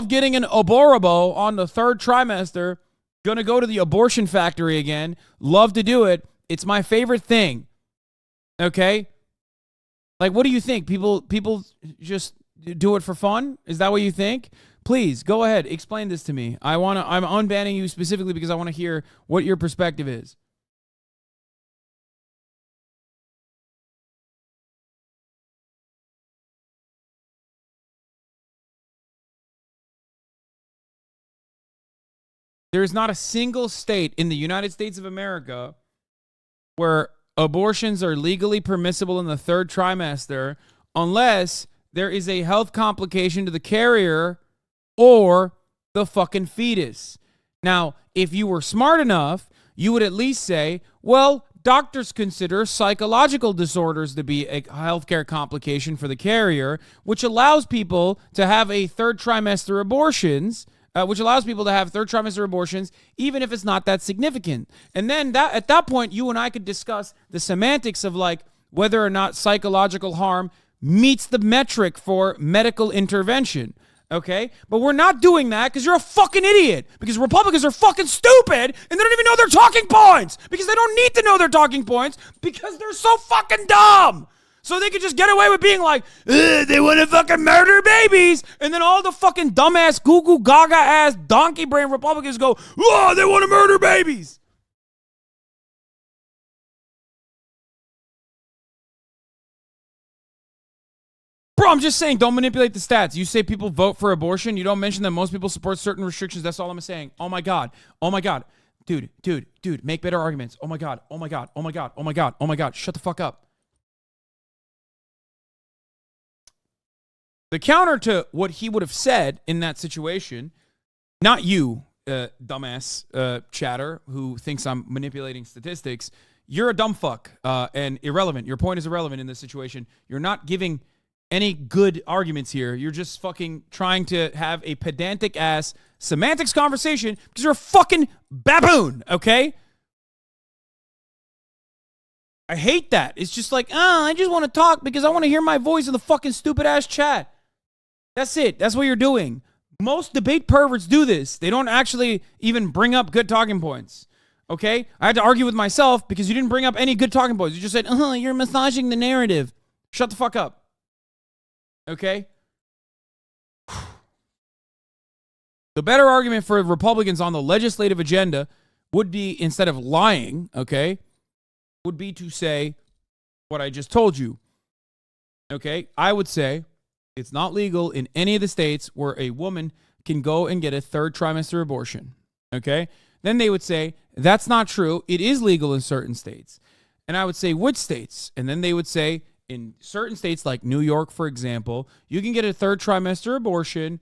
getting an aborabo on the third trimester. Gonna go to the abortion factory again. Love to do it. It's my favorite thing. Okay? Like, what do you think? People just do it for fun? Is that what you think? Please, go ahead. Explain this to me. I'm unbanning you specifically because I want to hear what your perspective is. There is not a single state in the United States of America where abortions are legally permissible in the third trimester unless there is a health complication to the carrier or the fucking fetus. Now, if you were smart enough, you would at least say, well, doctors consider psychological disorders to be a healthcare complication for the carrier, which allows people to have a third trimester abortions, even if it's not that significant. And then at that point, you and I could discuss the semantics of like whether or not psychological harm meets the metric for medical intervention. Okay? But we're not doing that because you're a fucking idiot. Because Republicans are fucking stupid and they don't even know their talking points. Because they don't need to know their talking points because they're so fucking dumb. So they could just get away with being like, they want to fucking murder babies. And then all the fucking dumbass, goo-goo, gaga-ass, donkey brain Republicans go, oh, they want to murder babies. Bro, I'm just saying, don't manipulate the stats. You say people vote for abortion. You don't mention that most people support certain restrictions. That's all I'm saying. Oh my God. Oh my God. Dude, make better arguments. Oh my God. Oh my God. Oh my God. Oh my God. Oh my God. Shut the fuck up. The counter to what he would have said in that situation, not you, dumbass chatter who thinks I'm manipulating statistics. You're a dumb fuck and irrelevant. Your point is irrelevant in this situation. You're not giving any good arguments here. You're just fucking trying to have a pedantic ass semantics conversation because you're a fucking baboon, okay? I hate that. It's just like, I just want to talk because I want to hear my voice in the fucking stupid ass chat. That's it. That's what you're doing. Most debate perverts do this. They don't actually even bring up good talking points. Okay? I had to argue with myself because you didn't bring up any good talking points. You just said, you're massaging the narrative. Shut the fuck up. Okay? The better argument for Republicans on the legislative agenda would be, instead of lying, okay, would be to say what I just told you. Okay? I would say it's not legal in any of the states where a woman can go and get a third trimester abortion. Okay? Then they would say, that's not true. It is legal in certain states. And I would say, which states? And then they would say, in certain states like New York, for example, you can get a third trimester abortion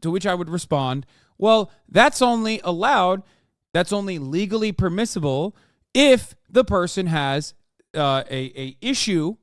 to which I would respond, well, that's only allowed, that's only legally permissible if the person has a issue,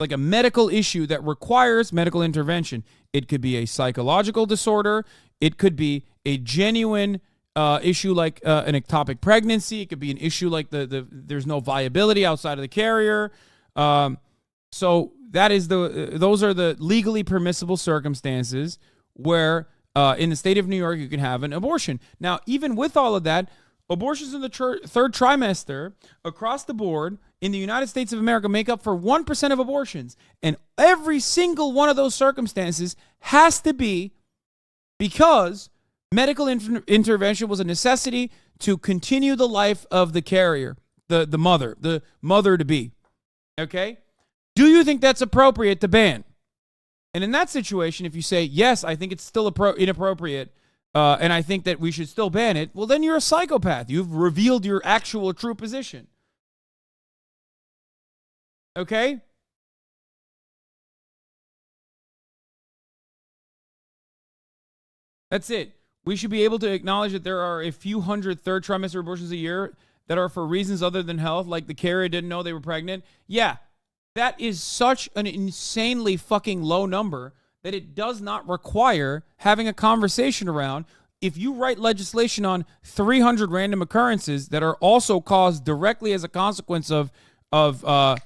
like a medical issue that requires medical intervention. It could be a psychological disorder. It could be a genuine issue like an ectopic pregnancy. It could be an issue like there's no viability outside of the carrier. So those are the legally permissible circumstances where in the state of New York you can have an abortion. Now, even with all of that, abortions in the third trimester across the board in the United States of America make up for 1% of abortions. And every single one of those circumstances has to be because medical intervention was a necessity to continue the life of the carrier, the mother to be. Okay? Do you think that's appropriate to ban? And in that situation, if you say, yes, I think it's still inappropriate, and I think that we should still ban it, well, then you're a psychopath. You've revealed your actual true position. Okay? That's it. We should be able to acknowledge that there are a few hundred third trimester abortions a year that are for reasons other than health, like the carrier didn't know they were pregnant. Yeah, that is such an insanely fucking low number that it does not require having a conversation around. If you write legislation on 300 random occurrences that are also caused directly as a consequence of what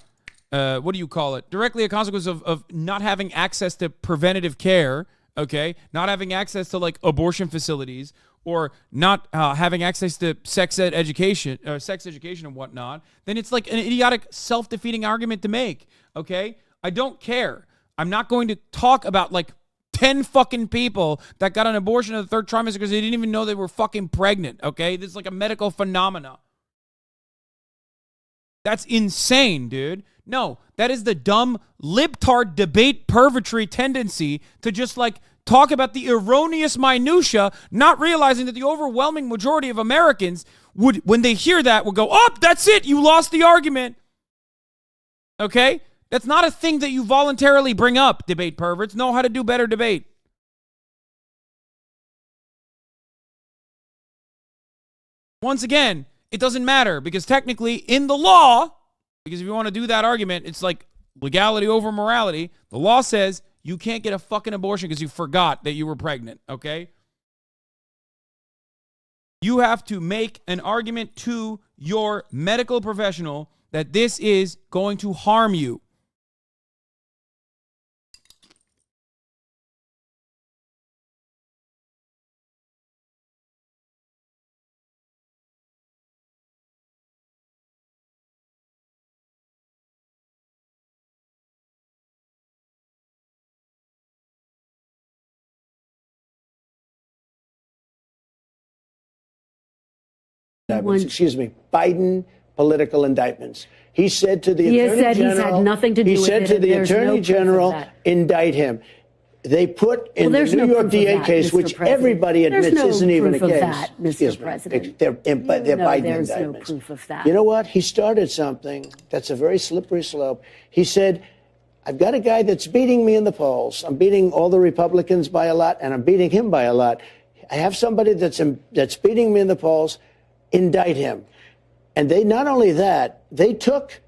do you call it? Directly a consequence of not having access to preventative care, okay? Not having access to like abortion facilities, or not having access to sex education and whatnot, then it's like an idiotic self-defeating argument to make, okay? I don't care. I'm not going to talk about like 10 fucking people that got an abortion in the third trimester because they didn't even know they were fucking pregnant, okay? This is like a medical phenomena. That's insane, dude. No, that is the dumb libtard debate pervertry tendency to just like talk about the erroneous minutia, not realizing that the overwhelming majority of Americans would, when they hear that, will go, oh, that's it, you lost the argument. Okay? That's not a thing that you voluntarily bring up, debate perverts. Know how to do better debate. Once again, it doesn't matter because technically in the law, because if you want to do that argument, it's like legality over morality. The law says you can't get a fucking abortion because you forgot that you were pregnant, okay? You have to make an argument to your medical professional that this is going to harm you. Excuse me, Biden political indictments. He said to the Attorney General, he's had nothing to do with it. He said to the Attorney General, indict him. They put in the New York DA case, which everybody admits isn't even a case. Mr. President. They're Biden there's indictments. No proof of that. You know what? He started something that's a very slippery slope. He said, I've got a guy that's beating me in the polls. I'm beating all the Republicans by a lot, and I'm beating him by a lot. I have somebody that's beating me in the polls. Indict him. And they, not only that, they took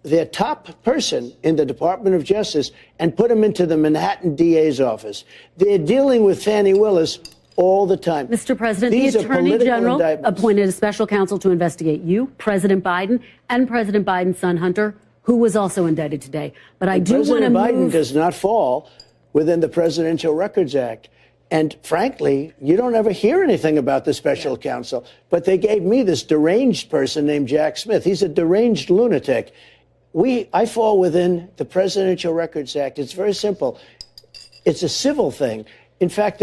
their top person in the Department of Justice and put him into the Manhattan DA's office. They're dealing with Fannie Willis all the time. Mr. President, the Attorney General appointed a special counsel to investigate you, President Biden, and President Biden's son, Hunter, who was also indicted today. But I do want to President Biden does not fall within the Presidential Records Act. And frankly, you don't ever hear anything about the special counsel. But they gave me this deranged person named Jack Smith. He's a deranged lunatic. I fall within the Presidential Records Act. It's very simple. It's a civil thing. In fact,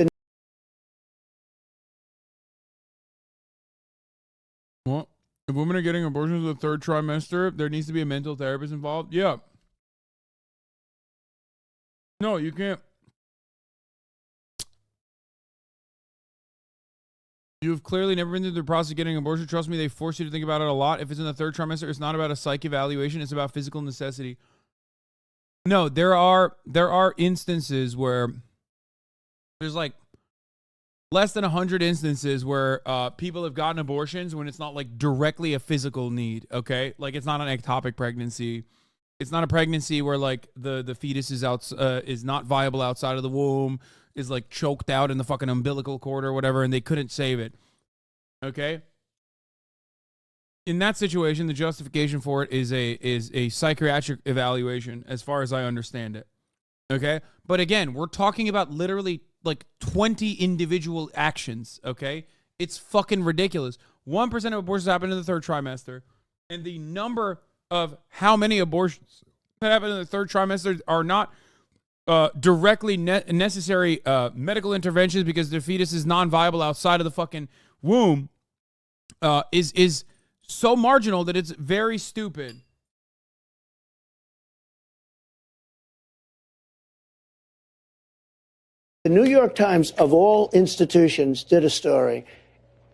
Well, if women are getting abortions in the third trimester, there needs to be a mental therapist involved. Yeah. No, you can't. You've clearly never been through the process of getting an abortion. Trust me, they force you to think about it a lot. If it's in the third trimester, it's not about a psych evaluation. It's about physical necessity. No, there are instances where there's like less than 100 instances where people have gotten abortions when it's not like directly a physical need, okay? Like it's not an ectopic pregnancy. It's not a pregnancy where like the fetus is not viable outside of the womb, is like choked out in the fucking umbilical cord or whatever, and they couldn't save it. Okay? In that situation, the justification for it is a psychiatric evaluation, as far as I understand it. Okay? But again, we're talking about literally like 20 individual actions, okay? It's fucking ridiculous. 1% of abortions happen in the third trimester, and the number of how many abortions that happen in the third trimester are not directly necessary medical interventions because their fetus is non-viable outside of the fucking womb is so marginal that it's very stupid. The New York Times, of all institutions, did a story,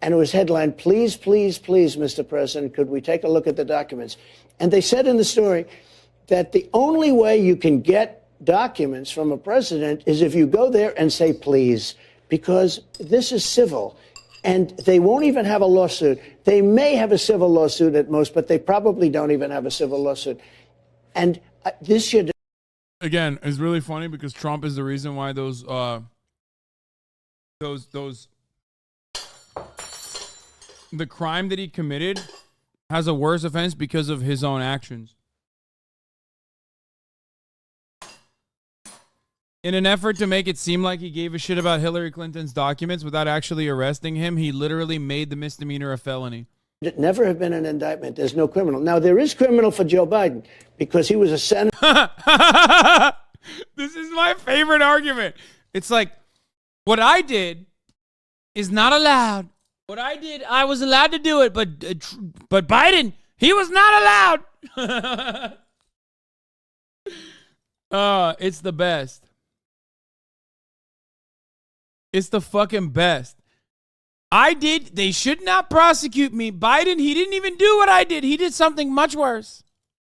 and it was headlined, "Please, please, please, Mr. President, could we take a look at the documents?" And they said in the story that the only way you can get documents from a president is if you go there and say please, because this is civil. And they won't even have a lawsuit. They may have a civil lawsuit at most, but they probably don't even have a civil lawsuit. And this should... Again, it's really funny because Trump is the reason why the crime that he committed has a worse offense because of his own actions. In an effort to make it seem like he gave a shit about Hillary Clinton's documents without actually arresting him, he literally made the misdemeanor a felony. It never have been an indictment. There's no criminal. Now, there is criminal for Joe Biden because he was a senator. This is my favorite argument. It's like, what I did is not allowed. What I did, I was allowed to do it, but Biden, he was not allowed. It's the best. It's the fucking best. They should not prosecute me. Biden, he didn't even do what I did. He did something much worse.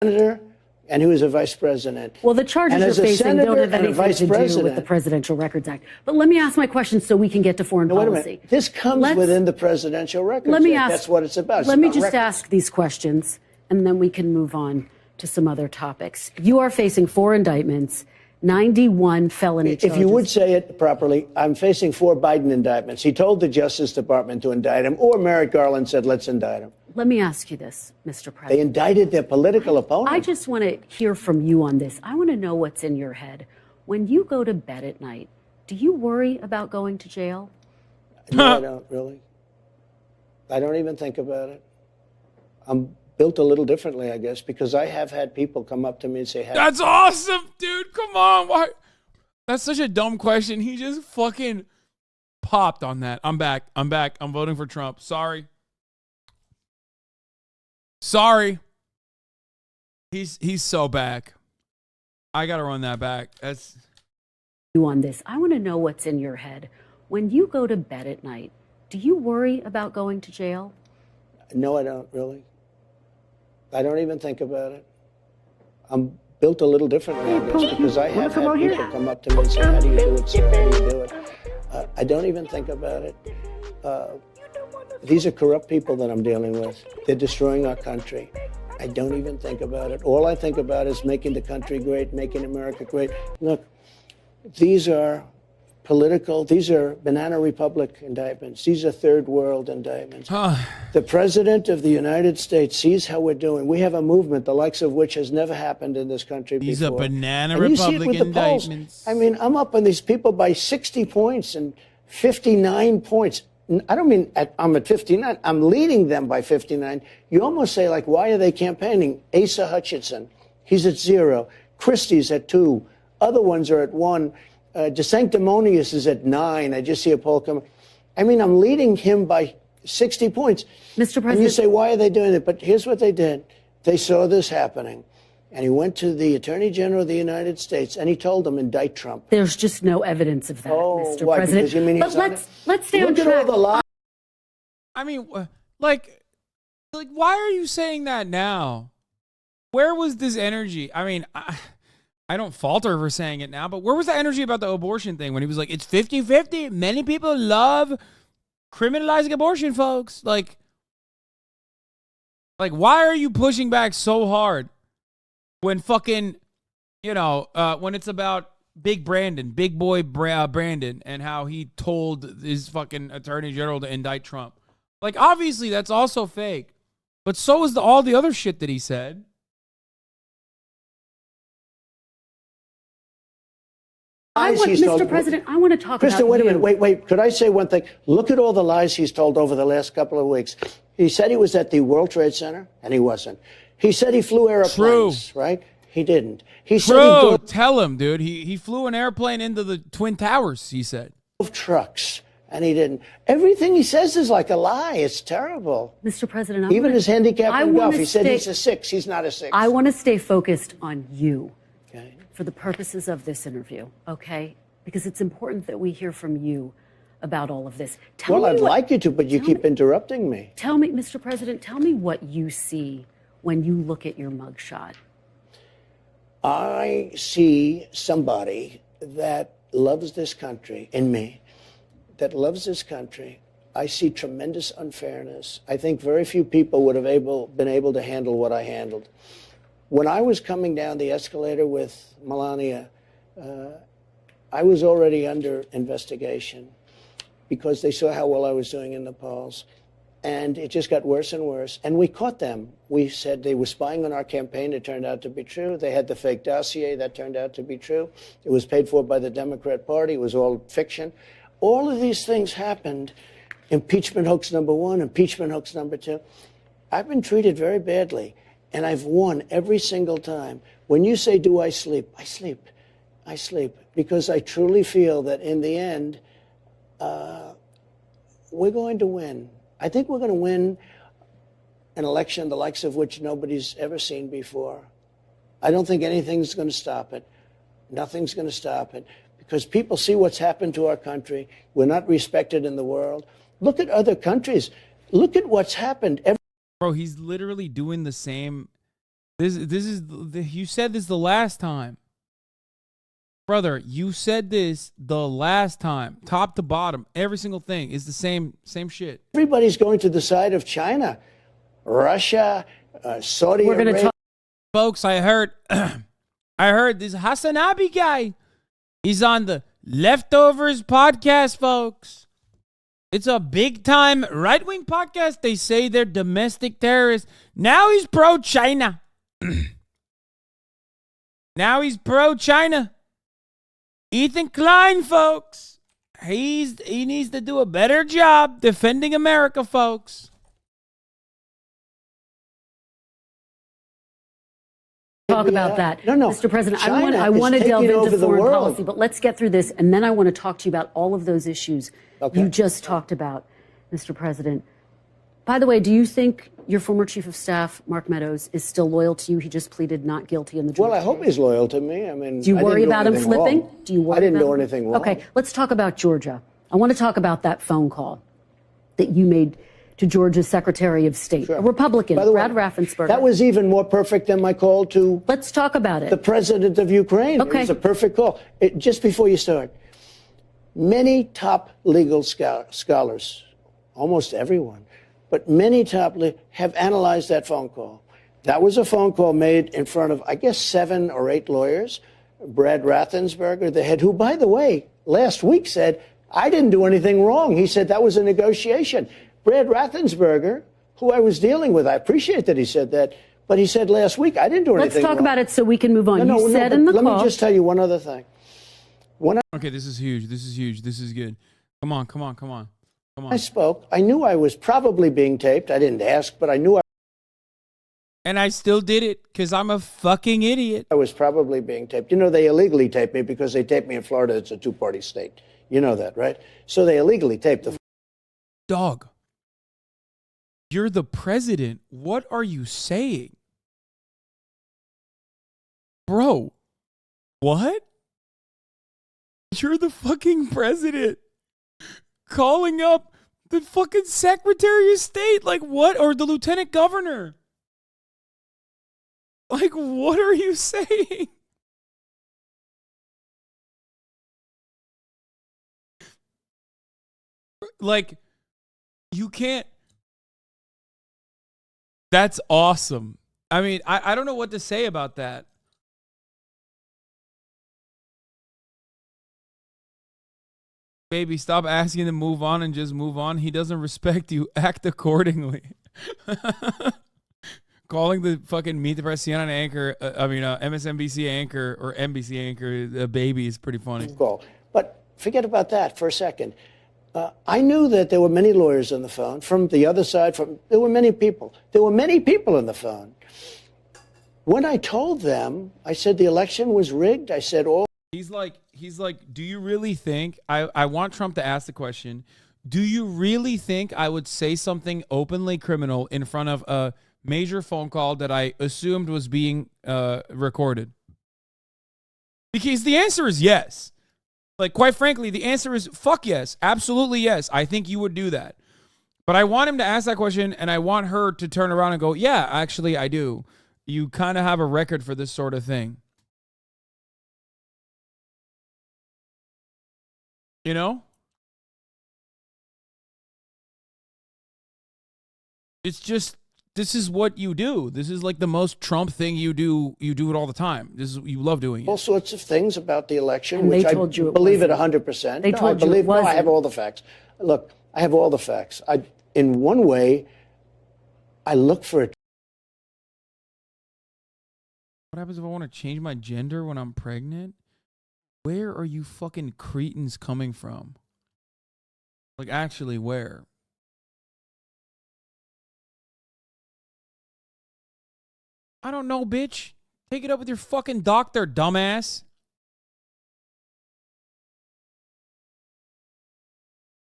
Senator, and he was a vice president. Well, the charges you're facing don't have anything to do with the Presidential Records Act. But let me ask my question so we can get to foreign policy. Wait a minute. This comes within the Presidential Records Act. That's what it's about. Let me just ask these questions, and then we can move on to some other topics. You are facing 4 indictments, 91 felony charges. If you would say it properly, I'm facing 4 Biden indictments. He told the Justice Department to indict him, or Merrick Garland said, let's indict him. Let me ask you this, Mr. President. They indicted their political opponent. I just want to hear from you on this. I want to know what's in your head. When you go to bed at night, do you worry about going to jail? No, I don't, really. I don't even think about it. I'm built a little differently, I guess, because I have had people come up to me and say, hey, that's awesome, dude. Come on. Why? That's such a dumb question. He just fucking popped on that. I'm back. I'm voting for Trump. Sorry. He's so back. I got to run that back. That's you on this. I want to know what's in your head. When you go to bed at night, do you worry about going to jail? No, I don't, really. I don't even think about it. I'm built a little differently, I guess, because I have had people come up to me and say, how do you do it, sir? How do you do it? I don't even think about it. These are corrupt people that I'm dealing with. They're destroying our country. I don't even think about it. All I think about is making the country great, making America great. Look, these are political, these are Banana Republic indictments. These are third world indictments. The President of the United States sees how we're doing. We have a movement, the likes of which has never happened in this country before. These are Banana Republic indictments. I mean, I'm up on these people by 60 points and 59 points. I don't mean I'm at 59. I'm leading them by 59. You almost say, like, why are they campaigning? Asa Hutchinson, he's at 0. Christie's at 2. Other ones are at 1. DeSanctimonious is at 9. I just see a poll coming. I mean, I'm leading him by 60 points. Mr. President. And you say, why are they doing it? But here's what they did. They saw this happening. And he went to the Attorney General of the United States and he told them, indict Trump. There's just no evidence of that, Mr. Why? President. Because you mean but let's stay on track. Look at all the lies. I mean, like, why are you saying that now? Where was this energy? I mean, I don't falter for saying it now, but where was the energy about the abortion thing when he was like, it's 50-50. Many people love criminalizing abortion, folks. Like, why are you pushing back so hard when fucking, when it's about big boy Brandon and how he told his fucking attorney general to indict Trump? Like, obviously that's also fake, but so is all the other shit that he said. Mr. President, I want to talk about Kristen, wait a minute. Wait. Could I say one thing? Look at all the lies he's told over the last couple of weeks. He said he was at the World Trade Center, and he wasn't. He said he flew airplanes, right? He didn't. He said tell him, dude. He flew an airplane into the Twin Towers, he said. Trucks, and he didn't. Everything he says is like a lie. It's terrible. Mr. President, even his handicap in golf, he said he's a 6. He's not a 6. I want to stay focused on you. Okay. For the purposes of this interview, okay? because it's important that we hear from you about all of this. Well, I'd like you to, but you keep interrupting me. Tell me, Mr. President, tell me what you see when you look at your mugshot. I see somebody that loves this country in me, that loves this country. I see tremendous unfairness. I think very few people would have been able to handle what I handled. When I was coming down the escalator with Melania, I was already under investigation because they saw how well I was doing in the polls. And it just got worse and worse. And we caught them. We said they were spying on our campaign. It turned out to be true. They had the fake dossier. That turned out to be true. It was paid for by the Democrat Party. It was all fiction. All of these things happened. Impeachment hoax number one, impeachment hoax number two. I've been treated very badly, and I've won every single time. When you say, do I sleep? I sleep. I sleep because I truly feel that in the end, we're going to win. I think we're going to win an election the likes of which nobody's ever seen before. I don't think anything's going to stop it. Nothing's going to stop it because people see what's happened to our country. We're not respected in the world. Look at other countries. Look at what's happened. Bro, he's literally doing the same. You said this the last time. Brother, you said this the last time. Top to bottom, every single thing is the same shit. Everybody's going to the side of China, Russia, Saudi Arabia. Folks, I heard this Hasanabi guy. He's on the Leftovers podcast, folks. It's a big-time right-wing podcast. They say they're domestic terrorists. Now he's pro-China. Now he's pro-China. Ethan Klein, folks. He needs to do a better job defending America, folks. Talk about that. No, Mr. President, China I want to delve into foreign world. policy, but let's get through this, and then I want to talk to you about all of those issues you just talked about, Mr. President. By the way, do you think your former chief of staff, Mark Meadows, is still loyal to you? He just pleaded not guilty in the Georgia Well, I hope he's loyal to me. I mean, do you worry about him flipping? Wrong. Do you worry I didn't about do him? anything wrong. Okay, let's talk about Georgia. I want to talk about that phone call that you made to Georgia's Secretary of State, a Republican, Brad Raffensperger. That was even more perfect than my call to. Let's talk about it. The president of Ukraine. Okay. It was a perfect call. Just before you start, many top legal scholars, almost everyone, but many have analyzed that phone call. That was a phone call made in front of, I guess, 7 or 8 lawyers. Brad Raffensperger, the head, who, by the way, last week said, I didn't do anything wrong. He said that was a negotiation. Brad Raffensperger, who I was dealing with, I appreciate that he said that, but he said last week, I didn't do anything wrong. Let's talk about it so we can move on. You said in the call. Let me just tell you one other thing. Okay, this is huge. This is huge. This is good. Come on. I spoke. I knew I was probably being taped. I didn't ask, but I knew and I still did it because I'm a fucking idiot. I was probably being taped. You know, they illegally taped me because they taped me in Florida. It's a 2-party state. You know that, right? So they illegally taped the dog. You're the president. What are you saying? Bro, what? You're the fucking president. Calling up the fucking Secretary of State. Like what? Or the Lieutenant Governor. Like what are you saying? Like, you can't. That's awesome. I mean, I don't know what to say about that. Baby, stop asking to move on and just move on. He doesn't respect you. Act accordingly. Calling the fucking Meet the Press CNN anchor, MSNBC anchor or NBC anchor a baby is pretty funny. Call. But forget about that for a second. I knew that there were many lawyers on the phone from the other side. There were many people. There were many people on the phone. When I told them, I said the election was rigged. I said all. He's like, do you really think, I want Trump to ask the question, do you really think I would say something openly criminal in front of a major phone call that I assumed was being recorded? Because the answer is yes. Like, quite frankly, the answer is fuck yes. Absolutely yes. I think you would do that. But I want him to ask that question, and I want her to turn around and go, yeah, actually, I do. You kind of have a record for this sort of thing. You know? It's just, this is what you do. This is like the most Trump thing you do. You do it all the time. This is, you love doing it. All sorts of things about the election, And which they I told you it believe it wasn't. 100%. They told you it No, I wasn't. have all the facts. Look, I have all the facts. In one way, I look for it. What happens if I want to change my gender when I'm pregnant? Where are you fucking cretins coming from? Like, actually, where? I don't know, bitch. Take it up with your fucking doctor, dumbass.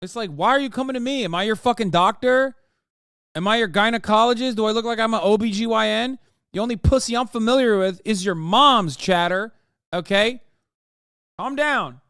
It's like, why are you coming to me? Am I your fucking doctor? Am I your gynecologist? Do I look like I'm an OBGYN? The only pussy I'm familiar with is your mom's, chatter. Okay? Calm down.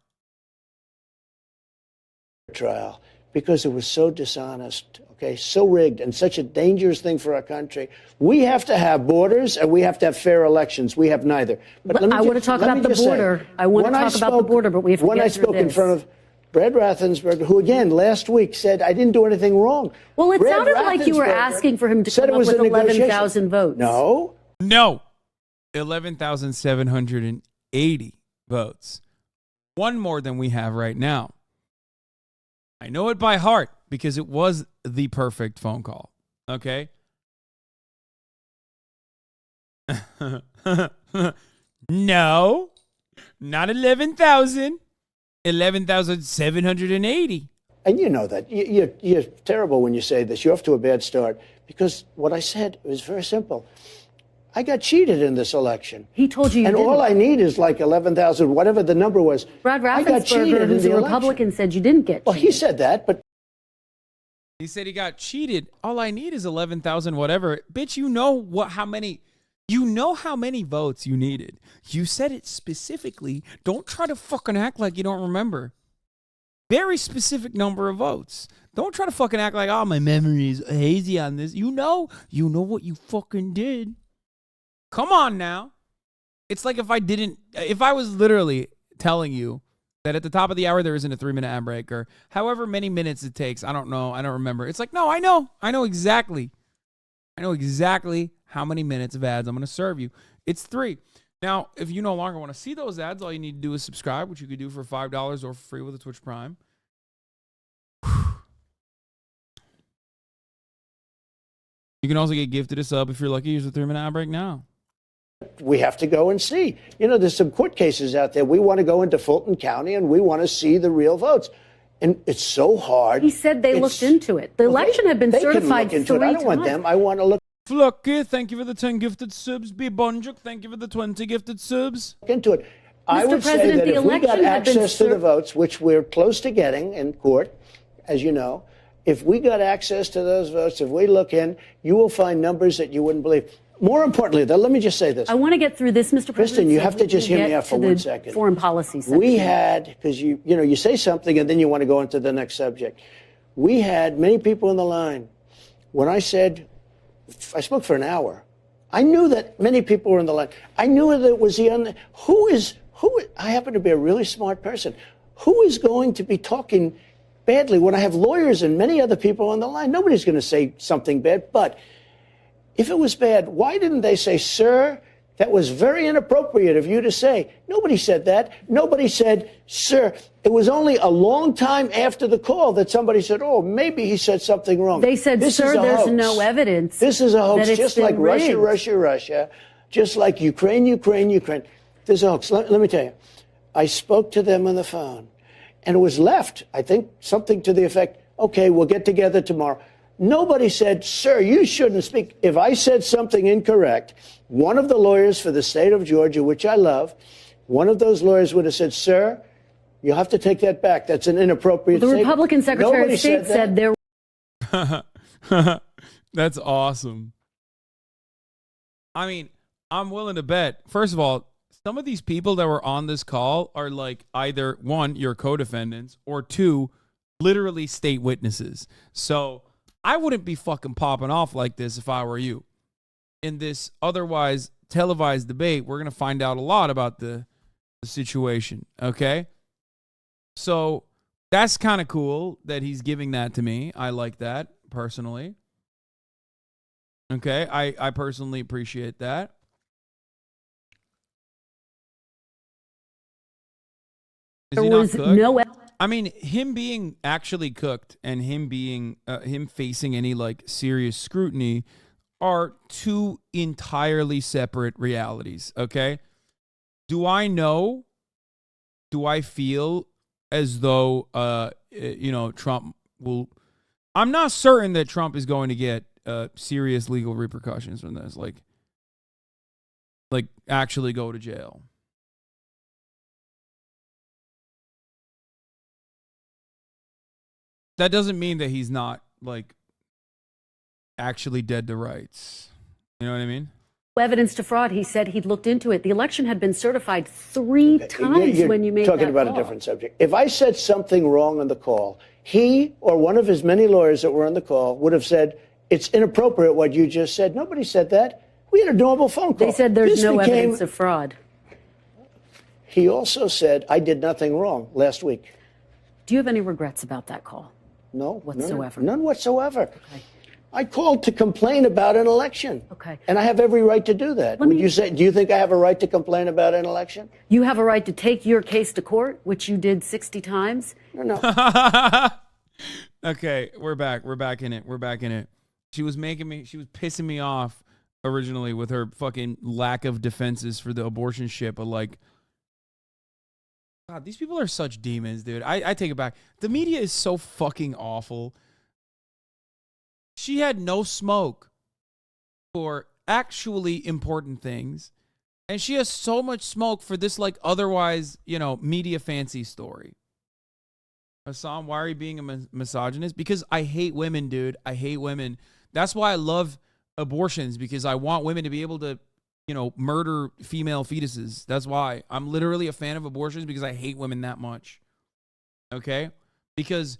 Trial, because it was so dishonest, okay, so rigged, and such a dangerous thing for our country. We have to have borders, and we have to have fair elections. We have neither. But I want to talk about the border. I want to talk about the border, but we have to when get I through spoke in this. front of Brad Raffensperger, who again last week said I didn't do anything wrong. Well, it Brad sounded like you were Raffensperger asking for him to said come it was up a with negotiation. 11,000 votes. No. 11,780 votes. One more than we have right now. I know it by heart because it was the perfect phone call. Okay? No. Not 11,000. 11,780. And you know that. You're terrible when you say this. You're off to a bad start. Because what I said was very simple. I got cheated in this election. He told you and didn't. all I need is like 11,000, whatever the number was. Brad I got cheated Raffensperger, in who's the a election. Republican, said you didn't get cheated. Well, he said that, but He said he got cheated. All I need is 11,000 whatever. Bitch, you know how many votes you needed. You said it specifically. Don't try to fucking act like you don't remember. Very specific number of votes. Don't try to fucking act like, oh, my memory is hazy on this. You know what you fucking did. Come on now. It's like if I was literally telling you that at the top of the hour there isn't a 3-minute ad break or however many minutes it takes. I don't know. I don't remember. It's like, no, I know. I know exactly how many minutes of ads I'm going to serve you. It's 3. Now, if you no longer want to see those ads, all you need to do is subscribe, which you could do for $5 or for free with a Twitch Prime. You can also get gifted a sub if you're lucky. Here's a 3-minute ad break now. we have to go and see. You know, there's some court cases out there. We want to go into Fulton County and we want to see the real votes. And it's so hard. He said they looked into it. The election had been certified 3 times. I don't want them. I want to look Flucky, thank you for the 10 gifted subs. B. Bonjuk, thank you for the 20 gifted subs. into it. I would say President, that the if we got election had been access to the votes, which we're close to getting in court, as you know, if we got access to those votes, if we look in, you will find numbers that you wouldn't believe. More importantly, though, let me just say this. I want to get through this, Mr. President. Kristen, you so have to we just can hear me get out for to 1 the second. Foreign policy section. We had, because you say something and then you want to go into the next subject. We had many people in the line. When I said, I spoke for an hour, I knew that many people were in the line. I knew that it was I happen to be a really smart person. Who is going to be talking badly when I have lawyers and many other people on the line? Nobody's going to say something bad. But if it was bad, why didn't they say, sir, that was very inappropriate of you to say? Nobody said that. Nobody said, sir. It was only a long time after the call that somebody said, oh, maybe he said something wrong. They said, this sir, is a there's hoax. no evidence. This is a hoax, that it's just been like rigged. Russia, just like Ukraine. There's a hoax. Let me tell you, I spoke to them on the phone, and it was left, I think, something to the effect, okay, we'll get together tomorrow. Nobody said, sir, you shouldn't speak. If I said something incorrect, one of the lawyers for the state of Georgia, which I love, one of those lawyers would have said, sir, you'll have to take that back. That's an inappropriate The statement. Republican Secretary Nobody of State said there. That's awesome. I mean, I'm willing to bet. First of all, some of these people that were on this call are like either one, your co-defendants, or two, literally state witnesses. So I wouldn't be fucking popping off like this if I were you. In this otherwise televised debate, we're going to find out a lot about the situation, okay? So that's kind of cool that he's giving that to me. I like that, personally. Okay, I personally appreciate that. Is he not cooked? I mean, him being actually cooked and him being him facing any like serious scrutiny are two entirely separate realities, okay? Do I know? Do I feel as though Trump will? I'm not certain that Trump is going to get serious legal repercussions from this, like actually go to jail. That doesn't mean that he's not like actually dead to rights. You know what I mean? Evidence to fraud. He said he'd looked into it. The election had been certified 3 times when you made that call. Talking about a different subject. If I said something wrong on the call, he or one of his many lawyers that were on the call would have said, it's inappropriate what you just said. Nobody said that. We had a normal phone call. They said there's no evidence of fraud. He also said, I did nothing wrong last week. Do you have any regrets about that call? No. Whatsoever? None whatsoever. Okay. I called to complain about an election. Okay. And I have every right to do that. Would you say, do you think I have a right to complain about an election? You have a right to take your case to court, which you did 60 times? No. Okay, we're back. We're back in it. She was pissing me off originally with her fucking lack of defenses for the abortion shit, but like, God, these people are such demons, dude. I take it back. The media is so fucking awful. She had no smoke for actually important things. And she has so much smoke for this, like, otherwise, media fancy story. Hasan, why are you being a misogynist? Because I hate women, dude. I hate women. That's why I love abortions, because I want women to be able to, murder female fetuses. That's why. I'm literally a fan of abortions because I hate women that much. Okay? Because,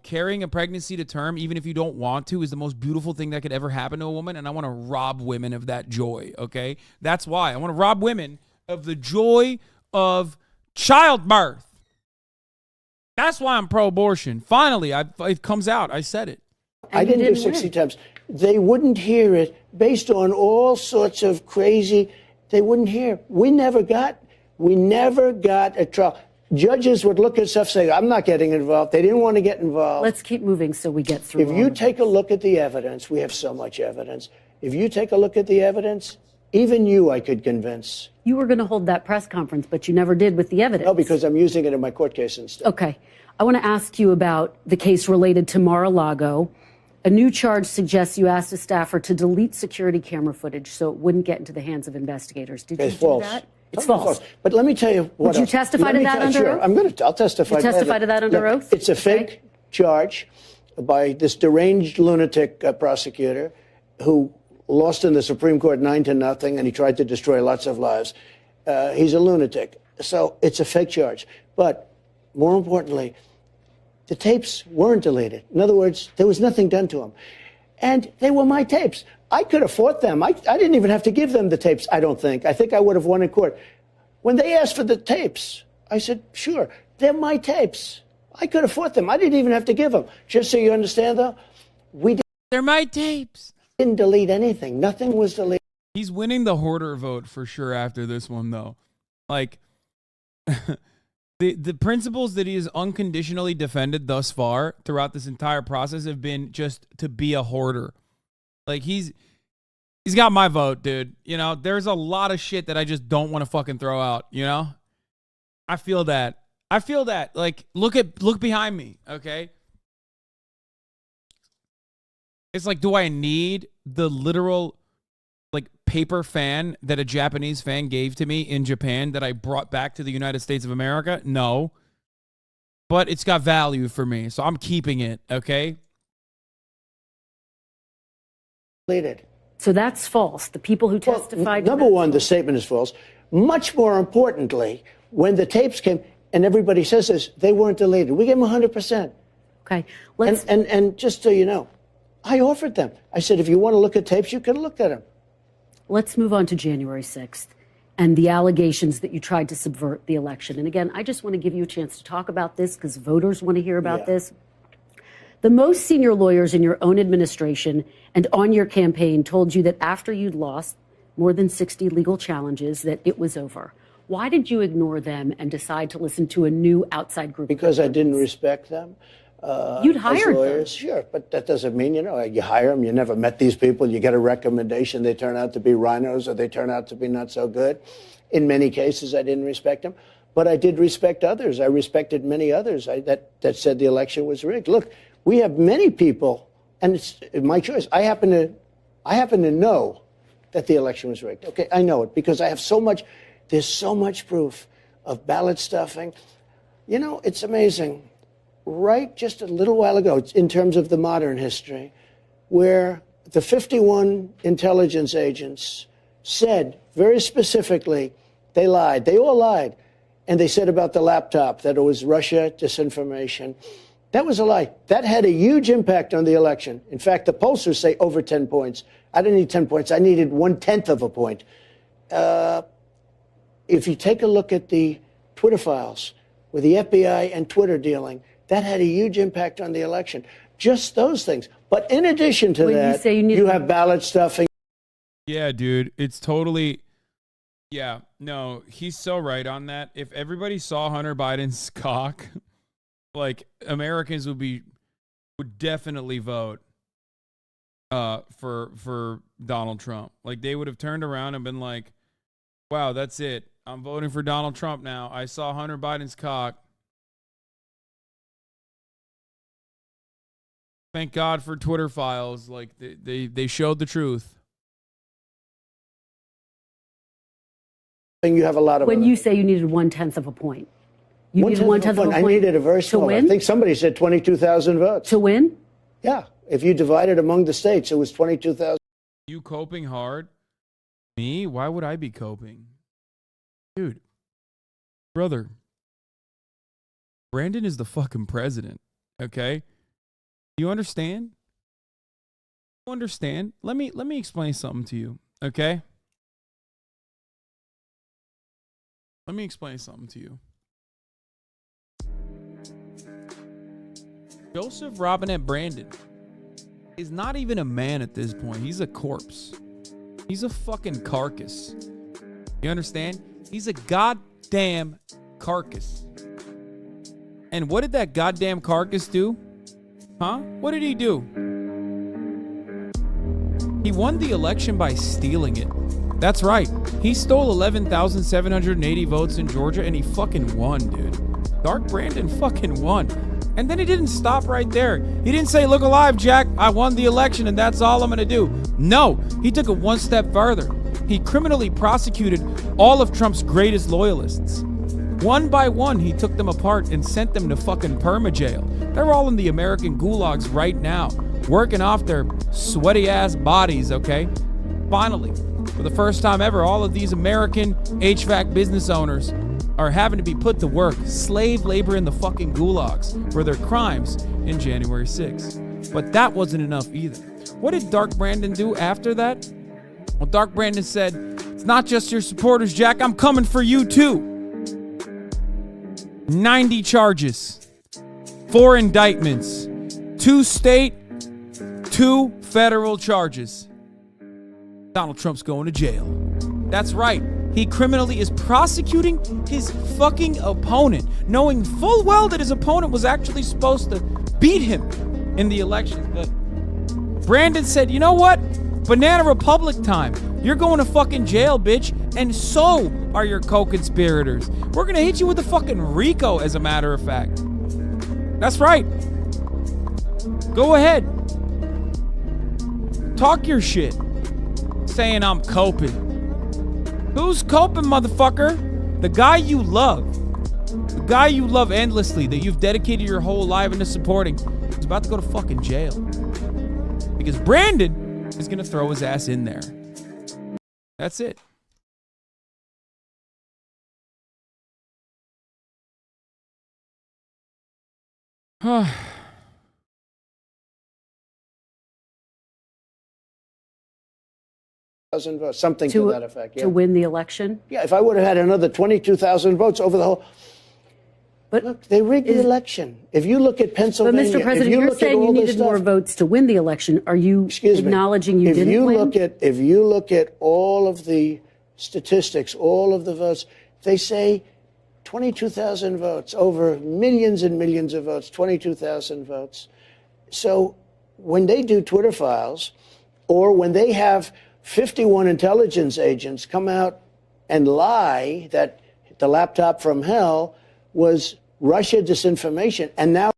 carrying a pregnancy to term, even if you don't want to, is the most beautiful thing that could ever happen to a woman, and I want to rob women of that joy, okay? That's why. I want to rob women of the joy of childbirth. That's why I'm pro-abortion. Finally, it comes out. I said it. I didn't do 60 times. They wouldn't hear it based on all sorts of crazy. They wouldn't hear. We never got a trial. Judges would look at stuff and say, I'm not getting involved. They didn't want to get involved. Let's keep moving so we get through. If you take a look at the evidence, we have so much evidence. If you take a look at the evidence, even you I could convince. You were going to hold that press conference, but you never did with the evidence. No, because I'm using it in my court case instead. Okay. I want to ask you about the case related to Mar-a-Lago. A new charge suggests you asked a staffer to delete security camera footage so it wouldn't get into the hands of investigators. Did you do that? It's false. But let me tell you what. Would you testify to that under oath? I'll testify. You testify to that under oath? It's a fake charge by this deranged lunatic prosecutor who lost in the Supreme Court 9-0, and he tried to destroy lots of lives. He's a lunatic. So it's a fake charge. But more importantly, the tapes weren't deleted. In other words, there was nothing done to them. And they were my tapes. I could have fought them. I didn't even have to give them the tapes, I don't think. I think I would have won in court. When they asked for the tapes, I said, sure, they're my tapes. I could have fought them. I didn't even have to give them. Just so you understand, though, they're my tapes. Didn't delete anything. Nothing was deleted. He's winning the hoarder vote for sure after this one, though. Like, the principles that he has unconditionally defended thus far throughout this entire process have been just to be a hoarder. Like, he's got my vote, dude. There's a lot of shit that I just don't want to fucking throw out, I feel that. Like, look behind me, okay? It's like, do I need the literal, like, paper fan that a Japanese fan gave to me in Japan that I brought back to the United States of America? No. But it's got value for me, so I'm keeping it, okay? Deleted. So that's false. The people who testified. Number one, the statement is false. much more importantly, when the tapes came, and everybody says this, they weren't deleted. We gave them 100%. Okay. And just so you know, I offered them. I said, if you want to look at tapes, you can look at them. Let's move on to January 6th and the allegations that you tried to subvert the election. And again, I just want to give you a chance to talk about this because voters want to hear about this. The most senior lawyers in your own administration and on your campaign told you that after you'd lost more than 60 legal challenges, that it was over. Why did you ignore them and decide to listen to a new outside group? Because I didn't respect them. You'd hired them. Sure, but that doesn't mean, you hire them. You never met these people. You get a recommendation. They turn out to be rhinos or they turn out to be not so good. In many cases, I didn't respect them. But I did respect others. I respected many others that said the election was rigged. Look, we have many people, and it's my choice. I happen to know that the election was rigged. Okay, I know it because I have there's so much proof of ballot stuffing. It's amazing. Right just a little while ago, in terms of the modern history, where the 51 intelligence agents said very specifically they lied. They all lied. And they said about the laptop that it was Russia disinformation. That was a lie. That had a huge impact on the election. In fact, the pollsters say over 10 points. I didn't need 10 points. I needed 1/10 of a point. If you take a look at the Twitter files with the FBI and Twitter dealing, that had a huge impact on the election. Just those things. But in addition to that, you have ballot stuffing. Yeah, dude. It's totally... Yeah, no, he's so right on that. If everybody saw Hunter Biden's cock, like, Americans would definitely vote for Donald Trump. Like, they would have turned around and been like, wow, that's it. I'm voting for Donald Trump now. I saw Hunter Biden's cock. Thank God for Twitter files. Like, they showed the truth. You have a lot of. When you say you needed 1/10 of a point, you needed 1/10 of a point. I needed a very small. To win? I think somebody said 22,000 votes to win. Yeah, if you divide it among the states, it was 22,000. You coping hard? Me? Why would I be coping, dude? Brother, Brandon is the fucking president. Okay, you understand? You understand? Let me explain something to you. Okay. Let me explain something to you. Joseph Robinette Brandon is not even a man at this point. He's a corpse. He's a fucking carcass. You understand? He's a goddamn carcass. And what did that goddamn carcass do? Huh? What did he do? He won the election by stealing it. That's right. He stole 11,780 votes in Georgia and he fucking won, dude. Dark Brandon fucking won. And then he didn't stop right there. He didn't say, look alive, Jack. I won the election and that's all I'm going to do. No, he took it one step further. He criminally prosecuted all of Trump's greatest loyalists. One by one, he took them apart and sent them to fucking perma-jail. They're all in the American gulags right now, working off their sweaty-ass bodies, okay? Finally, for the first time ever, all of these American HVAC business owners are having to be put to work, slave labor in the fucking gulags for their crimes in January 6th. But that wasn't enough either. What did Dark Brandon do after that? Well, Dark Brandon said, it's not just your supporters, Jack, I'm coming for you too. 90 charges, 4 indictments, 2 state, 2 federal charges. Donald Trump's going to jail. That's right. He criminally is prosecuting his fucking opponent, knowing full well that his opponent was actually supposed to beat him in the elections. But Brandon said, you know what? Banana Republic time. You're going to fucking jail, bitch. And so are your co-conspirators. We're going to hit you with a fucking RICO, as a matter of fact. That's right. Go ahead. Talk your shit. Saying I'm coping. Who's coping, motherfucker? The guy you love. The guy you love endlessly, that you've dedicated your whole life into supporting, is about to go to fucking jail. Because Brandon is going to throw his ass in there. That's it. Votes, something to that effect. Yeah. To win the election? Yeah, if I would have had another 22,000 votes over the whole. But look, they rigged the election. If you look at Pennsylvania, but Mr. President, you're saying you needed more votes to win the election. Are you acknowledging you didn't win? If you look at all of the statistics, all of the votes, they say 22,000 votes, over millions and millions of votes, 22,000 votes. So when they do Twitter files, or when they have 51 intelligence agents come out and lie that the laptop from hell was Russia disinformation, and now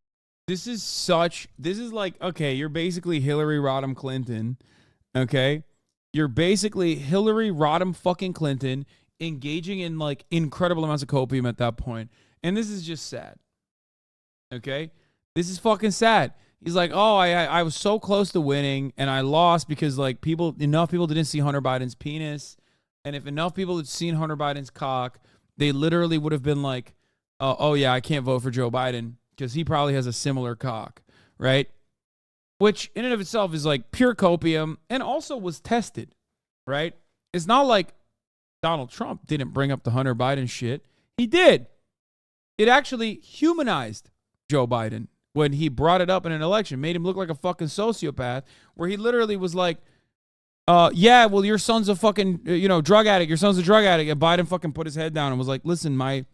this is like, okay, you're basically Hillary Rodham Clinton, okay? You're basically Hillary Rodham fucking Clinton engaging in like incredible amounts of copium at that point. And this is just sad. Okay? This is fucking sad. He's like, oh, I was so close to winning and I lost because like enough people didn't see Hunter Biden's penis. And if enough people had seen Hunter Biden's cock, they literally would have been like, oh yeah, I can't vote for Joe Biden because he probably has a similar cock, right? Which in and of itself is like pure copium and also was tested, right? It's not like Donald Trump didn't bring up the Hunter Biden shit. He did. It actually humanized Joe Biden when he brought it up in an election, made him look like a fucking sociopath, where he literally was like, yeah, well, your son's a fucking, drug addict. Your son's a drug addict. And Biden fucking put his head down and was like, listen, my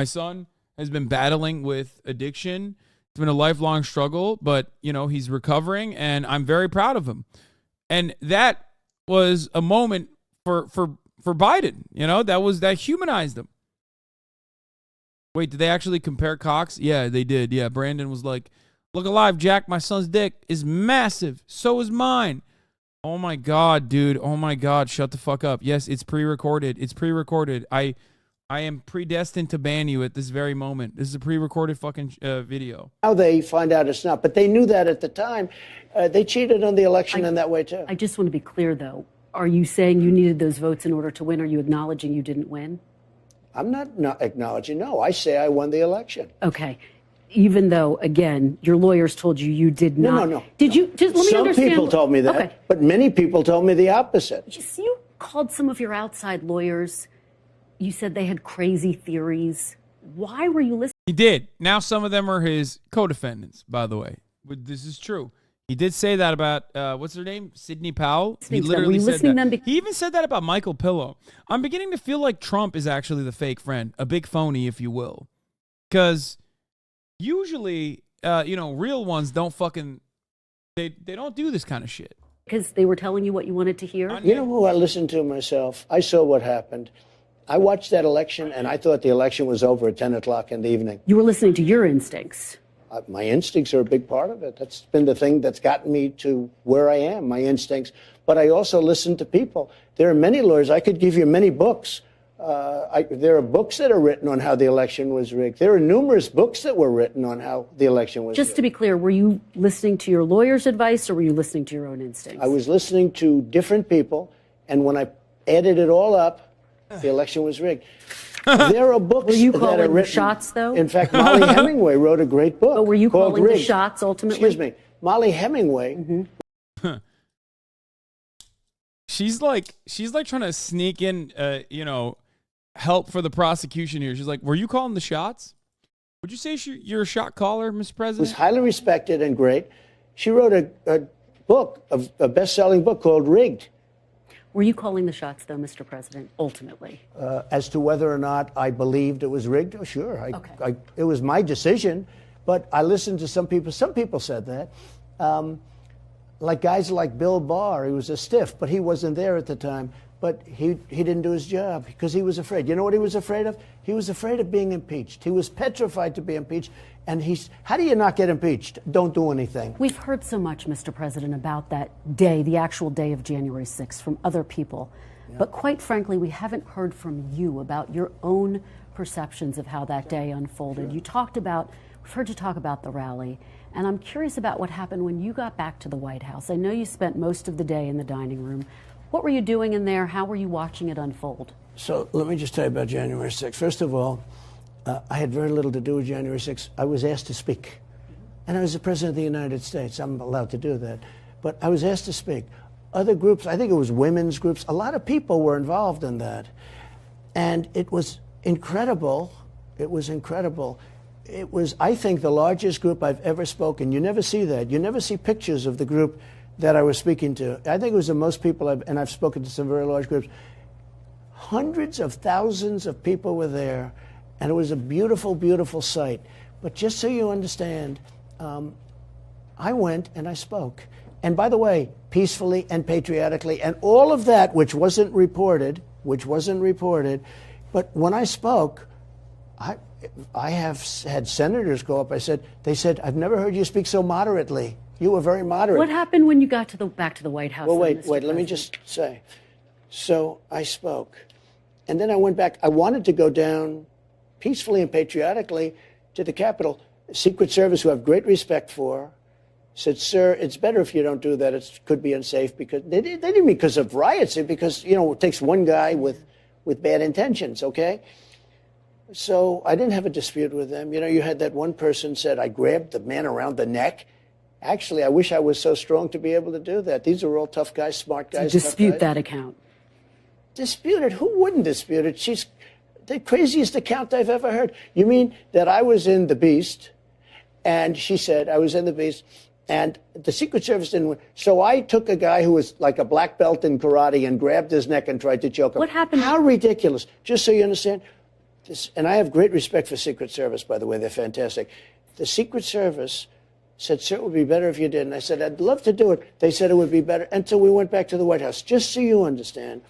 son has been battling with addiction. It's been a lifelong struggle, but, he's recovering, and I'm very proud of him. And that was a moment for Biden, that humanized him. Wait, did they actually compare cocks? Yeah, they did. Yeah, Brandon was like, look alive, Jack, my son's dick is massive. So is mine. Oh my God, dude. Oh my God, shut the fuck up. Yes, it's pre-recorded. It's pre-recorded. I am predestined to ban you at this very moment. This is a pre-recorded fucking video. Now they find out it's not, but they knew that at the time. They cheated on the election in that way too. I just want to be clear, though. Are you saying you needed those votes in order to win? Are you acknowledging you didn't win? I'm not acknowledging. No, I say I won the election. Okay. Even though, again, your lawyers told you did not. No. Did you? Just let me Some understand. people told me that, okay. But many people told me the opposite. You called some of your outside lawyers. You said they had crazy theories. Why were you listening? He did. Now some of them are his co-defendants, by the way. But this is true. He did say that about, what's her name? Sidney Powell. He literally said that. He even said that about Michael Pillow. I'm beginning to feel like Trump is actually the fake friend, a big phony, if you will. Because usually, real ones don't fucking, they don't do this kind of shit. Because they were telling you what you wanted to hear? You know who I listened to myself? I saw what happened. I watched that election, and I thought the election was over at 10 o'clock in the evening. You were listening to your instincts. My instincts are a big part of it. That's been the thing that's gotten me to where I am, my instincts. But I also listen to people. There are many lawyers. I could give you many books. There are books that are written on how the election was rigged. There are numerous books that were written on how the election was rigged. Just to be clear, were you listening to your lawyer's advice or were you listening to your own instincts? I was listening to different people, and when I added it all up, the election was rigged. There are books were you that calling are written. The shots, though? In fact, Molly Hemingway wrote a great book. But were you called calling Rigged. the shots ultimately? Excuse me. Molly Hemingway. She's like trying to sneak in, help for the prosecution here. She's like, were you calling the shots? Would you say you're a shot caller, Mr. President? Was highly respected and great. She wrote a book, a best-selling book called Rigged. Were you calling the shots, though, Mr. President, ultimately? As to whether or not I believed it was rigged, oh, sure. Okay. It was my decision, but I listened to some people. Some people said that. Like guys like Bill Barr, he was a stiff, but he wasn't there at the time. But he didn't do his job because he was afraid. You know what he was afraid of? He was afraid of being impeached. He was petrified to be impeached. And how do you not get impeached? Don't do anything. We've heard so much, Mr. President, about that day, the actual day of January 6th, from other people. Yeah. But quite frankly, we haven't heard from you about your own perceptions of how that day unfolded. Sure. We've heard you talk about the rally. And I'm curious about what happened when you got back to the White House. I know you spent most of the day in the dining room. What were you doing in there? How were you watching it unfold? So let me just tell you about January 6th. First of all, I had very little to do with January 6th. I was asked to speak. And I was the President of the United States. I'm allowed to do that. But I was asked to speak. Other groups, I think it was women's groups, a lot of people were involved in that. And it was incredible. It was incredible. It was, I think, the largest group I've ever spoken. You never see that. You never see pictures of the group that I was speaking to. I think it was the most people, and I've spoken to some very large groups. Hundreds of thousands of people were there, and it was a beautiful, beautiful sight. But just so you understand, I went and I spoke. And by the way, peacefully and patriotically, and all of that which wasn't reported, but when I spoke, I have had senators go up. They said, I've never heard you speak so moderately. You were very moderate. What happened when you got to back to the White House? Well, wait, let me just say. So I spoke, and then I went back. I wanted to go down peacefully and patriotically to the Capitol. Secret Service, who I have great respect for, said, sir, it's better if you don't do that. It could be unsafe. Because they didn't mean because of riots, because, it takes one guy with bad intentions, okay? So I didn't have a dispute with them. You had that one person said, I grabbed the man around the neck. Actually, I wish I was so strong to be able to do that. These are all tough guys, smart guys. So dispute that account. Dispute it? Who wouldn't dispute it? She's the craziest account I've ever heard. You mean that I was in the Beast, and she said I was in the Beast, and the Secret Service didn't win. So I took a guy who was like a black belt in karate and grabbed his neck and tried to choke him. What happened? How ridiculous. Just so you understand, and I have great respect for Secret Service, by the way. They're fantastic. The Secret Service said, sir, it would be better if you did. And I said, I'd love to do it. They said it would be better until we went back to the White House. Just so you understand,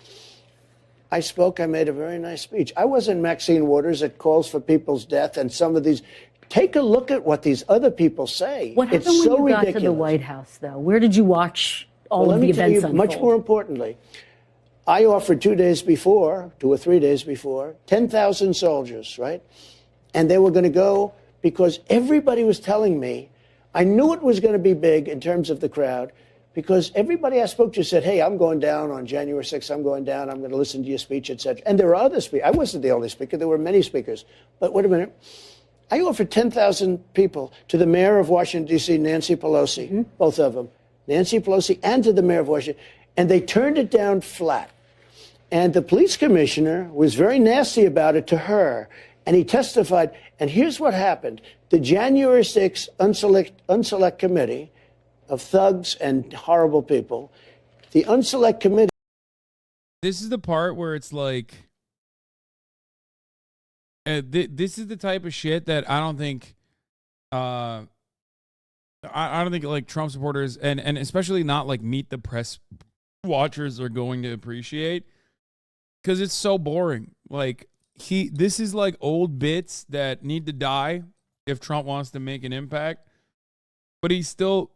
I spoke. I made a very nice speech. I wasn't Maxine Waters that calls for people's death and some of these. Take a look at what these other people say. What happened it's so when you got ridiculous. to the White House, though? Where did you watch all of the events unfold? Much more importantly, I offered 2 days before, 2 or 3 days before, 10,000 soldiers, right? And they were going to go because everybody was telling me, I knew it was going to be big in terms of the crowd, because everybody I spoke to said, hey, I'm going down on January 6th. I'm going down. I'm going to listen to your speech, et cetera. And there were other speakers. I wasn't the only speaker. There were many speakers. But wait a minute. I offered 10,000 people to the mayor of Washington, D.C., Nancy Pelosi, both of them, Nancy Pelosi, and to the mayor of Washington. And they turned it down flat. And the police commissioner was very nasty about it to her. And he testified. And here's what happened. The January 6th unselect committee of thugs and horrible people, the unselect committee. This is the part where it's like, this is the type of shit that I don't think, I don't think like Trump supporters and especially not like Meet the Press watchers are going to appreciate, because it's so boring. Like this is like old bits that need to die if Trump wants to make an impact, but he's still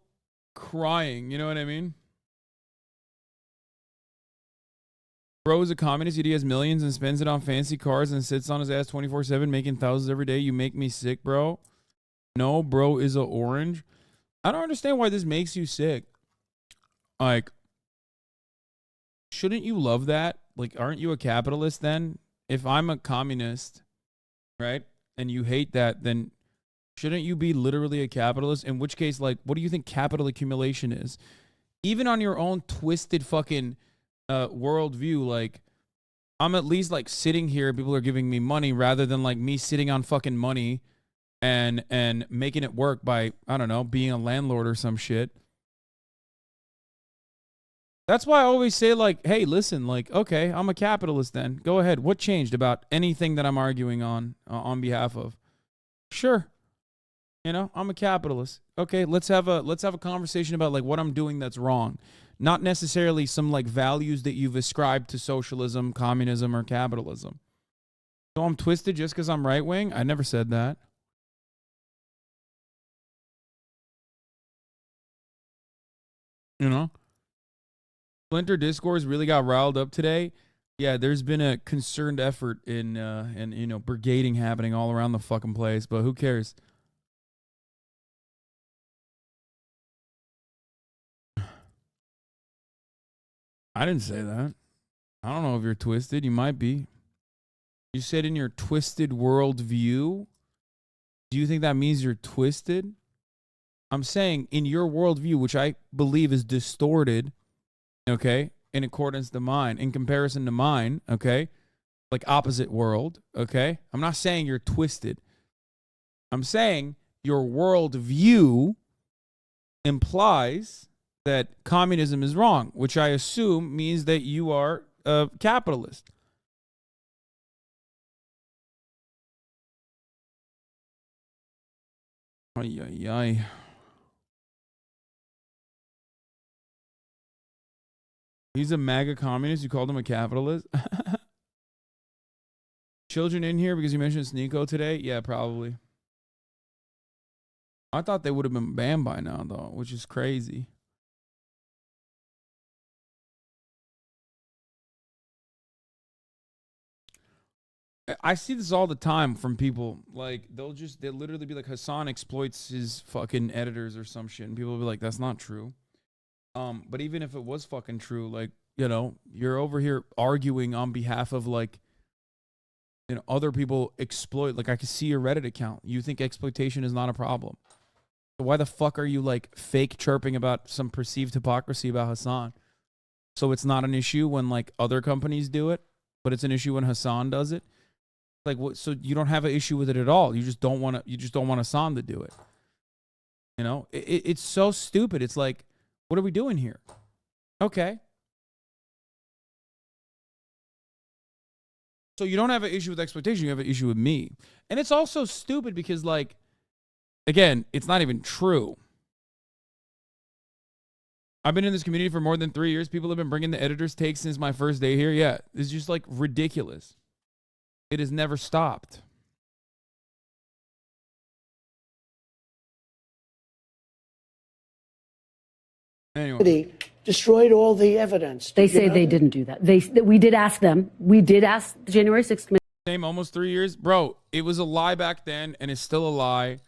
crying. You know what I mean? Bro is a communist. He has millions and spends it on fancy cars and sits on his ass 24/7, making thousands every day. You make me sick, bro. No, bro is a orange. I don't understand why this makes you sick. Like, shouldn't you love that? Like, aren't you a capitalist then? If I'm a communist, right, and you hate that, then shouldn't you be literally a capitalist? In which case, like, what do you think capital accumulation is? Even on your own twisted fucking worldview, like, I'm at least like sitting here, people are giving me money rather than like me sitting on fucking money and making it work by, I don't know, being a landlord or some shit. That's why I always say, like, hey, listen, like, okay, I'm a capitalist then. Go ahead. What changed about anything that I'm arguing on behalf of? Sure. You know, I'm a capitalist. Okay, let's have a conversation about like what I'm doing that's wrong. Not necessarily some like values that you've ascribed to socialism, communism, or capitalism. So I'm twisted just because I'm right wing? I never said that. You know? Splinter Discourse really got riled up today. Yeah, there's been a concerned effort in you know, brigading happening all around the fucking place, but who cares? I didn't say that. I don't know if you're twisted. You might be. You said in your twisted worldview. Do you think that means you're twisted? I'm saying in your worldview, which I believe is distorted, okay, in accordance to mine, in comparison to mine, okay, like opposite world, okay? I'm not saying you're twisted. I'm saying your worldview implies that communism is wrong, which I assume means that you are a capitalist. Ay, ay, ay. He's a MAGA communist. You called him a capitalist? Children in here because you mentioned Sneeko today? Yeah, probably. I thought they would have been banned by now, though, which is crazy. I see this all the time from people. Like, they'll literally be like, Hasan exploits his fucking editors or some shit. And people will be like, that's not true. But even if it was fucking true, like, you know, you're over here arguing on behalf of, like, you know, other people exploit. Like, I can see your Reddit account. You think exploitation is not a problem. So why the fuck are you, like, fake chirping about some perceived hypocrisy about Hasan? So it's not an issue when, like, other companies do it, but it's an issue when Hasan does it? Like, what? So you don't have an issue with it at all. You just don't want to. You just don't want Hasan to do it. You know, it's so stupid. It's like, what are we doing here? Okay. So you don't have an issue with exploitation. You have an issue with me, and it's also stupid because, like, again, it's not even true. I've been in this community for more than 3 years. People have been bringing the editor's takes since my first day here. Yeah, it's just like ridiculous. It has never stopped. Anyway. Destroyed all the evidence. They say they didn't do that. We did ask them. We did ask the January 6th committee. Same, almost 3 years. Bro, it was a lie back then, and it's still a lie.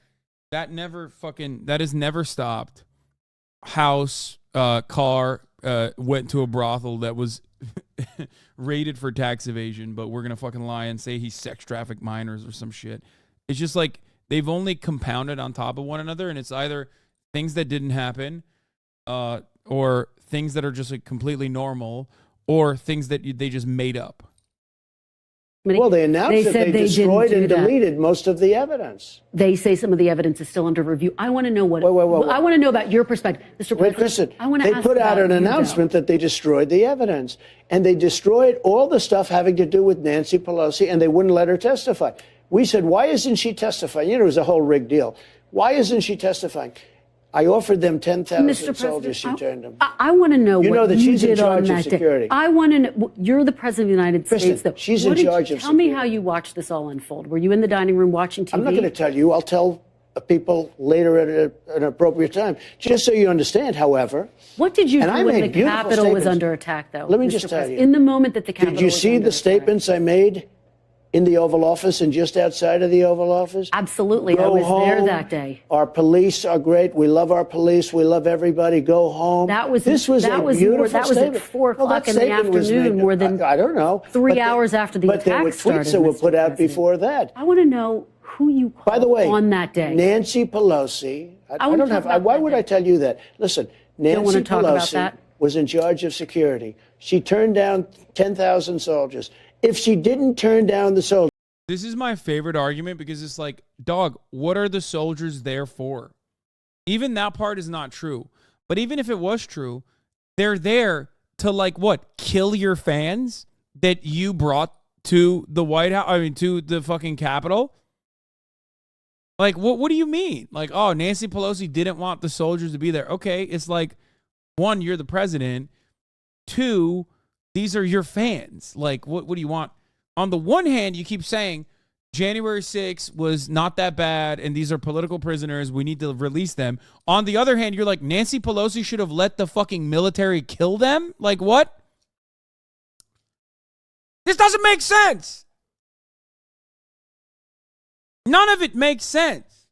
That has never stopped. House, car, went to a brothel that was raided for tax evasion, but we're going to fucking lie and say he sex trafficked minors or some shit. It's just like they've only compounded on top of one another, and it's either things that didn't happen or things that are just like completely normal or things that they just made up. Well, they announced that they destroyed and deleted most of the evidence. They say some of the evidence is still under review. I want to know what. I want to know about your perspective, Mr. President. Listen, they put out an announcement that they destroyed the evidence, and they destroyed all the stuff having to do with Nancy Pelosi, and they wouldn't let her testify. We said, why isn't she testifying? You know, it was a whole rigged deal. Why isn't she testifying? I offered them 10,000 soldiers. She turned them. I want to know what that you she's in did charge on of that security. day. I want to know. You're the president of the United States, though. She's in charge of Tell me security. how you watched this all unfold. Were you in the dining room watching TV? I'm not going to tell you. I'll tell people later at an appropriate time. Just so you understand, however. What did you do when the Capitol was under attack, though? Let me just tell you. In the moment that the Capitol Did you see the statements I made in the Oval Office and just outside of the Oval Office? Absolutely. I was there that day. Our police are great. We love our police. We love everybody. Go home. That was a beautiful statement. That was at 4 o'clock in the afternoon, more than I don't know. 3 hours after the attack started. But there were tweets that were put out before that. I want to know who you called By the way, on that day. Nancy Pelosi. I don't have. Why would I tell you that? Listen, Nancy Pelosi was in charge of security. She turned down 10,000 soldiers. If she didn't turn down the soldiers. This is my favorite argument because it's like, dog, what are the soldiers there for? Even that part is not true. But even if it was true, they're there to, like, what? Kill your fans that you brought to the White House? I mean, to the fucking Capitol? Like, what do you mean? Like, oh, Nancy Pelosi didn't want the soldiers to be there. Okay, it's like, one, you're the president. Two, these are your fans. Like, what do you want? On the one hand, you keep saying January 6th was not that bad, and these are political prisoners. We need to release them. On the other hand, you're like, Nancy Pelosi should have let the fucking military kill them? Like, what? This doesn't make sense. None of it makes sense.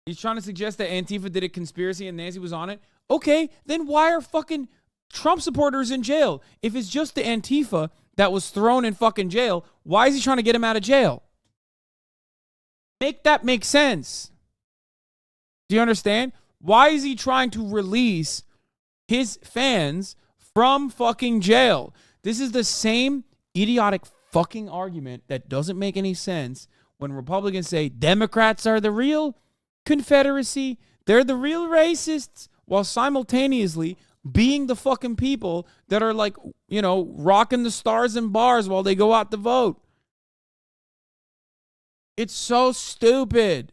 He's trying to suggest that Antifa did a conspiracy and Nancy was on it. Okay, then why are fucking Trump supporters in jail? If it's just the Antifa, that was thrown in fucking jail. Why is he trying to get him out of jail? Make that make sense. Do you understand? Why is he trying to release his fans from fucking jail? This is the same idiotic fucking argument that doesn't make any sense when Republicans say Democrats are the real Confederacy, they're the real racists, while simultaneously being the fucking people that are like, you know, rocking the stars and bars while they go out to vote. It's so stupid.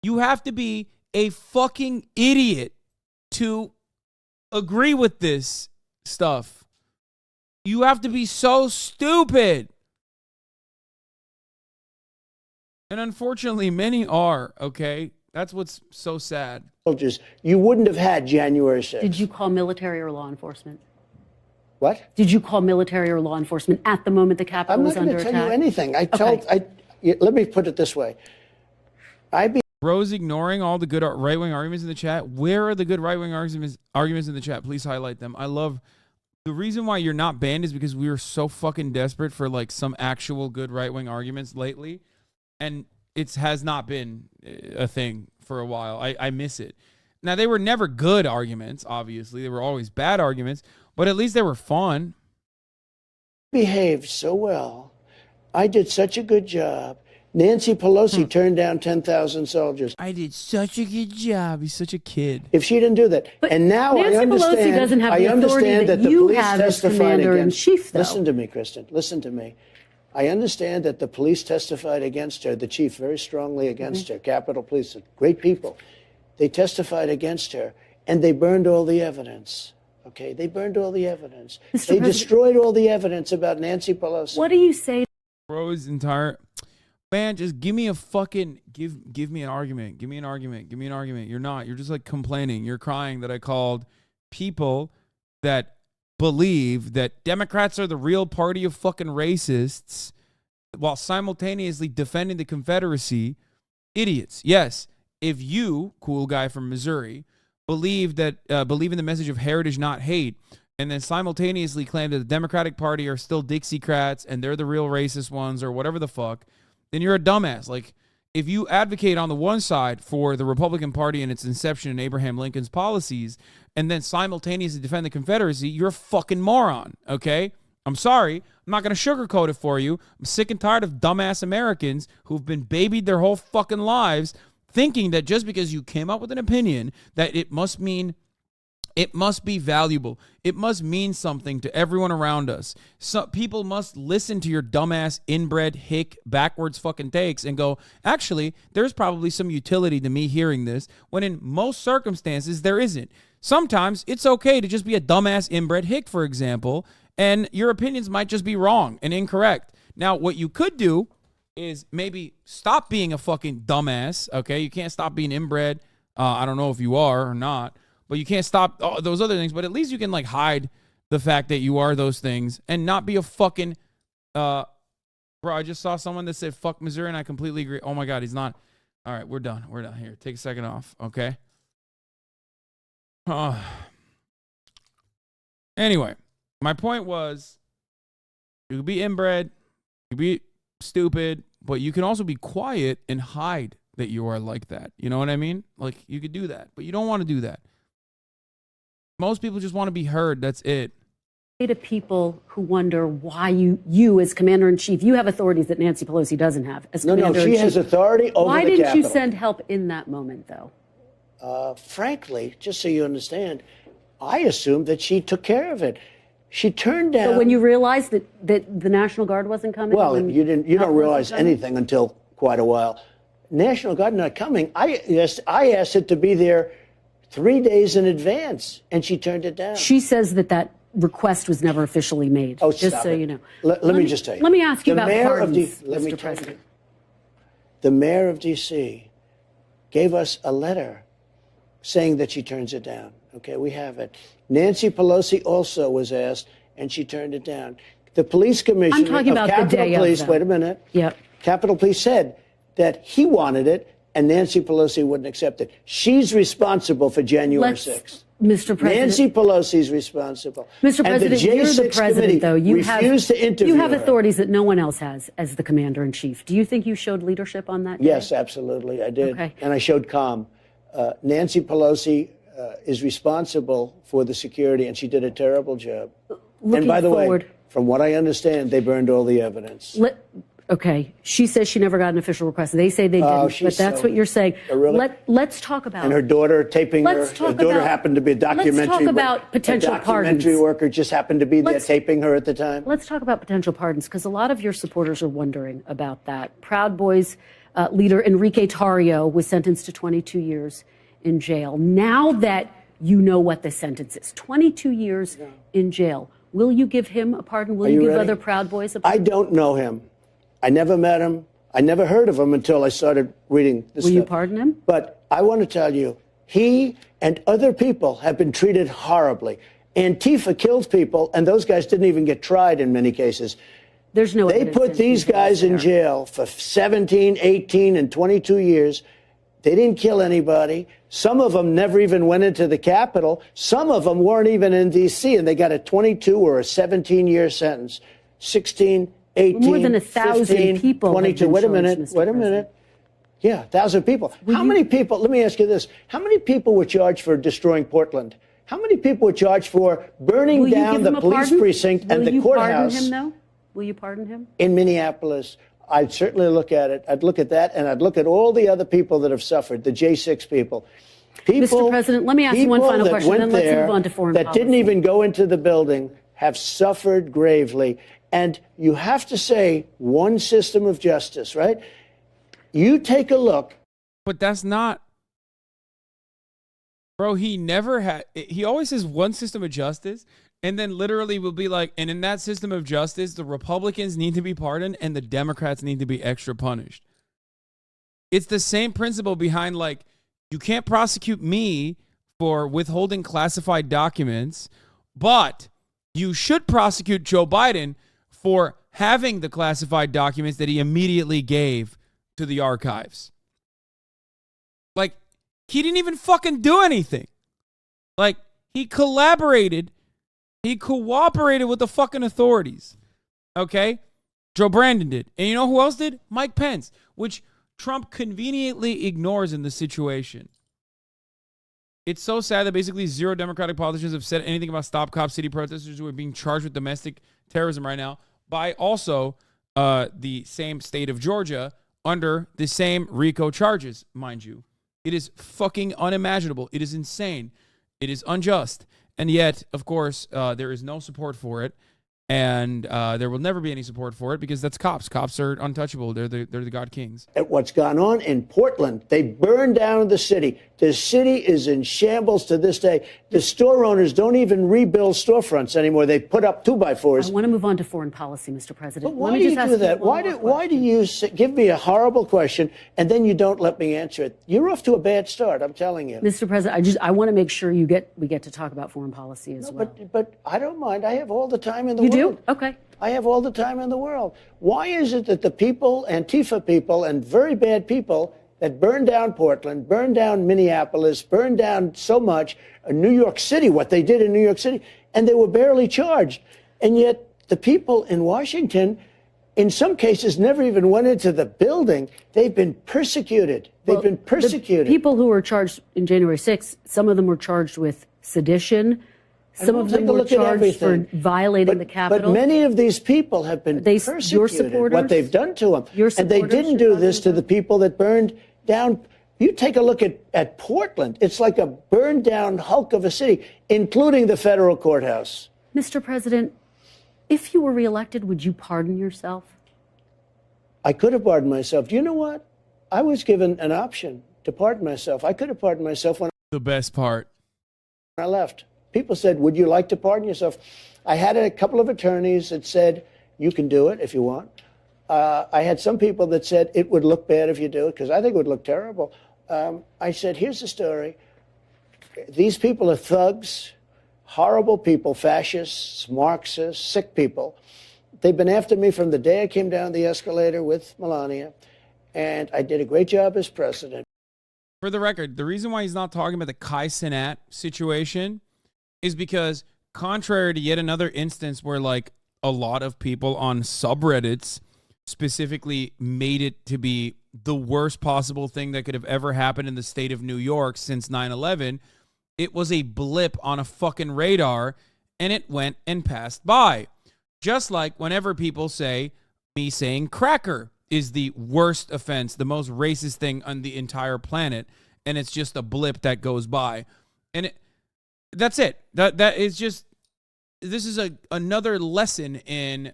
You have to be a fucking idiot to agree with this stuff. You have to be so stupid. And unfortunately, many are, okay? That's what's so sad. Soldiers, you wouldn't have had January 6th. Did you call military or law enforcement? What? Did you call military or law enforcement at the moment the Capitol was under attack? I'm not going to tell you anything. Let me put it this way. Bro's ignoring all the good right-wing arguments in the chat. Where are the good right-wing arguments in the chat? Please highlight them. I love... The reason why you're not banned is because we were so fucking desperate for like some actual good right-wing arguments lately. And it has not been a thing for a while. I miss it. Now, they were never good arguments, obviously. They were always bad arguments, but at least they were fun. Behaved so well. I did such a good job. Nancy Pelosi turned down 10,000 soldiers. I did such a good job. He's such a kid. If she didn't do that. But and now Nancy I understand, Pelosi doesn't have the authority that the you police have as testified commander-in-chief, though. Listen to me, Kristen. Listen to me. I understand that the police testified against her, the chief very strongly against her, Capitol Police, great people. They testified against her, and they burned all the evidence. Okay, they burned all the evidence. They destroyed all the evidence about Nancy Pelosi. What do you say? Bro's entire... Man, just give me a fucking... Give me an argument. Give me an argument. Give me an argument. You're not. You're just like complaining. You're crying that I called people that believe that Democrats are the real party of fucking racists while simultaneously defending the Confederacy idiots. Yes, if you, cool guy from Missouri, believe in the message of heritage, not hate, and then simultaneously claim that the Democratic Party are still Dixiecrats and they're the real racist ones or whatever the fuck, then you're a dumbass. Like, if you advocate on the one side for the Republican Party and its inception in Abraham Lincoln's policies and then simultaneously defend the Confederacy, you're a fucking moron, okay? I'm sorry. I'm not going to sugarcoat it for you. I'm sick and tired of dumbass Americans who've been babied their whole fucking lives thinking that just because you came up with an opinion that it must be valuable. It must mean something to everyone around us. So people must listen to your dumbass, inbred, hick, backwards fucking takes and go, actually, there's probably some utility to me hearing this, when in most circumstances, there isn't. Sometimes it's okay to just be a dumbass, inbred hick, for example, and your opinions might just be wrong and incorrect. Now, what you could do is maybe stop being a fucking dumbass, okay? You can't stop being inbred. I don't know if you are or not. But you can't stop those other things. But at least you can, like, hide the fact that you are those things and not be a fucking... bro, I just saw someone that said, fuck Missouri, and I completely agree. Oh, my God, he's not... All right, we're done. We're done. Here, take a second off, okay? Anyway, my point was, you could be inbred, you could be stupid, but you can also be quiet and hide that you are like that. You know what I mean? Like, you could do that, but you don't want to do that. Most people just want to be heard. That's it. To people who wonder why you as commander-in-chief, you have authorities that Nancy Pelosi doesn't have as commander-in-chief. No, she has authority over Why the didn't Capitol. you send help in that moment, though? Frankly, just so you understand, I assumed that she took care of it. She turned down... So when you realized that the National Guard wasn't coming? Well, you don't realize anything until quite a while. National Guard not coming. I asked it to be there 3 days in advance, and she turned it down. She says that request was never officially made. Oh, just stop so it. you know. Let me just tell you. Let me ask you about pardons, let me Mr. tell you. President. The mayor of D.C. gave us a letter saying that she turns it down. Okay, we have it. Nancy Pelosi also was asked, and she turned it down. The police commissioner I'm talking about Capitol the day Police, of, wait a minute. Yep. Capitol Police said that he wanted it, and Nancy Pelosi wouldn't accept it. She's responsible for January 6th. Mr. President. Nancy Pelosi's responsible. Mr. President, you're the president, though. You have authorities that no one else has as the commander-in-chief. Do you think you showed leadership on that day? Yes, absolutely, I did. Okay. And I showed calm. Nancy Pelosi is responsible for the security, and she did a terrible job. And by the way, from what I understand, they burned all the evidence. Okay. She says she never got an official request. They say they didn't, but that's what you're saying. Really? Let's talk about. And her daughter taping her. Her daughter happened to be a documentary. Let's talk about potential pardons. Documentary worker just happened to be there taping her at the time. Let's talk about potential pardons, because a lot of your supporters are wondering about that. Proud Boys leader Enrique Tarrio was sentenced to 22 years in jail. Now that you know what the sentence is, 22 years in jail, will you give him a pardon? Will you give other Proud Boys a pardon? I don't know him. I never met him. I never heard of him until I started reading this stuff. Will you pardon him? But I want to tell you, he and other people have been treated horribly. Antifa killed people, and those guys didn't even get tried in many cases. There's no They put these guys in jail for 17, 18, and 22 years. They didn't kill anybody. Some of them never even went into the Capitol. Some of them weren't even in D.C., and they got a 22 or a 17-year sentence. 16, 18, more than 1,000 people. 22. Wait a minute. Yeah, 1,000 people. How many people, let me ask you this, how many people were charged for destroying Portland? How many people were charged for burning down the police precinct and the courthouse? Will you pardon him, though? Will you pardon him? In Minneapolis. I'd certainly look at it. I'd look at that, and I'd look at all the other people that have suffered, the J6 people. Mr. President, let me ask you one final question, then let's move on to foreign policy. That didn't even go into the building have suffered gravely. And you have to say one system of justice, right? You take a look. But that's not. Bro, he always says one system of justice, and then literally will be like, and in that system of justice, the Republicans need to be pardoned and the Democrats need to be extra punished. It's the same principle behind, like, you can't prosecute me for withholding classified documents, but you should prosecute Joe Biden for having the classified documents that he immediately gave to the archives. Like, he didn't even fucking do anything. Like, he cooperated with the fucking authorities. Okay? Joe Brandon did. And you know who else did? Mike Pence, which Trump conveniently ignores in the situation. It's so sad that basically zero Democratic politicians have said anything about Stop Cop City protesters who are being charged with domestic terrorism right now by also the same state of Georgia under the same RICO charges, mind you. It is fucking unimaginable. It is insane. It is unjust. And yet, of course, there is no support for it. And there will never be any support for it because that's cops. Cops are untouchable. They're the God Kings. At what's gone on in Portland, they burned down the city. The city is in shambles to this day. The store owners don't even rebuild storefronts anymore. They put up 2x4s. I want to move on to foreign policy, Mr. President. But why do you do that? Why do you give me a horrible question and then you don't let me answer it? You're off to a bad start, I'm telling you. Mr. President, I want to make sure we get to talk about foreign policy as well. But I don't mind. I have all the time in the world. You do? Okay. I have all the time in the world. Why is it that the people, Antifa people, and very bad people that burned down Portland, burned down Minneapolis, burned down so much, New York City, what they did in New York City, and they were barely charged. And yet the people in Washington, in some cases, never even went into the building. They've been persecuted. They've been persecuted. The people who were charged in January 6th, some of them were charged with sedition. Some of them were charged for violating the Capitol. But many of these people have been persecuted. Your supporters? What they've done to them. And they didn't do this to the people that burned down. You take a look at Portland. It's like a burned down hulk of a city, including the federal courthouse. Mr. President, if you were reelected, would you pardon yourself? I could have pardoned myself. Do you know what? I was given an option to pardon myself. I could have pardoned myself when the best part. I left. People said, would you like to pardon yourself? I had a couple of attorneys that said, you can do it if you want. I had some people that said it would look bad if you do it, because I think it would look terrible. I said, here's the story. These people are thugs, horrible people, fascists, Marxists, sick people. They've been after me from the day I came down the escalator with Melania, and I did a great job as president. For the record, the reason why he's not talking about the Kai Cenat situation is because, contrary to yet another instance where like a lot of people on subreddits specifically made it to be the worst possible thing that could have ever happened in the state of New York since 9/11, it was a blip on a fucking radar and it went and passed by. Just like whenever people say me saying cracker is the worst offense, the most racist thing on the entire planet, and it's just a blip that goes by. And that's it. That is just, this is another lesson in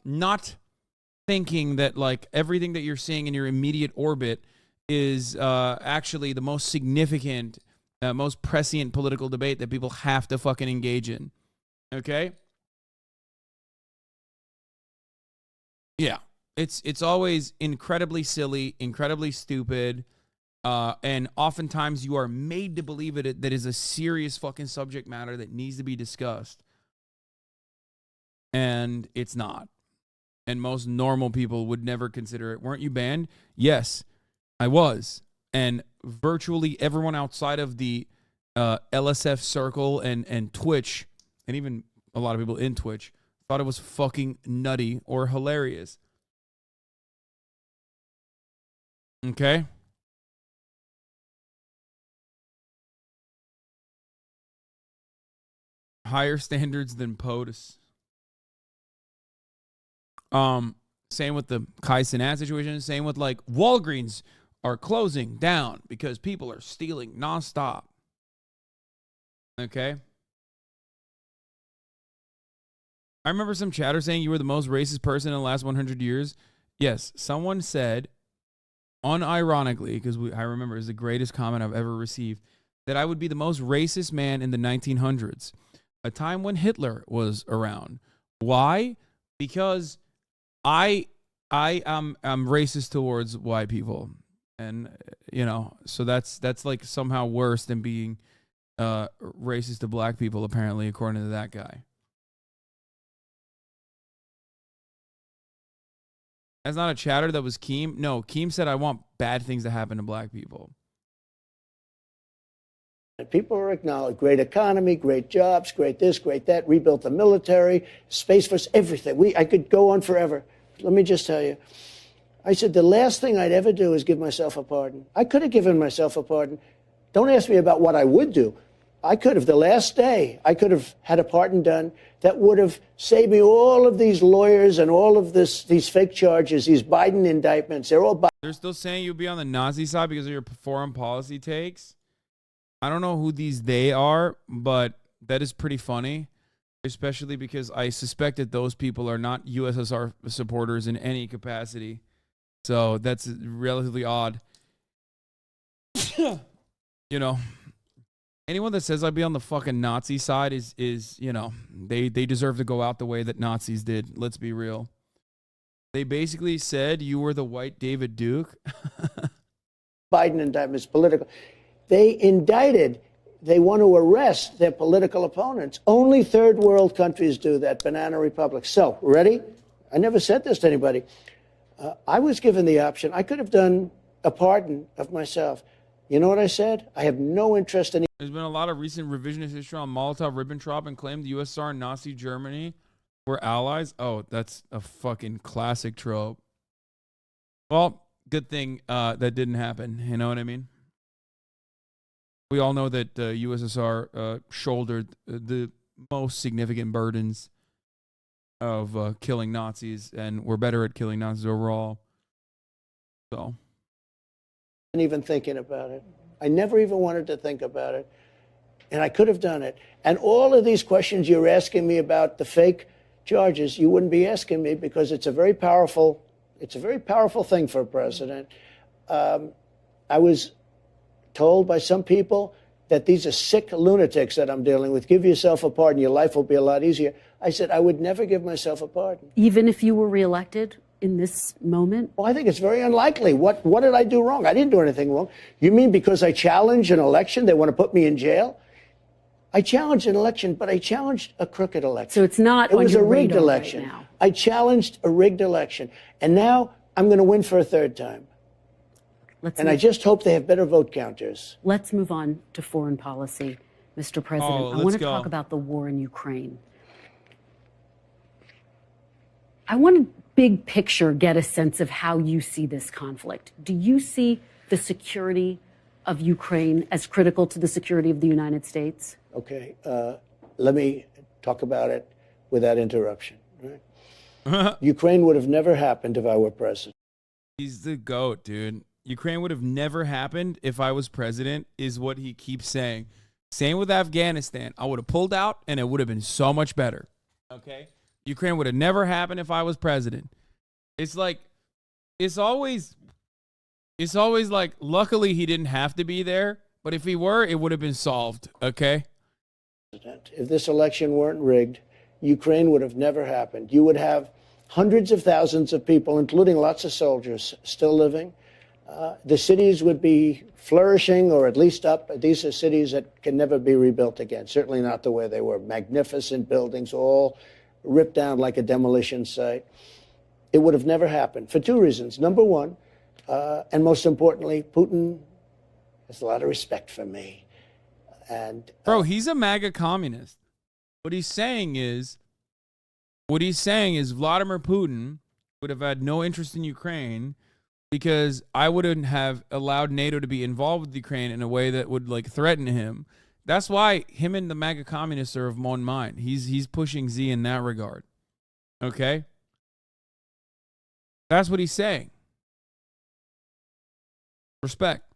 not thinking that like everything that you're seeing in your immediate orbit is actually the most significant, most prescient political debate that people have to fucking engage in. Okay? Yeah. It's always incredibly silly, incredibly stupid, and oftentimes you are made to believe it that is a serious fucking subject matter that needs to be discussed. And it's not. And most normal people would never consider it. Weren't you banned? Yes, I was. And virtually everyone outside of the LSF circle and Twitch, and even a lot of people in Twitch, thought it was fucking nutty or hilarious. Okay? Higher standards than POTUS. Same with the Kai Cenat situation. Same with like Walgreens are closing down because people are stealing nonstop. Okay? I remember some chatter saying you were the most racist person in the last 100 years. Yes, someone said, unironically, because I remember it's the greatest comment I've ever received, that I would be the most racist man in the 1900s, a time when Hitler was around. Why? Because I'm racist towards white people, and you know, so that's like somehow worse than being racist to black people, apparently, according to that guy. That's not a chatter. That was Keem. No, Keem said I want bad things to happen to black people. People are acknowledged. Great economy, great jobs, great this, great that. Rebuilt the military, Space Force, everything. I could go on forever. Let me just tell you. I said the last thing I'd ever do is give myself a pardon. I could have given myself a pardon. Don't ask me about what I would do. I could have, the last day, I could have had a pardon done that would have saved me all of these lawyers and all of these fake charges, these Biden indictments. They're all They're still saying you'll be on the Nazi side because of your foreign policy takes. I don't know who these they are, but that is pretty funny, especially because I suspect that those people are not USSR supporters in any capacity. So that's relatively odd. You know, anyone that says I'd be on the fucking Nazi side is you know, they deserve to go out the way that Nazis did. Let's be real. They basically said you were the white David Duke. Biden indictments, political. They indicted, they want to arrest their political opponents. Only third world countries do that, banana republics. So, ready? I never said this to anybody. I was given the option. I could have done a pardon of myself. You know what I said? I have no interest in... There's been a lot of recent revisionist history on Molotov-Ribbentrop and claimed the USSR and Nazi Germany were allies. Oh, that's a fucking classic trope. Well, good thing that didn't happen. You know what I mean? We all know that USSR shouldered the most significant burdens of killing Nazis, and we're better at killing Nazis overall. So, even thinking about it. I never even wanted to think about it, and I could have done it. And all of these questions you're asking me about the fake charges, you wouldn't be asking me because it's a very powerful thing for a president. I was told by some people that these are sick lunatics that I'm dealing with. Give yourself a pardon. Your life will be a lot easier. I said I would never give myself a pardon. Even if you were reelected in this moment? Well, I think it's very unlikely. What did I do wrong? I didn't do anything wrong. You mean because I challenged an election, they want to put me in jail? I challenged an election, but I challenged a crooked election. So it's not. It was a rigged election. Right now. I challenged a rigged election, and now I'm going to win for a third time. And I just hope they have better vote counters. Let's move on to foreign policy, Mr. President. I want to talk about the war in Ukraine. I want to big picture get a sense of how you see this conflict. Do you see the security of Ukraine as critical to the security of the United States? Okay, let me talk about it without interruption. Right? Ukraine would have never happened if I were president. He's the GOAT, dude. Ukraine would have never happened if I was president, is what he keeps saying. Same with Afghanistan. I would have pulled out, and it would have been so much better. Okay? Ukraine would have never happened if I was president. It's like, it's always like, luckily he didn't have to be there, but if he were, it would have been solved. Okay? If this election weren't rigged, Ukraine would have never happened. You would have hundreds of thousands of people, including lots of soldiers, still living. The cities would be flourishing, or at least up. These are cities that can never be rebuilt again, certainly not the way they were. Magnificent buildings, all ripped down like a demolition site. It would have never happened for two reasons. Number one, and most importantly, Putin has a lot of respect for me. And bro, he's a MAGA communist. What he's saying is Vladimir Putin would have had no interest in Ukraine because I wouldn't have allowed NATO to be involved with Ukraine in a way that would like threaten him. That's why him and the MAGA communists are of one mind. He's pushing Z in that regard. Okay? That's what he's saying. Respect.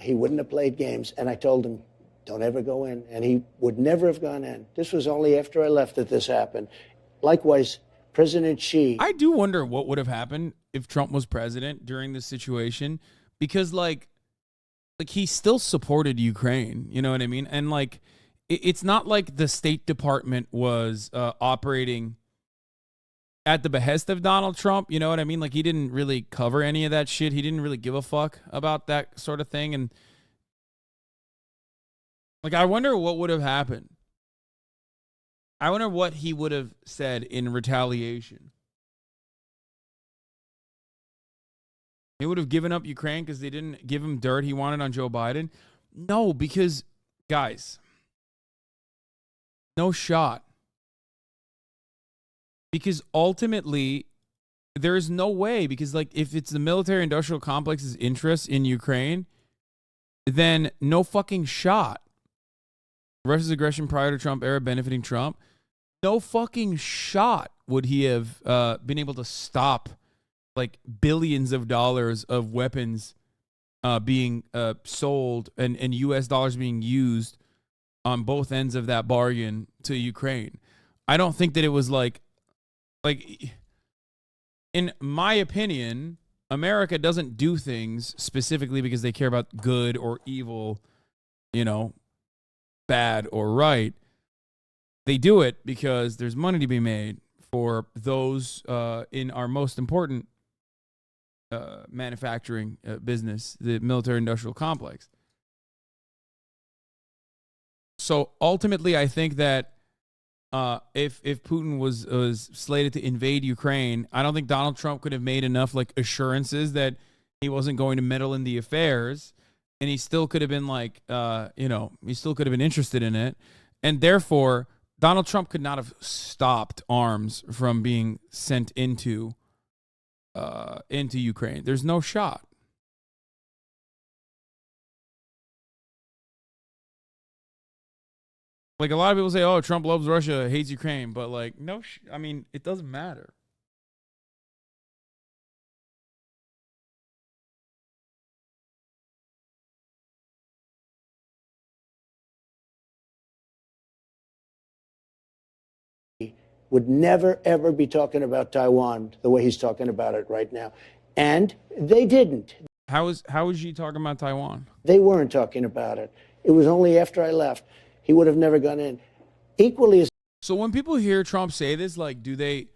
He wouldn't have played games, and I told him, don't ever go in, and he would never have gone in. This was only after I left that this happened. Likewise, President Xi. I do wonder what would have happened if Trump was president during this situation, because like he still supported Ukraine, you know what I mean? And like, it's not like the State Department was operating at the behest of Donald Trump, you know what I mean? Like, he didn't really cover any of that shit. He didn't really give a fuck about that sort of thing. And like, I wonder what would have happened. I wonder what he would have said in retaliation. He would have given up Ukraine because they didn't give him dirt he wanted on Joe Biden? No, because, guys, no shot. Because ultimately, there's no way. Because, like, if it's the military-industrial complex's interest in Ukraine, then no fucking shot. Russia's aggression prior to Trump era benefiting Trump, no fucking shot would he have been able to stop like billions of dollars of weapons being sold and U.S. dollars being used on both ends of that bargain to Ukraine. I don't think that it was like, in my opinion, America doesn't do things specifically because they care about good or evil, you know, bad or right. They do it because there's money to be made for those in our most important manufacturing business, the military-industrial complex. So ultimately, I think that if Putin was slated to invade Ukraine, I don't think Donald Trump could have made enough like assurances that he wasn't going to meddle in the affairs, and he still could have been like, he still could have been interested in it, and therefore Donald Trump could not have stopped arms from being sent into Ukraine. There's no shot. Like, a lot of people say, oh, Trump loves Russia, hates Ukraine. But, like, no, I mean, it doesn't matter. Would never, ever be talking about Taiwan the way he's talking about it right now. And they didn't. How is he talking about Taiwan? They weren't talking about it. It was only after I left. He would have never gone in. Equally as... So when people hear Trump say this, like, do they,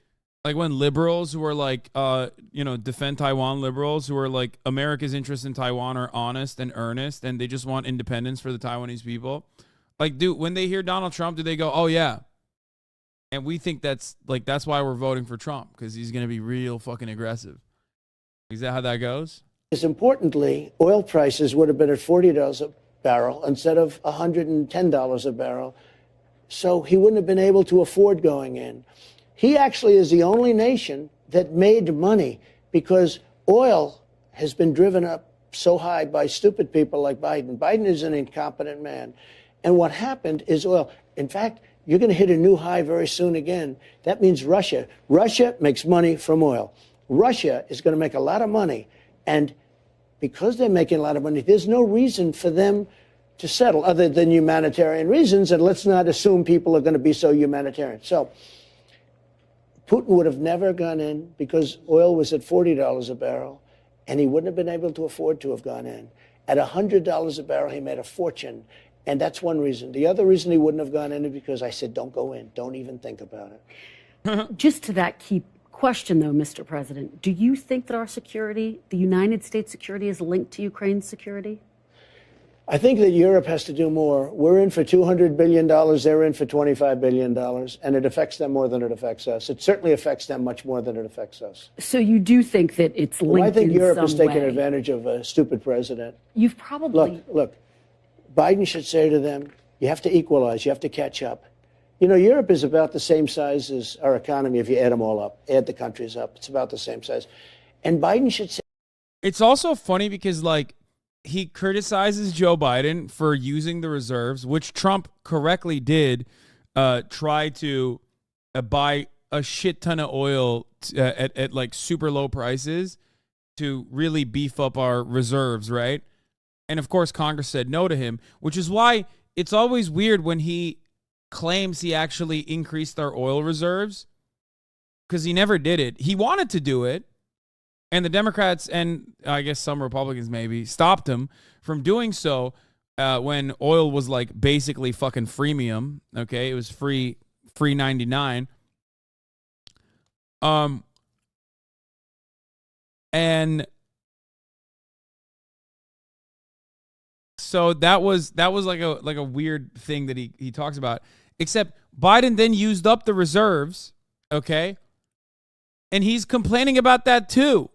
like, when liberals who are like, defend Taiwan liberals who are like, America's interests in Taiwan are honest and earnest and they just want independence for the Taiwanese people, like, when they hear Donald Trump, do they go, oh yeah, and we think that's why we're voting for Trump, because he's going to be real fucking aggressive? Is that how that goes? As importantly, oil prices would have been at $40 a barrel instead of $110 a barrel. So he wouldn't have been able to afford going in. He actually is the only nation that made money because oil has been driven up so high by stupid people like Biden. Biden is an incompetent man. And what happened is oil. In fact, you're going to hit a new high very soon again. That means Russia. Russia makes money from oil. Russia is going to make a lot of money. And because they're making a lot of money, there's no reason for them to settle other than humanitarian reasons. And let's not assume people are going to be so humanitarian. So Putin would have never gone in because oil was at $40 a barrel, and he wouldn't have been able to afford to have gone in. At $100 a barrel, he made a fortune. And that's one reason. The other reason he wouldn't have gone in is because I said, don't go in. Don't even think about it. Just to that key question, though, Mr. President, do you think that our security, the United States security, is linked to Ukraine's security? I think that Europe has to do more. We're in for $200 billion. They're in for $25 billion. And it affects them more than it affects us. It certainly affects them much more than it affects us. So you do think that it's linked in some way? I think Europe is taking advantage of a stupid president. You've probably... Look, Biden should say to them, you have to equalize. You have to catch up. You know, Europe is about the same size as our economy if you add them all up, add the countries up. It's about the same size. And Biden should say... It's also funny because, like, he criticizes Joe Biden for using the reserves, which Trump correctly did, try to buy a shit ton of oil at like super low prices to really beef up our reserves, right? And of course, Congress said no to him, which is why it's always weird when he claims he actually increased our oil reserves, because he never did it. He wanted to do it, and the Democrats and I guess some Republicans maybe stopped him from doing so when oil was like basically fucking freemium. Okay, it was free 99. And so that was like a weird thing that he talks about. Except Biden then used up the reserves, okay? And he's complaining about that too.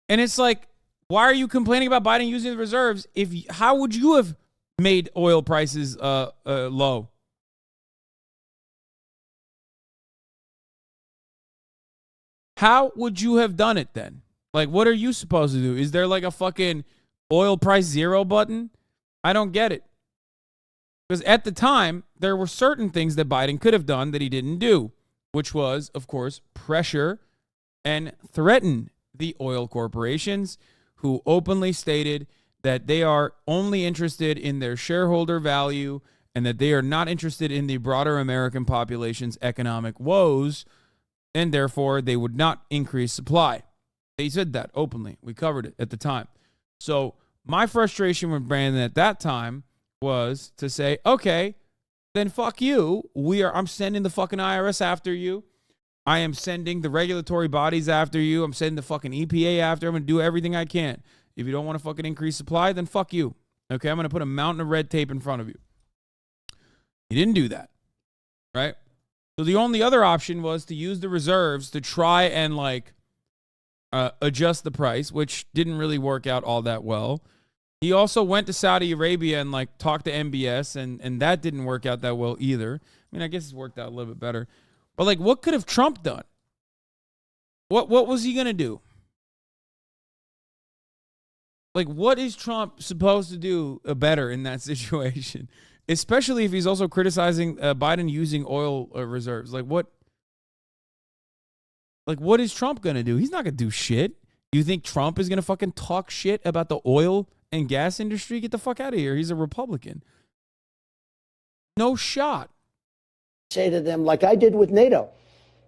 And it's like, why are you complaining about Biden using the reserves? How would you have made oil prices low? How would you have done it then? Like, what are you supposed to do? Is there like a fucking oil price zero button? I don't get it. Because at the time, there were certain things that Biden could have done that he didn't do, which was, of course, pressure and threaten the oil corporations who openly stated that they are only interested in their shareholder value and that they are not interested in the broader American population's economic woes, and therefore they would not increase supply. They said that openly. We covered it at the time. So my frustration with Brandon at that time was to say, okay, then fuck you. I'm sending the fucking IRS after you. I am sending the regulatory bodies after you. I'm sending the fucking EPA after. I'm going to do everything I can. If you don't want to fucking increase supply, then fuck you. Okay, I'm going to put a mountain of red tape in front of you. He didn't do that, right? So the only other option was to use the reserves to try and like adjust the price, which didn't really work out all that well. He also went to Saudi Arabia and like talked to MBS, and that didn't work out that well either. I mean, I guess it's worked out a little bit better. But like, what could have Trump done? What was he going to do? Like, what is Trump supposed to do better in that situation? Especially if he's also criticizing Biden using oil reserves. Like, what is Trump going to do? He's not going to do shit. You think Trump is going to fucking talk shit about the oil and gas industry? Get the fuck out of here. He's a Republican. No shot. Say to them, like I did with NATO.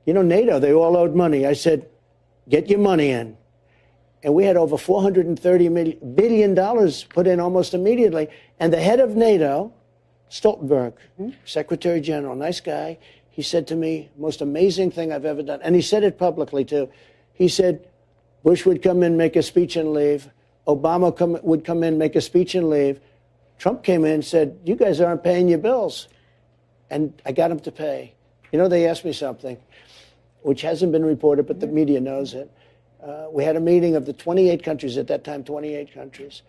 You know, NATO, they all owed money. I said, get your money in. And we had over $430 billion put in almost immediately. And the head of NATO, Stoltenberg, Secretary General, nice guy, he said to me, most amazing thing I've ever done. And he said it publicly, too. He said, Bush would come in, make a speech and leave. Obama would come in, make a speech and leave. Trump came in and said, you guys aren't paying your bills. And I got him to pay. You know, they asked me something, which hasn't been reported, but the media knows it. We had a meeting of the 28 countries at that time, 28 countries.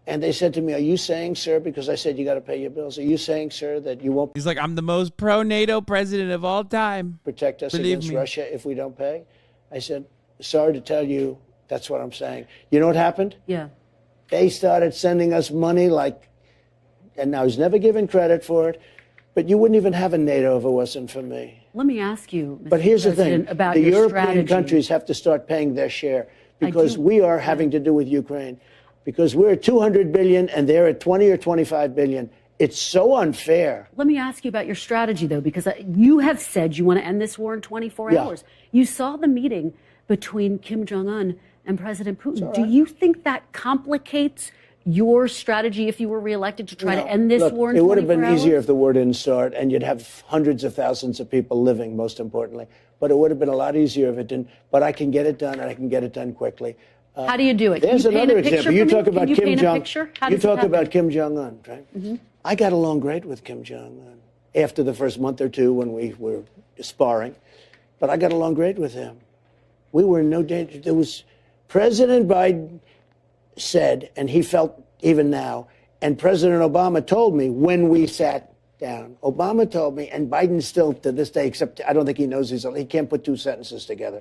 And they said to me, are you saying, sir, because I said you got to pay your bills, are you saying, sir, that you won't He's like, I'm the most pro-NATO president of all time. protect us Believe against me. Russia if we don't pay? I said, sorry to tell you, that's what I'm saying. You know what happened? Yeah. They started sending us money and I was never given credit for it, but you wouldn't even have a NATO if it wasn't for me. Let me ask you, Mr. But here's the President, thing, about the your European strategy. countries have to start paying their share because do- we are having to do with Ukraine. Because we're at 200 billion and they're at 20 or 25 billion. It's so unfair. Let me ask you about your strategy, though, because you have said you want to end this war in 24 Yeah. hours. You saw the meeting between Kim Jong-un and President Putin. all Do right. you think that complicates your strategy if you were reelected to try to end this Look, war in it 24 would have been hours? easier if the war didn't start and you'd have hundreds of thousands of people living, most importantly. But it would have been a lot easier if it didn't. But I can get it done and I can get it done quickly. How do you do it? Can There's you paint another a picture example. You for me? talk about Can you Kim paint a Jong. picture? How You does it talk happen? about Kim Jong Un, right? I got along great with Kim Jong Un after the first month or two when we were sparring, but I got along great with him. We were in no danger. There was President Biden said, and he felt even now, and President Obama told me when we sat down. Obama told me, and Biden still to this day, except I don't think he knows he can't put two sentences together.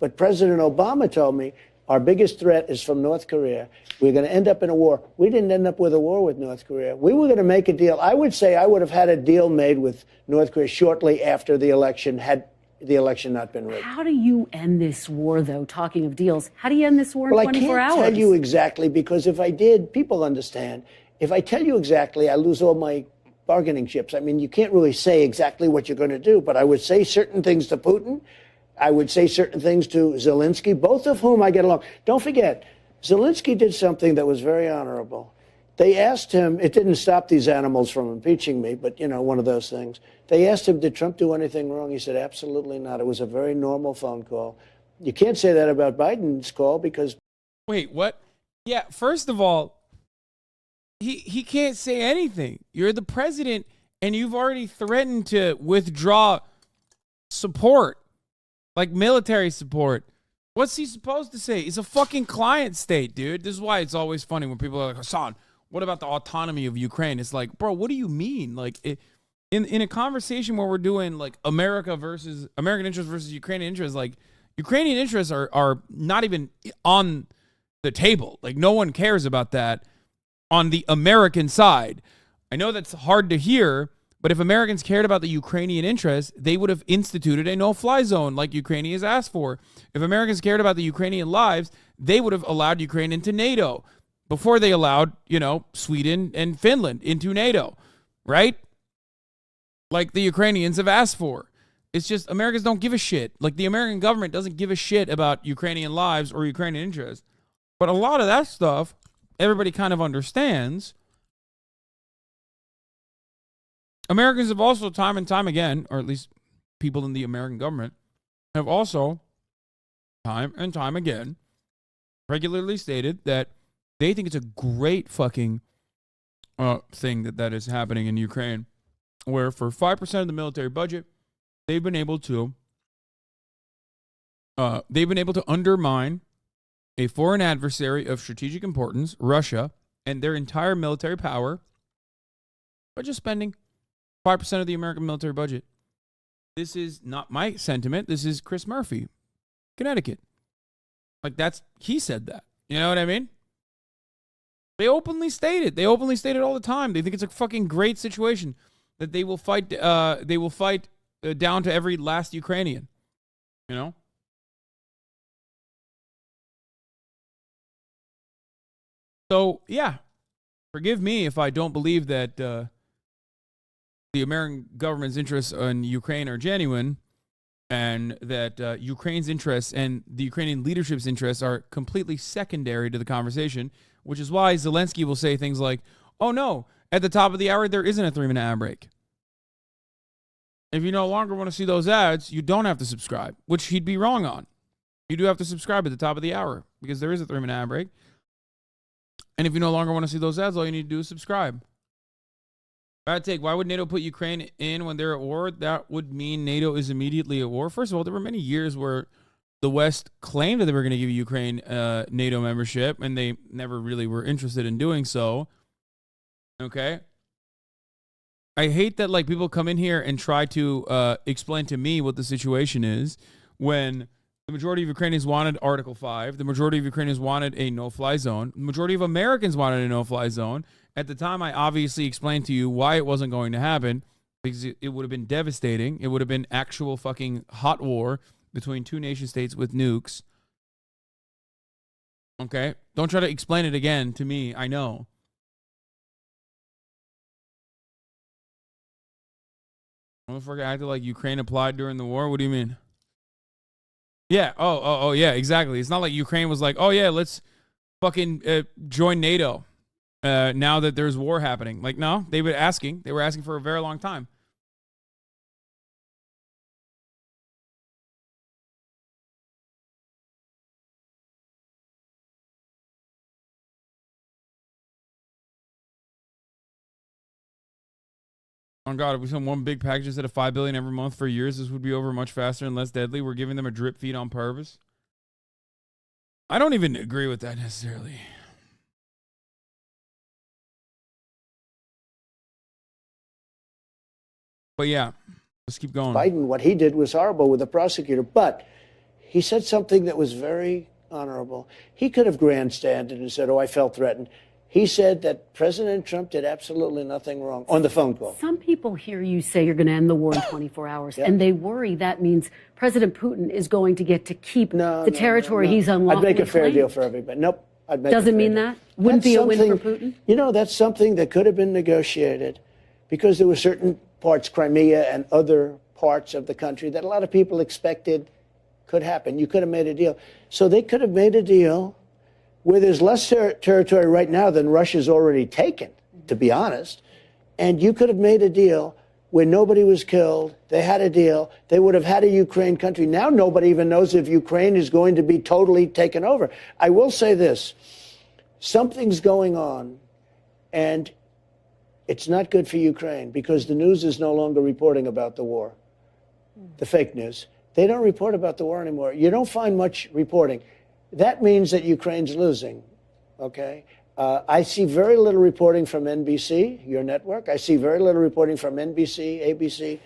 But President Obama told me our biggest threat is from North Korea. We're going to end up in a war. We didn't end up with a war with North Korea. We were going to make a deal. I would say I would have had a deal made with North Korea shortly after the election, had the election not been rigged. How do you end this war, though? Talking of deals, how do you end this war in Well, 24 I hours? can't tell you exactly because if I did, people understand. If I tell you exactly, I lose all my bargaining chips. I mean, you can't really say exactly what you're going to do, but I would say certain things to Putin. I would say certain things to Zelensky, both of whom I get along. Don't forget, Zelensky did something that was very honorable. They asked him, it didn't stop these animals from impeaching me, but, you know, one of those things. They asked him, did Trump do anything wrong? He said, absolutely not. It was a very normal phone call. You can't say that about Biden's call because... Wait, what? Yeah, first of all, he can't say anything. You're the president, and you've already threatened to withdraw support, like military support. What's he supposed to say? He's a fucking client state, dude. This is why it's always funny when people are like, Hasan, what about the autonomy of Ukraine? It's like, bro, what do you mean? Like, in a conversation where we're doing like American interests versus Ukrainian interests, like Ukrainian interests are not even on the table. Like, no one cares about that on the American side. I know that's hard to hear, but if Americans cared about the Ukrainian interests, they would have instituted a no-fly zone like Ukraine has asked for. If Americans cared about the Ukrainian lives, they would have allowed Ukraine into NATO before they allowed, you know, Sweden and Finland into NATO, right? Like the Ukrainians have asked for. It's just Americans don't give a shit. Like, the American government doesn't give a shit about Ukrainian lives or Ukrainian interests. But a lot of that stuff, everybody kind of understands. Americans have also time and time again, or at least people in the American government, have also time and time again regularly stated that they think it's a great fucking thing that is happening in Ukraine, where for 5% of the military budget, they've been able to undermine a foreign adversary of strategic importance, Russia, and their entire military power by just spending 5% of the American military budget. This is not my sentiment. This is Chris Murphy, Connecticut. Like, he said that. You know what I mean? They openly state it. They openly state it all the time. They think it's a fucking great situation that they will fight. They will fight down to every last Ukrainian. You know. So yeah, forgive me if I don't believe that the American government's interests in Ukraine are genuine, and that Ukraine's interests and the Ukrainian leadership's interests are completely secondary to the conversation, which is why Zelensky will say things like, oh no, at the top of the hour, there isn't a 3-minute ad break. If you no longer want to see those ads, you don't have to subscribe, which he'd be wrong on. You do have to subscribe at the top of the hour because there is a 3-minute ad break. And if you no longer want to see those ads, all you need to do is subscribe. Bad take. Why would NATO put Ukraine in when they're at war? That would mean NATO is immediately at war. First of all, there were many years where the West claimed that they were going to give Ukraine NATO membership, and they never really were interested in doing so. Okay. I hate that like people come in here and try to explain to me what the situation is when the majority of Ukrainians wanted Article 5. The majority of Ukrainians wanted a no-fly zone. The majority of Americans wanted a no-fly zone. At the time, I obviously explained to you why it wasn't going to happen, because it would have been devastating. It would have been actual fucking hot war between two nation states with nukes. Okay? Don't try to explain it again to me. I know. Motherfucker acted like Ukraine applied during the war. What do you mean? Yeah. Oh, yeah, exactly. It's not like Ukraine was like, oh, yeah, let's fucking join NATO now that there's war happening. Like, no, they were asking. They were asking for a very long time. Oh God, if we send one big package instead of $5 billion every month for years, this would be over much faster and less deadly. We're giving them a drip feed on purpose. I don't even agree with that necessarily. But yeah, let's keep going. Biden, what he did was horrible with the prosecutor, but he said something that was very honorable. He could have grandstanded and said, oh, I felt threatened. He said that President Trump did absolutely nothing wrong on the phone call. Some people hear you say you're going to end the war in 24 hours, and they worry that means President Putin is going to get to keep the territory he's unlawfully I'd make a fair claimed. deal for everybody. Nope. I'd make Doesn't mean that? Wouldn't be a win for Putin? You know, that's something that could have been negotiated because there were certain parts, Crimea and other parts of the country, that a lot of people expected could happen. You could have made a deal. So they could have made a deal where there's less territory right now than Russia's already taken, to be honest. And you could have made a deal where nobody was killed. They had a deal. They would have had a Ukraine country. Now nobody even knows if Ukraine is going to be totally taken over. I will say this. Something's going on, and it's not good for Ukraine because the news is no longer reporting about the war, the fake news. They don't report about the war anymore. You don't find much reporting. That means that Ukraine's losing, okay? I see very little reporting from NBC, your network. I see very little reporting from NBC, ABC,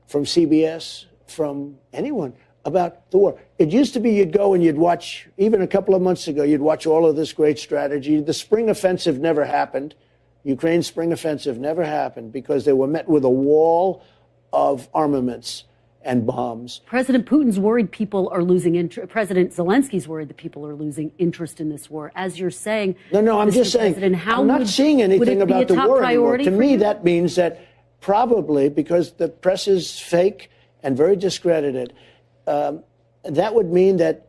from CBS, from anyone about the war. It used to be you'd go and you'd watch, even a couple of months ago, you'd watch all of this great strategy. The spring offensive never happened. Ukraine's spring offensive never happened because they were met with a wall of armaments and bombs. President Putin's worried people are losing interest. President Zelensky's worried that people are losing interest in this war. As you're saying, no, I'm just saying, I'm not seeing anything about the war anymore. To me, that means that probably because the press is fake and very discredited, that would mean that,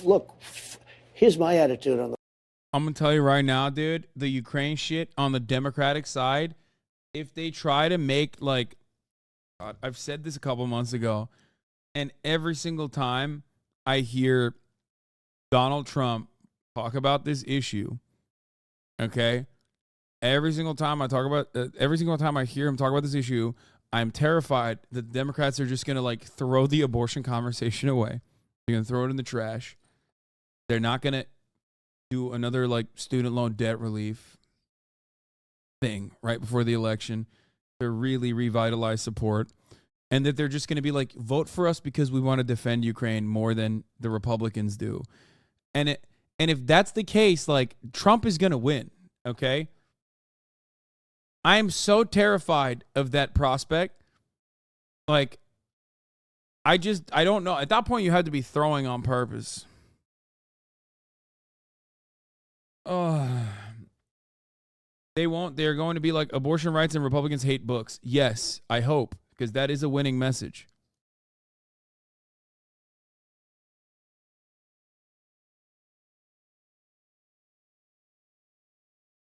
look, here's my attitude on the. I'm going to tell you right now, dude, the Ukraine shit on the Democratic side, if they try to make like, I've said this a couple months ago, and every single time I hear Donald Trump talk about this issue, okay, every single time I hear him talk about this issue, I'm terrified that the Democrats are just going to like throw the abortion conversation away. They're going to throw it in the trash. They're not going to do another like student loan debt relief thing right before the election to really revitalize support, and that they're just going to be like, vote for us because we want to defend Ukraine more than the Republicans do. And if that's the case, like, Trump is going to win, okay? I am so terrified of that prospect. Like, I don't know. At that point, you have to be throwing on purpose. They won't. They're going to be like, abortion rights and Republicans hate books. Yes, I hope, because that is a winning message.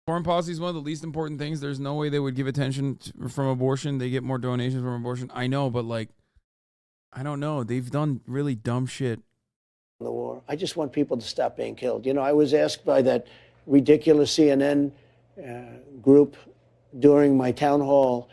Foreign policy is one of the least important things. There's no way they would give attention from abortion. They get more donations from abortion. I know, but like, I don't know. They've done really dumb shit. The war. I just want people to stop being killed. You know, I was asked by that ridiculous CNN group during my town hall,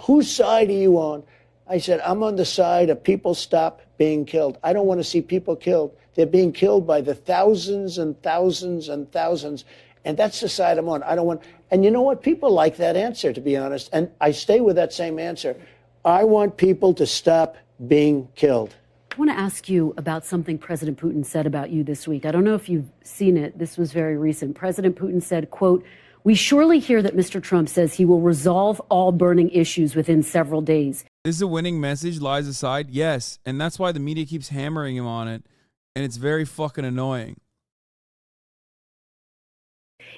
whose side are you on? I said, I'm on the side of people stop being killed. I don't want to see people killed. They're being killed by the thousands and thousands and thousands. And that's the side I'm on. I don't want, and you know what? People like that answer, to be honest. And I stay with that same answer. I want people to stop being killed. I want to ask you about something President Putin said about you this week. I don't know if you've seen it. This was very recent. President Putin said, quote, "We surely hear that Mr. Trump says he will resolve all burning issues within several days." Is a winning message, lies aside? Yes. And that's why the media keeps hammering him on it. And it's very fucking annoying.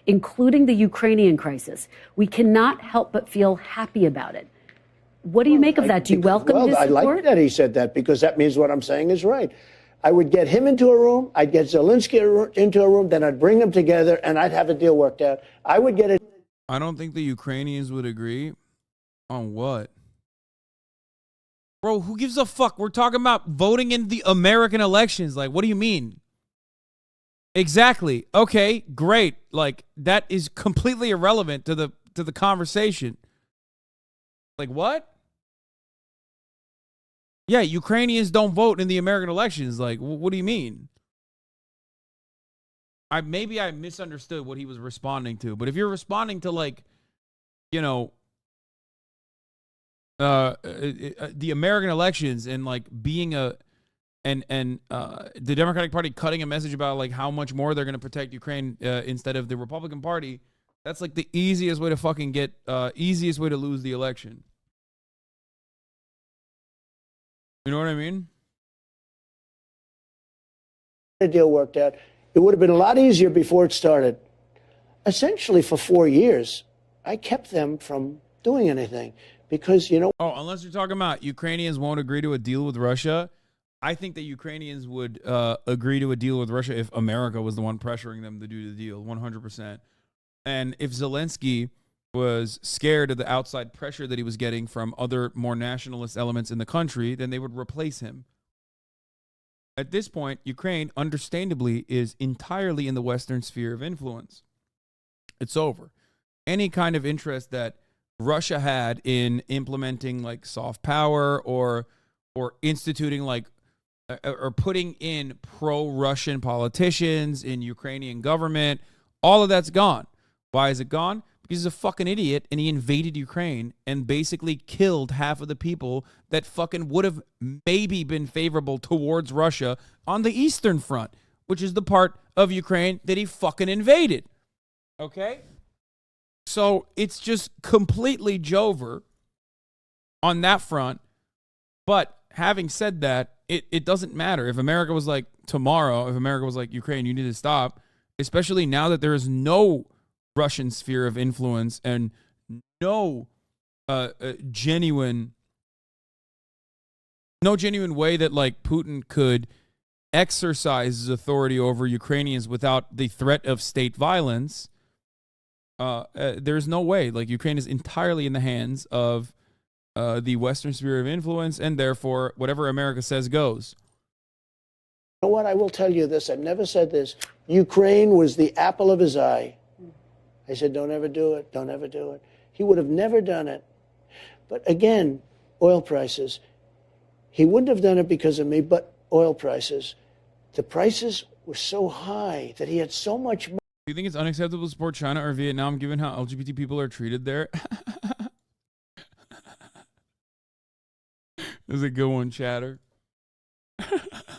Including the Ukrainian crisis. We cannot help but feel happy about it. What do you make of that? Do you welcome his support? I like that he said that, because that means what I'm saying is right. I would get him into a room, I'd get Zelensky into a room, then I'd bring them together and I'd have a deal worked out. I would get it. I don't think the Ukrainians would agree. On what? Bro, who gives a fuck? We're talking about voting in the American elections. Like, what do you mean? Exactly. Okay, great. Like, that is completely irrelevant to the conversation. Like, what? Yeah, Ukrainians don't vote in the American elections. Like, what do you mean? Maybe I misunderstood what he was responding to. But if you're responding to, like, you know, the American elections and like being the Democratic Party cutting a message about like how much more they're going to protect Ukraine instead of the Republican Party, that's like the easiest way to fucking easiest way to lose the election. You know what I mean? A deal worked out. It would have been a lot easier before it started. Essentially, for 4 years, I kept them from doing anything because, you know. Oh, unless you're talking about Ukrainians won't agree to a deal with Russia. I think that Ukrainians would agree to a deal with Russia if America was the one pressuring them to do the deal, 100%. And if Zelensky was scared of the outside pressure that he was getting from other more nationalist elements in the country, then they would replace him. At this point, Ukraine, understandably, is entirely in the Western sphere of influence. It's over. Any kind of interest that Russia had in implementing like soft power or instituting like or putting in pro-Russian politicians in Ukrainian government, all of that's gone. Why is it gone? Because he's a fucking idiot and he invaded Ukraine and basically killed half of the people that fucking would have maybe been favorable towards Russia on the Eastern Front, which is the part of Ukraine that he fucking invaded. Okay? So it's just completely Jover on that front. But having said that, it doesn't matter. If America was like tomorrow, if America was like Ukraine, you need to stop, especially now that there is no Russian sphere of influence and no genuine way that like Putin could exercise his authority over Ukrainians without the threat of state violence. There's no way. Like, Ukraine is entirely in the hands of the Western sphere of influence, and therefore whatever America says goes. You know what? I will tell you this. I've never said this. Ukraine was the apple of his eye. I said, don't ever do it. Don't ever do it. He would have never done it. But again, oil prices. He wouldn't have done it because of me, but oil prices. The prices were so high that he had so much money. Do you think it's unacceptable to support China or Vietnam given how LGBT people are treated there? This is a good one, Chatter.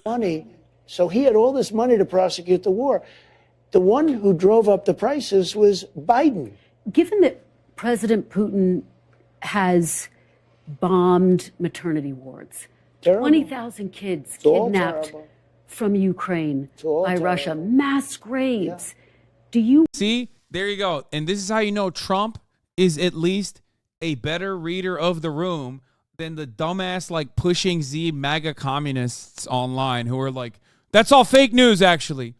Money. So he had all this money to prosecute the war. The one who drove up the prices was Biden. Given that President Putin has bombed maternity wards, 20,000 kids kidnapped from Ukraine by Russia, mass graves. Yeah. Do you see? There you go. And this is how you know Trump is at least a better reader of the room than the dumbass like pushing Z MAGA communists online who are like, that's all fake news, actually.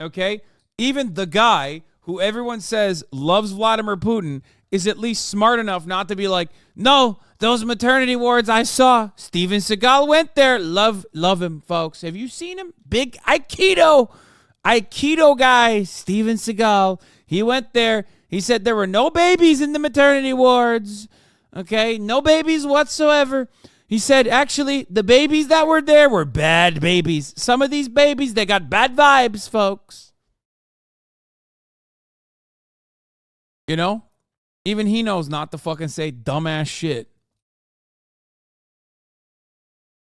Okay? Even the guy who everyone says loves Vladimir Putin is at least smart enough not to be like, no, those maternity wards I saw, Steven Seagal went there. Love him, folks. Have you seen him? Big Aikido guy, Steven Seagal. He went there. He said there were no babies in the maternity wards. Okay? No babies whatsoever. He said, actually, the babies that were there were bad babies. Some of these babies, they got bad vibes, folks. You know? Even he knows not to fucking say dumbass shit.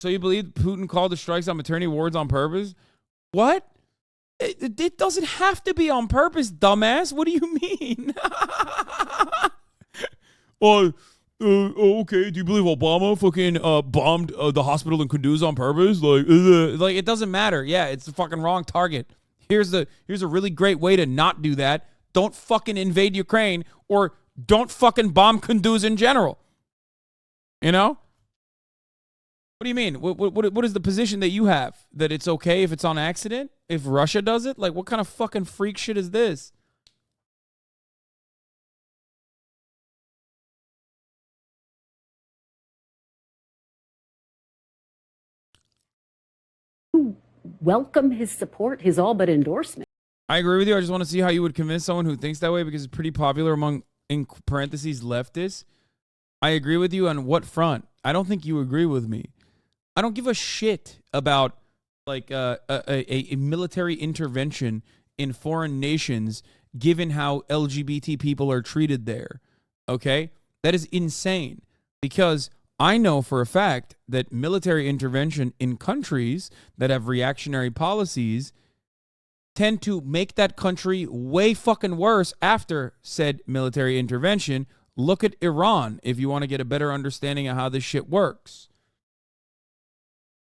So you believe Putin called the strikes on maternity wards on purpose? What? It doesn't have to be on purpose, dumbass. What do you mean? Okay. Do you believe Obama fucking bombed the hospital in Kunduz on purpose? Like it doesn't matter. Yeah, it's the fucking wrong target. Here's a really great way to not do that. Don't fucking invade Ukraine, or don't fucking bomb Kunduz in general. You know? What do you mean? What is the position that you have? That it's okay if it's on accident? If Russia does it? Like, what kind of fucking freak shit is this? Welcome his support, his all but endorsement. I agree with you. I just want to see how you would convince someone who thinks that way, because it's pretty popular among, in parentheses, leftists. I agree with you on what front? I don't think you agree with me. I don't give a shit about like a military intervention in foreign nations, given how LGBT people are treated there. Okay? That is insane, because I know for a fact that military intervention in countries that have reactionary policies tend to make that country way fucking worse after said military intervention. Look at Iran if you want to get a better understanding of how this shit works.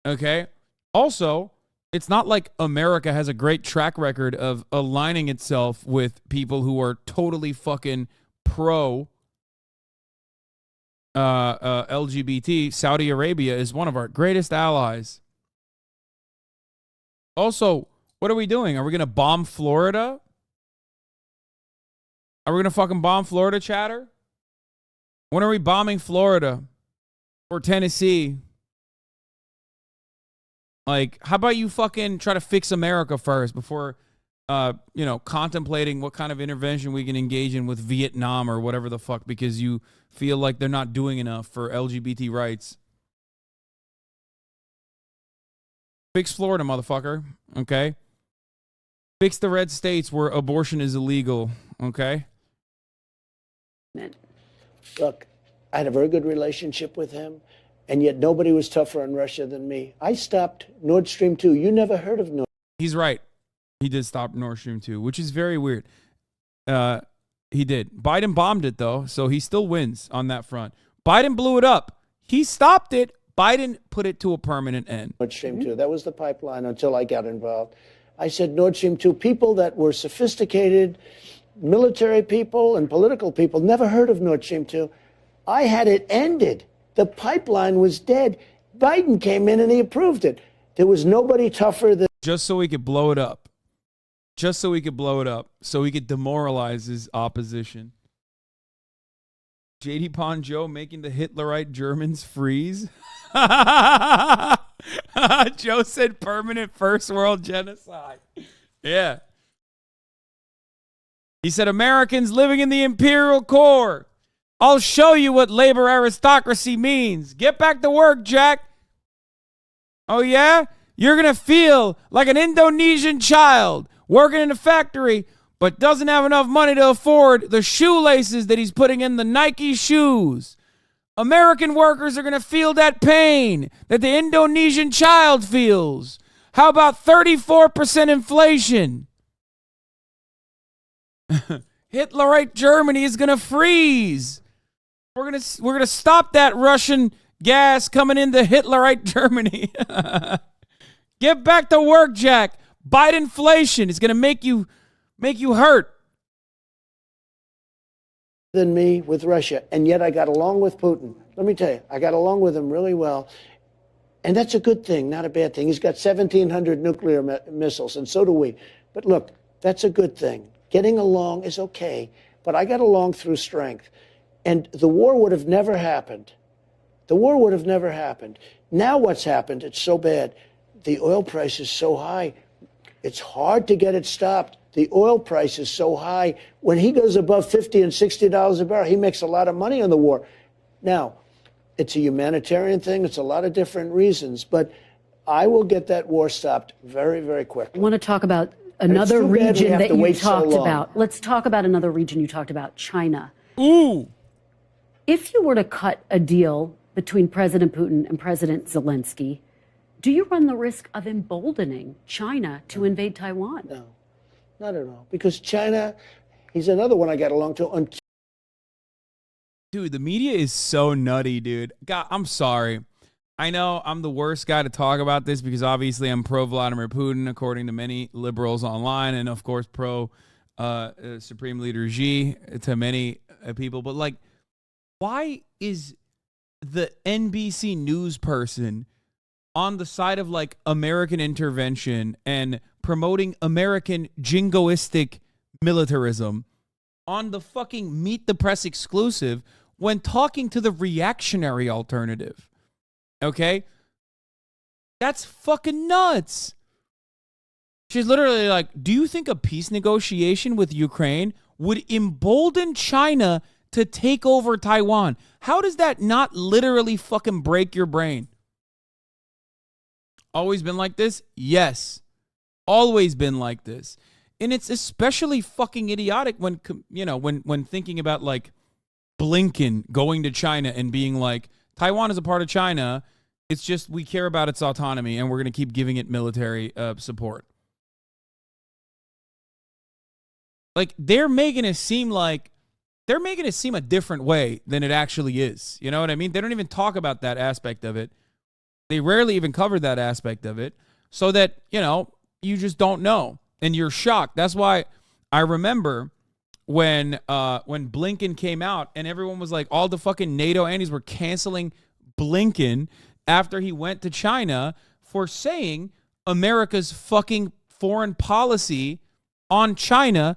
Okay? Also, it's not like America has a great track record of aligning itself with people who are totally fucking pro LGBT. Saudi Arabia is one of our greatest allies. Also, what are we doing? Are we going to bomb Florida? Are we going to fucking bomb Florida, chatter? When are we bombing Florida or Tennessee? Like, how about you fucking try to fix America first before, contemplating what kind of intervention we can engage in with Vietnam or whatever the fuck, because you feel like they're not doing enough for LGBT rights. Fix Florida, motherfucker. Okay? Fix the red states where abortion is illegal. Okay? Look, I had a very good relationship with him, and yet nobody was tougher on Russia than me. I stopped Nord Stream 2. You never heard of Nord Stream. He's right. He did stop Nord Stream 2, which is very weird. He did. Biden bombed it, though, so he still wins on that front. Biden blew it up. He stopped it. Biden put it to a permanent end. Nord Stream 2. That was the pipeline until I got involved. I said Nord Stream 2, people that were sophisticated, military people and political people, never heard of Nord Stream 2. I had it ended. The pipeline was dead. Biden came in and he approved it. There was nobody tougher than... Just so he could blow it up. Just so he could blow it up. So he could demoralize his opposition. J.D. Pond Joe making the Hitlerite Germans freeze. Joe said permanent first world genocide. Yeah. He said Americans living in the imperial core. I'll show you what labor aristocracy means. Get back to work, Jack. Oh, yeah? You're going to feel like an Indonesian child working in a factory, but doesn't have enough money to afford the shoelaces that he's putting in the Nike shoes. American workers are going to feel that pain that the Indonesian child feels. How about 34% inflation? Hitlerite Germany is going to freeze. We're gonna stop that Russian gas coming into Hitlerite Germany. Get back to work, Jack. Bidenflation is gonna make you hurt. Than me with Russia, and yet I got along with Putin. Let me tell you, I got along with him really well, and that's a good thing, not a bad thing. He's got 1,700 nuclear missiles, and so do we. But look, that's a good thing. Getting along is okay, but I got along through strength. And the war would have never happened. The war would have never happened. Now what's happened, it's so bad. The oil price is so high. It's hard to get it stopped. The oil price is so high. When he goes above $50 and $60 a barrel, he makes a lot of money on the war. Now, It's a humanitarian thing. It's a lot of different reasons. But I will get that war stopped very, very quickly. I want to talk about another region that you talked about. Let's talk about another region you talked about, China. Ooh. If you were to cut a deal between President Putin and President Zelensky, do you run the risk of emboldening China to invade Taiwan? No, not at all. Because China, he's another one I got along to. Dude, the media is so nutty, dude. God, I'm sorry. I know I'm the worst guy to talk about this because obviously I'm pro Vladimir Putin, according to many liberals online, and of course pro Supreme Leader Xi to many people. But like, why is the NBC News person on the side of like American intervention and promoting American jingoistic militarism on the fucking Meet the Press exclusive when talking to the reactionary alternative? Okay? That's fucking nuts. She's literally like, do you think a peace negotiation with Ukraine would embolden China to take over Taiwan? How does that not literally fucking break your brain? Always been like this? Yes. Always been like this. And it's especially fucking idiotic when, you know, when thinking about like Blinken going to China and being like, Taiwan is a part of China. It's just we care about its autonomy and we're going to keep giving it military support. Like they're making it seem a different way than it actually is. You know what I mean? They don't even talk about that aspect of it. They rarely even cover that aspect of it so that, you know, you just don't know and you're shocked. That's why I remember when Blinken came out and everyone was like, all the fucking NATO antis were canceling Blinken after he went to China for saying America's fucking foreign policy on China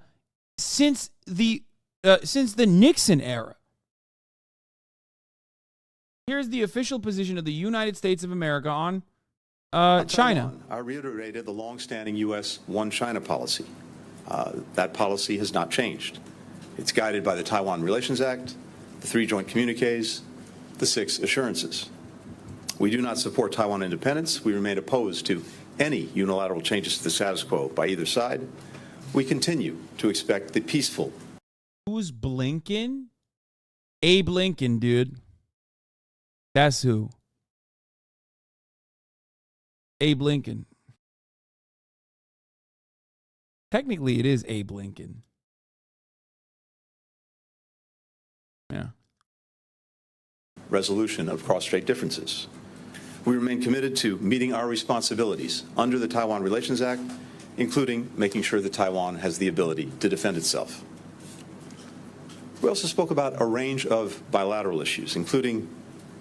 since the Nixon era. Here's the official position of the United States of America on China. I reiterated the longstanding U.S. One China policy. That policy has not changed. It's guided by the Taiwan Relations Act, the 3 joint communiques, the 6 assurances. We do not support Taiwan independence. We remain opposed to any unilateral changes to the status quo by either side. We continue to expect the peaceful. Who's Blinken? Abe Lincoln, dude. That's who. Abe Lincoln. Technically, it is Abe Lincoln. Yeah. Resolution of cross-strait differences. We remain committed to meeting our responsibilities under the Taiwan Relations Act, including making sure that Taiwan has the ability to defend itself. We also spoke about a range of bilateral issues, including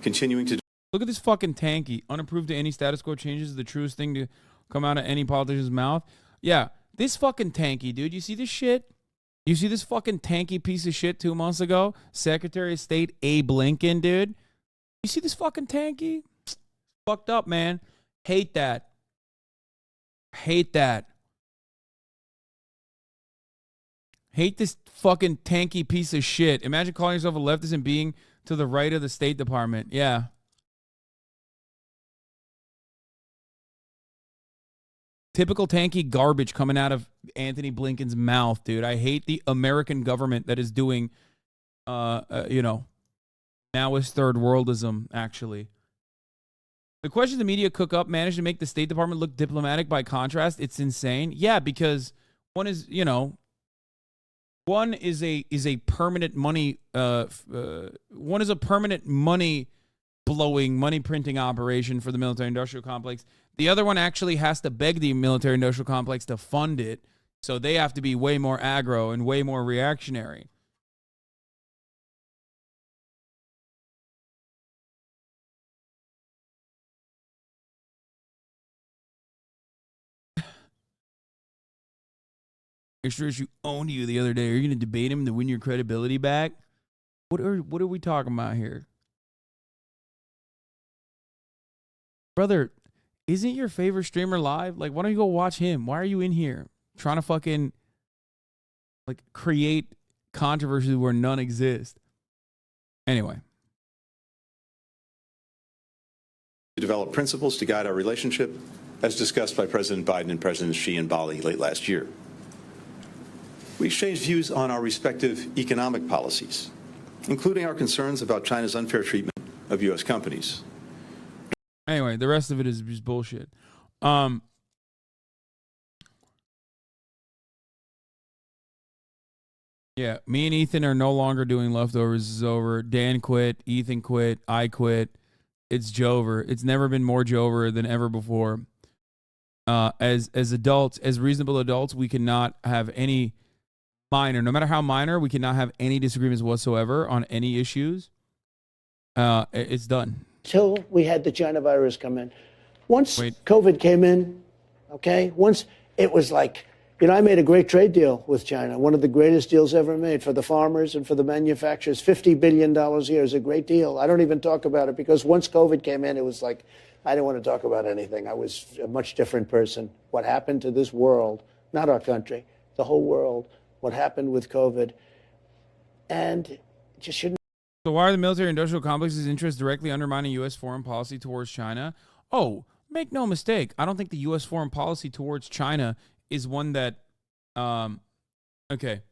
continuing to... Look at this fucking tanky. Unapproved to any status quo changes is the truest thing to come out of any politician's mouth. Yeah, this fucking tanky, dude. You see this shit? You see this fucking tanky piece of shit 2 months ago? Secretary of State Abe Lincoln, dude. You see this fucking tanky? Fucked up, man. Hate that. Hate that. Hate this fucking tanky piece of shit. Imagine calling yourself a leftist and being to the right of the State Department. Yeah. Typical tanky garbage coming out of Anthony Blinken's mouth, dude. I hate the American government that is doing, you know, now is third worldism, actually. The question the media cook up managed to make the State Department look diplomatic by contrast. It's insane. Yeah, because one is, you know, one is a permanent money, one is a permanent money blowing, money printing operation for the military industrial complex. The other one actually has to beg the military industrial complex to fund it. So they have to be way more aggro and way more reactionary. You owned you the other day. Are you going to debate him to win your credibility back? What are we talking about here? Brother, isn't your favorite streamer live? Like, why don't you go watch him? Why are you in here trying to fucking like create controversy where none exist? Anyway. to develop principles to guide our relationship, as discussed by President Biden and President Xi in Bali late last year. We exchanged views on our respective economic policies, including our concerns about China's unfair treatment of U.S. companies. Anyway, the rest of it is just bullshit. Yeah, me and Ethan are no longer doing leftovers. Is over. Dan quit. Ethan quit. I quit. It's Jover. It's never been more Jover than ever before. As adults, as reasonable adults, we cannot have any minor, no matter how minor, we cannot have any disagreements whatsoever on any issues. It's done. Till we had the China virus come in. Once COVID came in, okay, once it was like, you know, I made a great trade deal with China, one of the greatest deals ever made for the farmers and for the manufacturers. $50 billion a year is a great deal. I don't even talk about it because once COVID came in, it was like, I didn't want to talk about anything. I was a much different person. What happened to this world, not our country, the whole world, what happened with COVID, and it just shouldn't. So why are the military-industrial complex's interests directly undermining U.S. foreign policy towards China? Oh, make no mistake. I don't think the U.S. foreign policy towards China is one that, okay.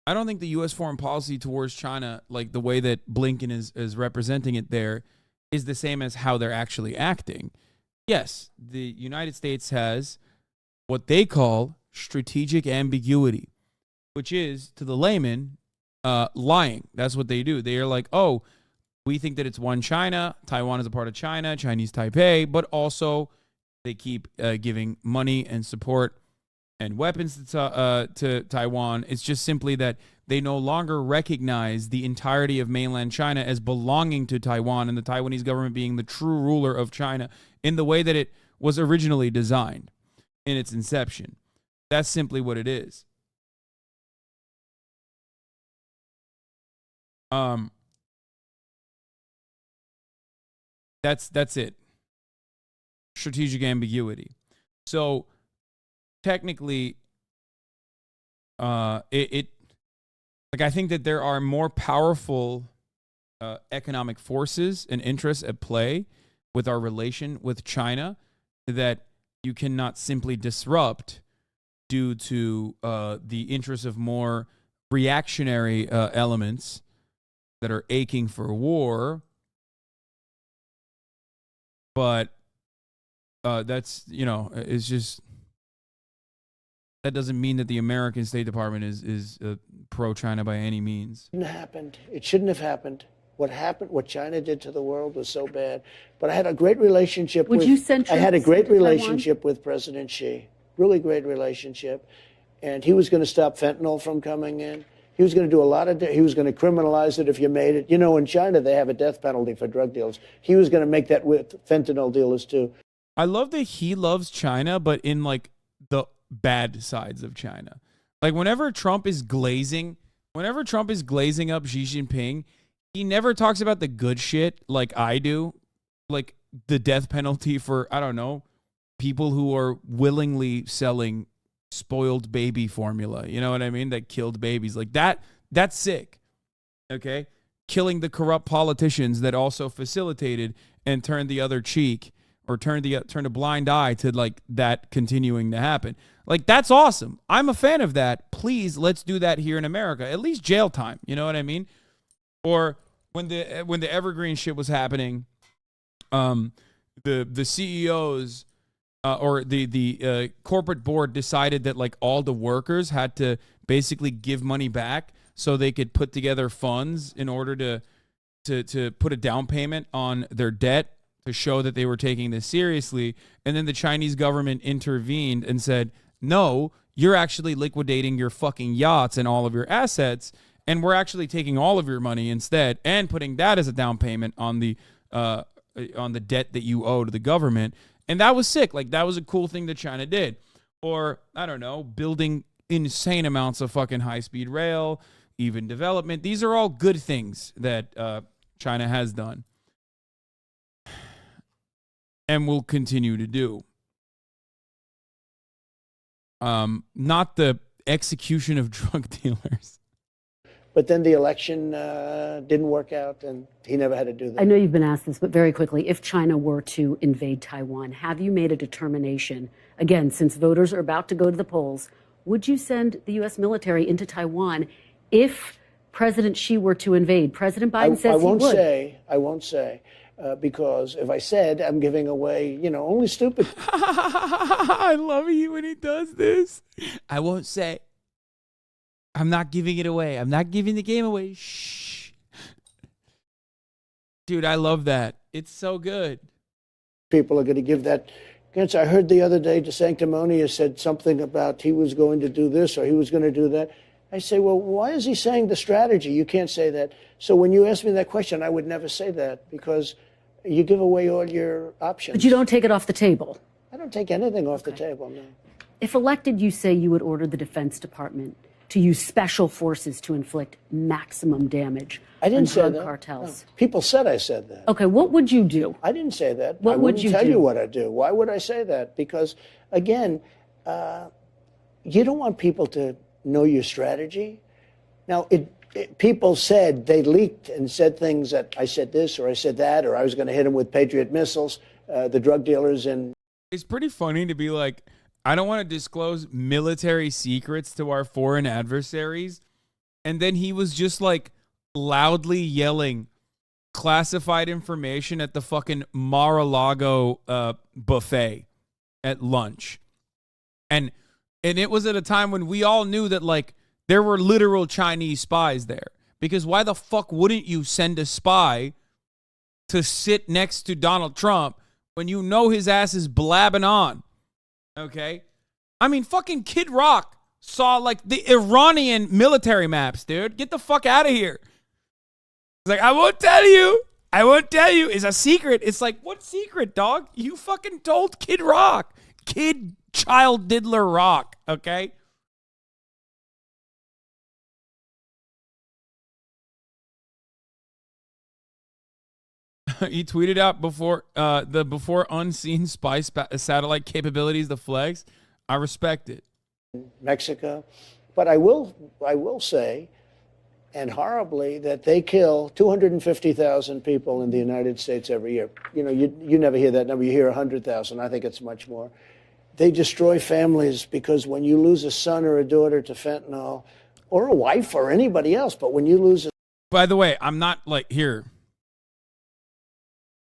I don't think the U.S. foreign policy towards China, like the way that Blinken is representing it there, is the same as how they're actually acting. Yes, the United States has what they call strategic ambiguity, which is, to the layman, lying. That's what they do. They are like, oh, we think that it's one China. Taiwan is a part of China, Chinese Taipei, but also they keep giving money and support and weapons to Taiwan. It's just simply that they no longer recognize the entirety of mainland China as belonging to Taiwan and the Taiwanese government being the true ruler of China in the way that it was originally designed in its inception. That's simply what it is. That's it. Strategic ambiguity. So technically, like I think that there are more powerful economic forces and interests at play with our relation with China that you cannot simply disrupt due to the interests of more reactionary elements that are aching for war. But that's, you know, it's just, that doesn't mean that the American State Department is pro-China by any means. It happened. It shouldn't have happened. What happened, what China did to the world was so bad. But I had a great relationship with President Xi. Really great relationship. And he was going to stop fentanyl from coming in. He was going to do a lot of, he was going to criminalize it if you made it. You know, in China, they have a death penalty for drug deals. He was going to make that with fentanyl dealers too. I love that he loves China, but in like the bad sides of China. Like whenever Trump is glazing up Xi Jinping, he never talks about the good shit like I do. Like the death penalty for, I don't know, people who are willingly selling spoiled baby formula, you know what I mean, that killed babies. Like that's sick. Okay, killing the corrupt politicians that also facilitated and turned the other cheek, or turned a blind eye to like that continuing to happen. Like that's awesome. I'm a fan of that. Please, let's do that here in America. At least jail time, you know what I mean? Or when the Evergreen shit was happening, the CEOs or the corporate board decided that like all the workers had to basically give money back so they could put together funds in order to put a down payment on their debt to show that they were taking this seriously. And then the Chinese government intervened and said, no, you're actually liquidating your fucking yachts and all of your assets, and we're actually taking all of your money instead and putting that as a down payment on the debt that you owe to the government. And that was sick. Like, that was a cool thing that China did. Or, I don't know, building insane amounts of fucking high-speed rail, even development. These are all good things that China has done and will continue to do. Not the execution of drug dealers. But then the election didn't work out, and he never had to do that. I know you've been asked this, but very quickly, if China were to invade Taiwan, have you made a determination, again, since voters are about to go to the polls, would you send the U.S. military into Taiwan if President Xi were to invade? President Biden says he would. I won't say, because if I said, I'm giving away, only stupid. I love you when he does this. I won't say. I'm not giving it away. I'm not giving the game away. Shh. Dude, I love that. It's so good. People are going to give that answer. I heard the other day, DeSanctimonious said something about he was going to do this or he was going to do that. I say, well, why is he saying the strategy? You can't say that. So when you ask me that question, I would never say that, because you give away all your options. But you don't take it off the table. I don't take anything off the table, no. If elected, you say you would order the Defense Department to use special forces to inflict maximum damage I didn't on say drug that. No. cartels. People said I said that. Okay, what would you do? I didn't say that. What I would wouldn't you tell do? you what I do. Why would I say that? Because, again, you don't want people to know your strategy. Now, people said, they leaked and said things that I said this or I said that, or I was going to hit them with Patriot missiles, the drug dealers in. It's pretty funny to be like, I don't want to disclose military secrets to our foreign adversaries. And then he was just like loudly yelling classified information at the fucking Mar-a-Lago buffet at lunch. And it was at a time when we all knew that, like, there were literal Chinese spies there. Because why the fuck wouldn't you send a spy to sit next to Donald Trump when you know his ass is blabbing on? Okay? I mean, fucking Kid Rock saw, like, the Iranian military maps, dude. Get the fuck out of here. It's like, I won't tell you. I won't tell you. It's a secret. It's like, what secret, dog? You fucking told Kid Rock. Kid Child Diddler Rock, okay? He tweeted out before unseen spy satellite capabilities, the flags. I respect it. Mexico. But I will say, and horribly, that they kill 250,000 people in the United States every year. You never hear that number. You hear 100,000. I think it's much more. They destroy families because when you lose a son or a daughter to fentanyl, or a wife or anybody else, but when you lose a... By the way, I'm not like here.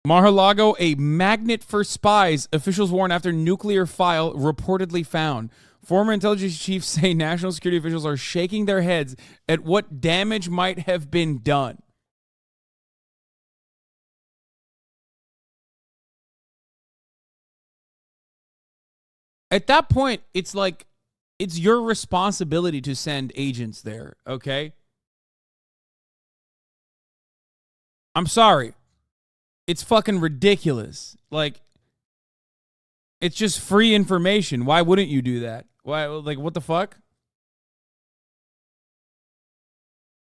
Mar-a-Lago, a magnet for spies, officials warn after nuclear file reportedly found. Former intelligence chiefs say national security officials are shaking their heads at what damage might have been done. At that point, it's like, it's your responsibility to send agents there, okay? I'm sorry. It's fucking ridiculous. Like, it's just free information. Why wouldn't you do that? Why? Like, what the fuck?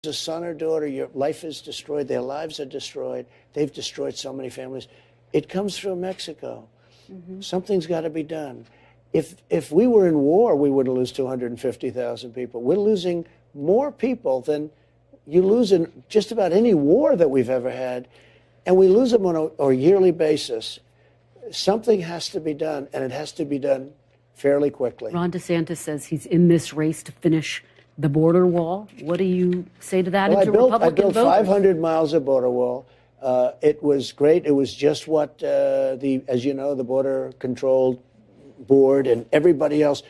A son or daughter, your life is destroyed. Their lives are destroyed. They've destroyed so many families. It comes through Mexico. Mm-hmm. Something's got to be done. If we were in war, we wouldn't lose 250,000 people. We're losing more people than you lose in just about any war that we've ever had. And we lose them on a yearly basis. Something has to be done, and it has to be done fairly quickly. Ron DeSantis says he's in this race to finish the border wall. What do you say to that? Well, I built voters? 500 miles of border wall. It was great. It was just what as you know, the Border Control Board and everybody else,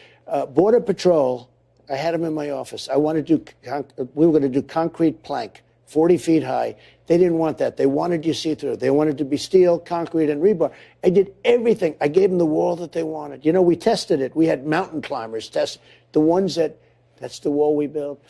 Border Patrol. I had them in my office. We were going to do concrete plank, 40 feet high. They didn't want that. They wanted you see-through. They wanted to be steel, concrete, and rebar. I did everything. I gave them the wall that they wanted. We tested it. We had mountain climbers test the ones that's the wall we built.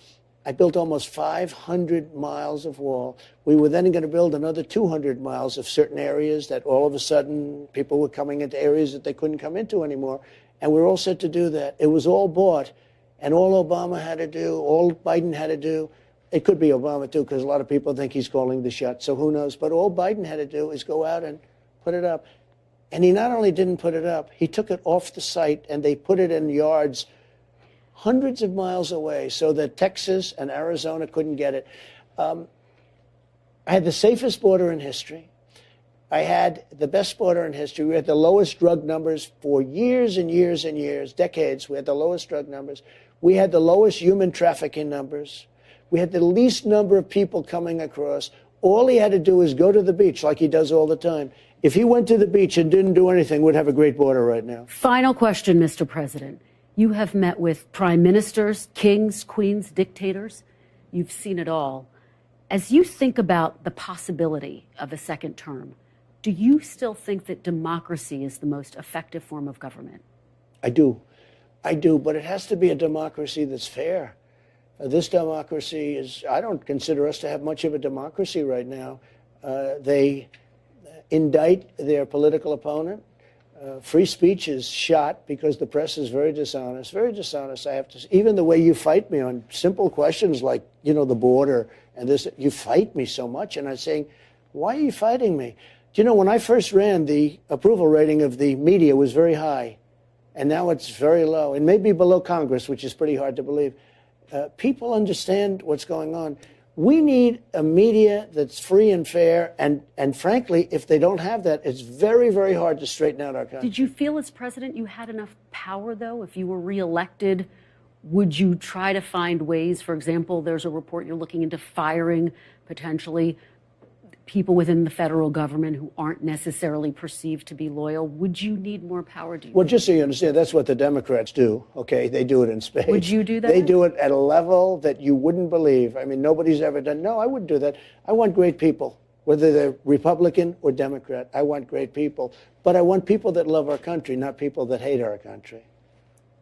I built almost 500 miles of wall. We were then going to build another 200 miles of certain areas that all of a sudden people were coming into areas that they couldn't come into anymore. And we were all set to do that. It was all bought. And all Obama had to do, all Biden had to do, it could be Obama too, because a lot of people think he's calling the shots, so who knows. But all Biden had to do is go out and put it up. And he not only didn't put it up, he took it off the site and they put it in yards hundreds of miles away so that Texas and Arizona couldn't get it. I had the safest border in history. I had the best border in history. We had the lowest drug numbers for years and years and years, decades. We had the lowest drug numbers. We had the lowest human trafficking numbers. We had the least number of people coming across. All he had to do is go to the beach like he does all the time. If he went to the beach and didn't do anything, we'd have a great border right now. Final question, Mr. President. You have met with prime ministers, kings, queens, dictators. You've seen it all. As you think about the possibility of a second term, do you still think that democracy is the most effective form of government? I do, but it has to be a democracy that's fair. This democracy is, I don't consider us to have much of a democracy right now. They indict their political opponent. Free speech is shot because the press is very dishonest. Very dishonest, I have to say. Even the way you fight me on simple questions like, the border and this, you fight me so much. And I'm saying, why are you fighting me? When I first ran, the approval rating of the media was very high, and now it's very low. It may be below Congress, which is pretty hard to believe. People understand what's going on. We need a media that's free and fair, and frankly, if they don't have that, it's very, very hard to straighten out our country. Did you feel as president you had enough power, though? If you were reelected, would you try to find ways? For example, there's a report you're looking into firing potentially people within the federal government who aren't necessarily perceived to be loyal. Would you need more power? Do you Well, just so you understand, that's what the Democrats do, okay? They do it in spades. Would you do that? They do it at a level that you wouldn't believe. I mean, nobody's ever done. No, I wouldn't do that. I want great people, whether they're Republican or Democrat. I want great people. But I want people that love our country, not people that hate our country.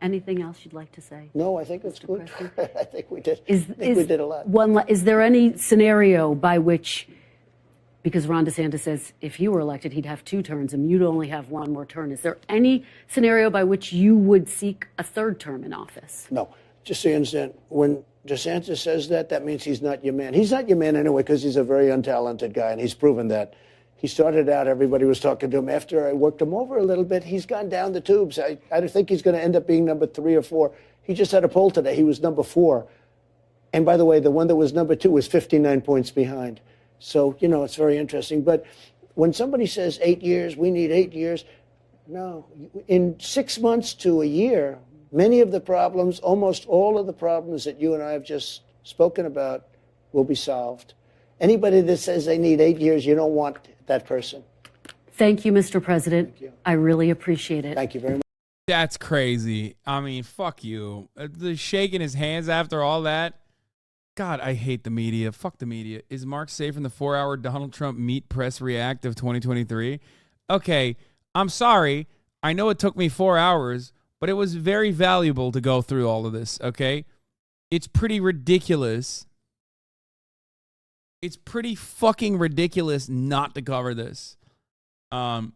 Anything else you'd like to say? No, I think it's good. I think we did. We did a lot. Is there any scenario by which, because Ron DeSantis says if he were elected, he'd have 2 terms and you'd only have 1 more term. Is there any scenario by which you would seek a 3rd term in office? No. Just so you understand, when DeSantis says that, that means he's not your man. He's not your man anyway because he's a very untalented guy, and he's proven that. He started out, everybody was talking to him. After I worked him over a little bit, he's gone down the tubes. I think he's going to end up being number 3 or 4. He just had a poll today. He was number 4. And by the way, the one that was number 2 was 59 points behind. So, it's very interesting. But when somebody says 8 years, we need 8 years, no. In 6 months to a year, many of the problems, almost all of the problems that you and I have just spoken about will be solved. Anybody that says they need 8 years, you don't want that person. Thank you, Mr. President. Thank you. I really appreciate it. Thank you very much. That's crazy. I mean, fuck you. The shaking his hands after all that. God, I hate the media. Fuck the media. Is Mark safe from the 4-hour Donald Trump meet press react of 2023? Okay, I'm sorry. I know it took me 4 hours, but it was very valuable to go through all of this, okay? It's pretty ridiculous. It's pretty fucking ridiculous not to cover this. 07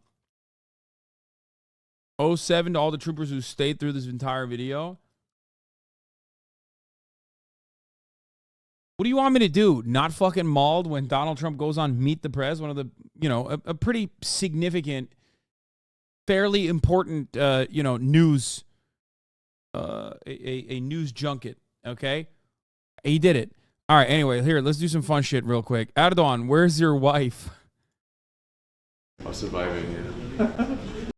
to all the troopers who stayed through this entire video. What do you want me to do? Not fucking mauled when Donald Trump goes on Meet the Press, one of the, a pretty significant, fairly important, news, a news junket, okay? He did it. All right, anyway, here, let's do some fun shit real quick. Erdogan, where's your wife? I'm surviving, yeah.